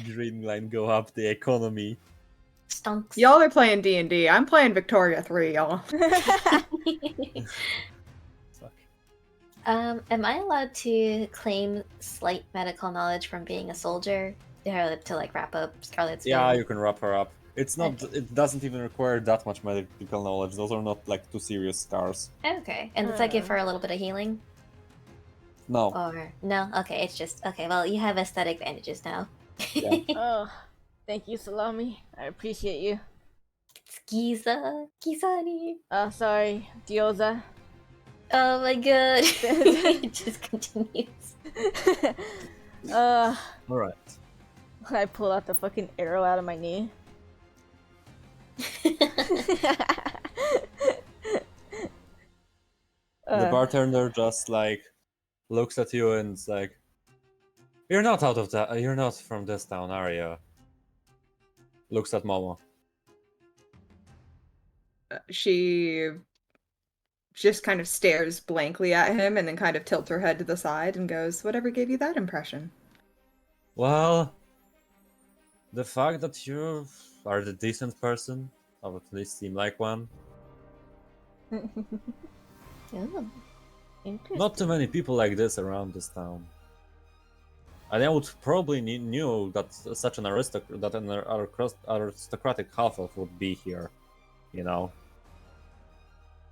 Green line go up, the economy. Stunks. Y'all are playing D&D. I'm playing Victoria 3, y'all. Fuck. Am I allowed to claim slight medical knowledge from being a soldier to like wrap up Scarlet's Yeah, veil? you can wrap her up. It's not. Okay. It doesn't even require that much medical knowledge. Those are not like too serious scars. Okay, and does that give her a little bit of healing? No. Or no? Okay, it's just okay. Well, you have aesthetic advantages now. Yeah. Oh, thank you, Salami. I appreciate you. Giza, Gizani. Oh, sorry, Gyoza. Oh my god, it just continues. uh, All right. I pull out the fucking arrow out of my knee. The bartender just like looks at you and is like, "You're not out of that. You're not from this town, are you?" Looks at Momo. She just kind of stares blankly at him and then kind of tilts her head to the side and goes, "Whatever gave you that impression?" Well, the fact that you are the decent person, or at least seem like one. Oh. Interesting. Not too many people like this around this town. And I would probably knew that such an aristocratic half-elf would be here, you know.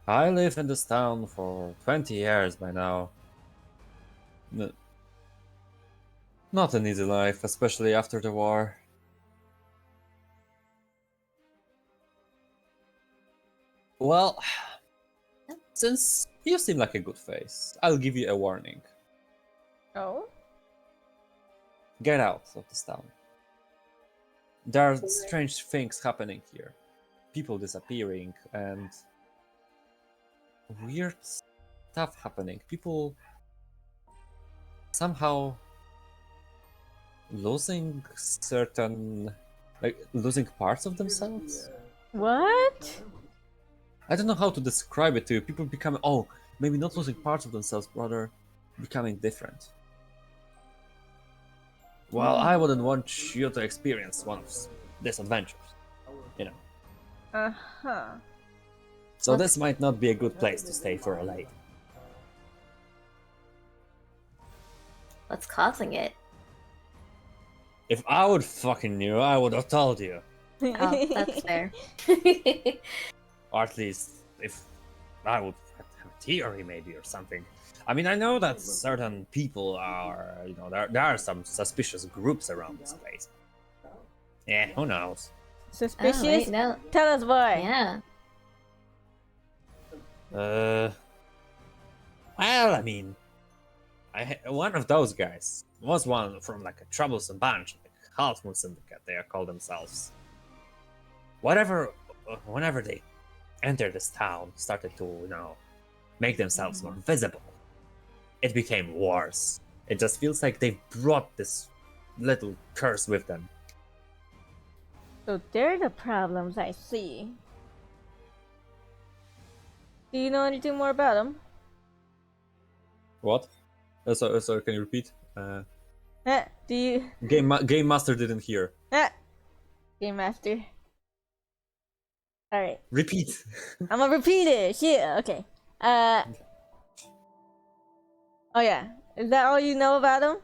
I live in this town for 20 years by now. Not an easy life, especially after the war. Well, since you seem like a good face, I'll give you a warning. Oh? Get out of this town. There are strange things happening here. People disappearing and weird stuff happening. People somehow losing losing parts of themselves. What? I don't know how to describe it to you. People becoming, maybe not losing parts of themselves, rather becoming different. Well, I wouldn't want you to experience one of these adventures, you know. Uh-huh. So this might not be a good place to stay for a lady. What's causing it? If I would fucking knew, I would have told you. Oh, that's fair. Or at least, if I would have a theory maybe or something. I mean, I know that certain people are, there are some suspicious groups around this place. Yeah, who knows? Suspicious? Oh, wait, no. Tell us why. Yeah. Well, I mean, one of those guys was one from like a troublesome bunch, like Half Moon Syndicate, they call themselves. Whenever they entered this town, started to, make themselves more visible, it became worse. It just feels like they brought this little curse with them. So they're the problems I see. Do you know anything more about them? What? Sorry, can you repeat? Do you... Game Master didn't hear. Game Master. Alright. Repeat. I'm gonna repeat it. Shit. Okay. Oh yeah. Is that all you know about him?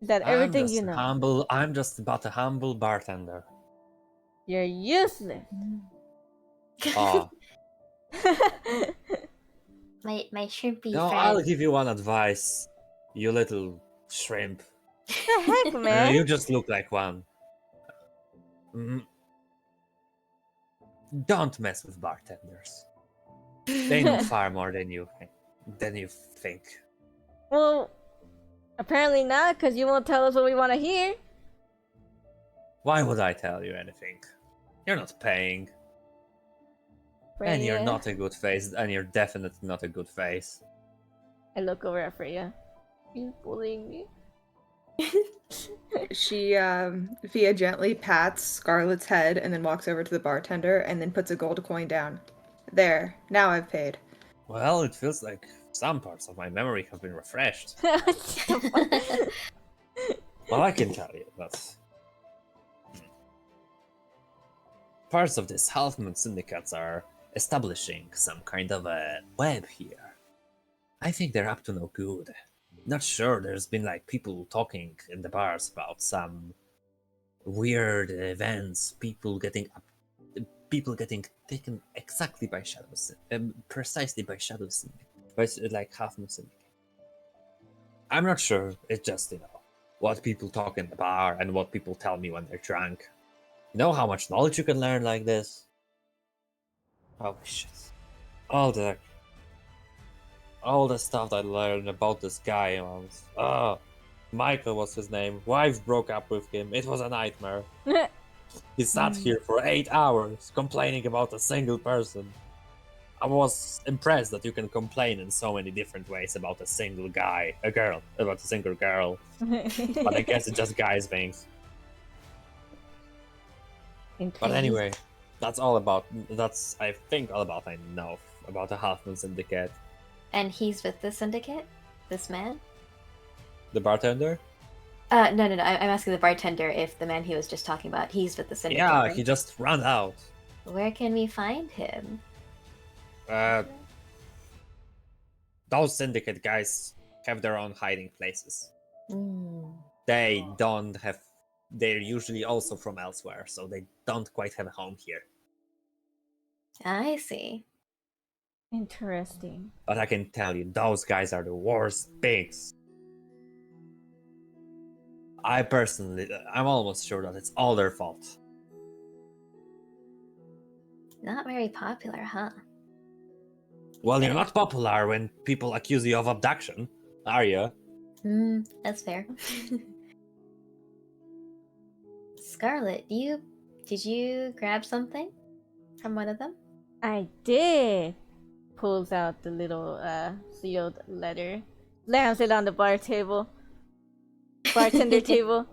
Is that everything you know? I'm just about a humble bartender. You're useless. Oh. My shrimpy No, friend. I'll give you one advice, you little shrimp. The heck, man? You just look like one. Don't mess with bartenders. They know far more than you think. Well, apparently not, because you won't tell us what we want to hear. Why would I tell you anything? You're not paying. And you're not a good face, and you're definitely not a good face. I look over at Freya. You bullying me? She, Via gently pats Scarlet's head and then walks over to the bartender and then puts a gold coin down. There, now I've paid. Well, it feels like some parts of my memory have been refreshed. Well, I can tell you that parts of this half-moon syndicates are establishing some kind of a web here. I think they're up to no good. Not sure, there's been like people talking in the bars about some weird events, people getting taken exactly by shadows, precisely by shadow syndicate, by like half-moon syndicate. I'm not sure, it's just, what people talk in the bar and what people tell me when they're drunk. You know how much knowledge you can learn like this? Holy shit. All the stuff I learned about this guy was Michael was his name. Wife broke up with him. It was a nightmare. He sat here for 8 hours complaining about a single person. I was impressed that you can complain in so many different ways about a single guy, about a single girl. But I guess it's just guys' things. But anyway, that's I think all about I know about the Half-Moon Syndicate. And he's with the syndicate? This man? The bartender? No. I'm asking the bartender if the man he was just talking about, he's with the syndicate. Yeah, right? he just ran out. Where can we find him? Those syndicate guys have their own hiding places. They don't have. They're usually also from elsewhere, so they don't quite have a home here. I see. Interesting. But I can tell you, those guys are the worst pigs. I'm almost sure that it's all their fault. Not very popular, huh? Well, you're not popular when people accuse you of abduction, are you? That's fair. Scarlet, did you grab something from one of them? I did. Pulls out the little sealed letter, slams it on the bartender table.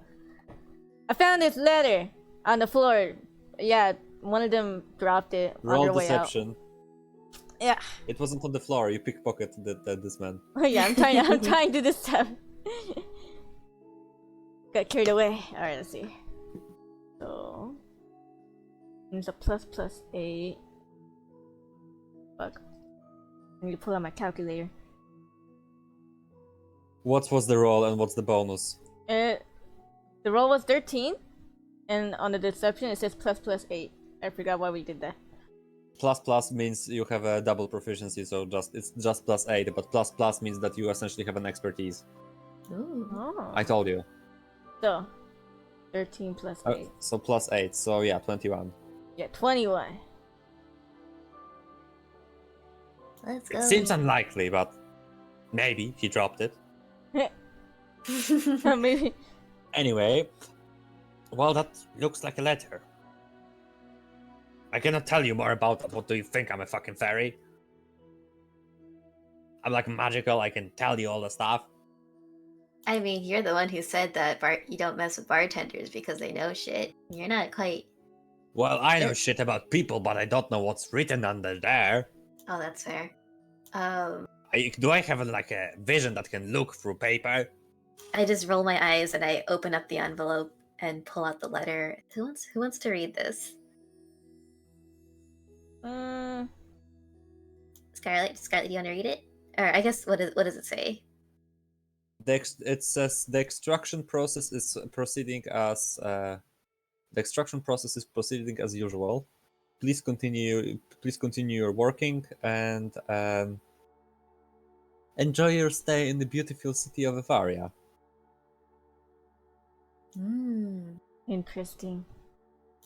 I found this letter on the floor. Yeah, one of them dropped it on Roll their way out. deception. Yeah. It wasn't on the floor. You pickpocketed this man. Oh yeah, I'm trying to do this stuff. Got carried away. Alright, let's see. So it's a +8. Fuck. I need to pull out my calculator. What was the roll and what's the bonus? The roll was 13, and on the deception it says +8. I forgot why we did that. Plus means you have a double proficiency, so it's just +8, but plus means that you essentially have an expertise. Ooh. Oh. I told you. So 13 plus 8. So +8, so yeah, 21. Yeah, 21. Let's go. It seems unlikely, but maybe he dropped it. Maybe. Anyway, well, that looks like a letter. I cannot tell you more about that. What do you think? I'm a fucking fairy? I'm like magical, I can tell you all the stuff. I mean, you're the one who said that you don't mess with bartenders because they know shit. You're not quite... Well, I know shit about people, but I don't know what's written under there. Oh, that's fair. Do I have like a vision that can look through paper? I just roll my eyes and I open up the envelope and pull out the letter. Who wants to read this? Scarlet, do you want to read it? Or I guess what does it say? It says the extraction process is proceeding as usual. Please continue your working and enjoy your stay in the beautiful city of Evaria. Interesting.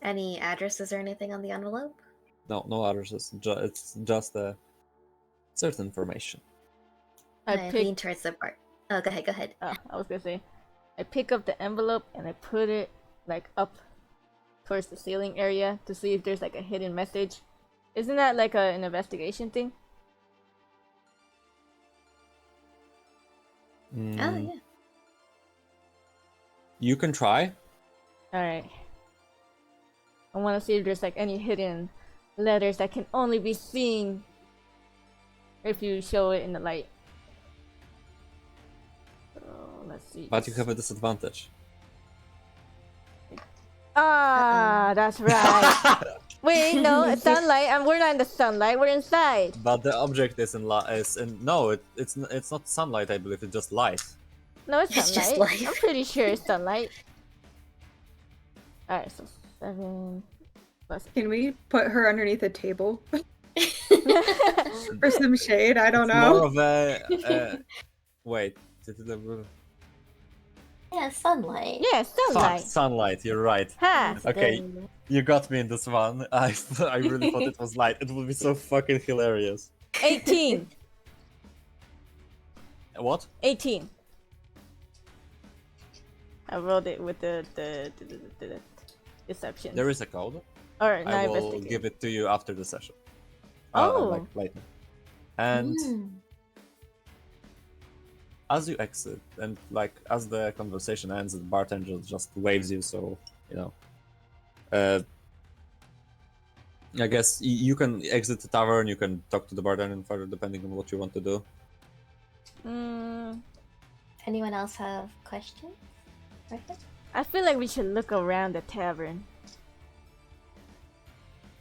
Any addresses or anything on the envelope? No addresses. It's just certain information. I lean towards the part. Oh, go ahead. Oh, I was gonna say, I pick up the envelope and I put it like up towards the ceiling area to see if there's like a hidden message. Isn't that like an investigation thing? Oh, yeah. You can try. Alright. I want to see if there's like any hidden letters that can only be seen if you show it in the light. So let's see. But you have a disadvantage. Ah, that's right. Wait, no, it's sunlight, and we're not in the sunlight. We're inside. But the object is no, it's not sunlight. I believe it's just light. No, it's It's just sunlight. light. I'm pretty sure it's sunlight. Alright, so 7 plus. Can we put her underneath a table for some shade? I don't It's know. more of a wait. Yeah, sunlight. Yeah, sunlight. Sunlight. You're right. Ha! Okay, you got me in this one. I really thought it was light. It would be so fucking hilarious. 18. What? 18. I rolled it with the deception. There is a code. Alright, now I will investigate. give it to you after the session. Oh. Like later. And Mm. as you exit, and like as the conversation ends, the bartender just waves you. So you know. I guess you can exit the tavern. You can talk to the bartender further, depending on what you want to do. Anyone else have questions? I feel like we should look around the tavern.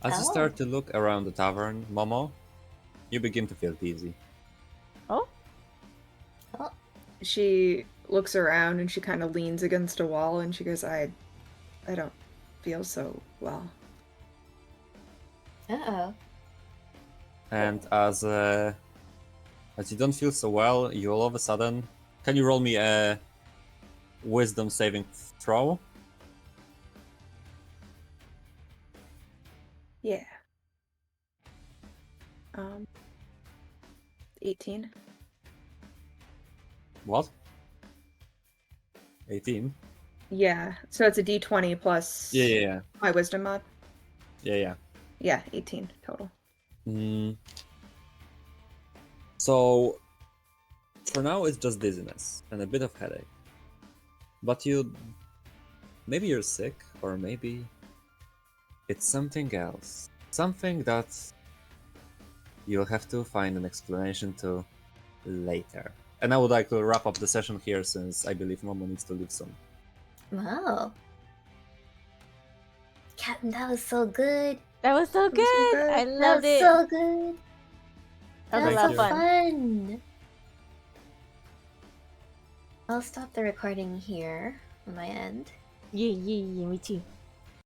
As you Oh. start to look around the tavern, Momo, you begin to feel dizzy. Oh? She looks around and she kind of leans against a wall and she goes, I don't feel so well. Uh-oh. And as you don't feel so well, you all of a sudden, can you roll me a wisdom saving throw? Yeah. 18. What? 18? Yeah. So it's a D20 plus Yeah. my wisdom mod. Yeah. Yeah, 18 total. So, for now it's just dizziness and a bit of headache. But maybe you're sick, or maybe it's something else. Something that you'll have to find an explanation to later. And I would like to wrap up the session here, since I believe Momo needs to leave soon. Wow. Captain, that was so good. That was so was so good! good. I That loved was it! so good. That was a Thank lot of you. fun. Fun. I'll stop the recording here on my end. Yeah, me too.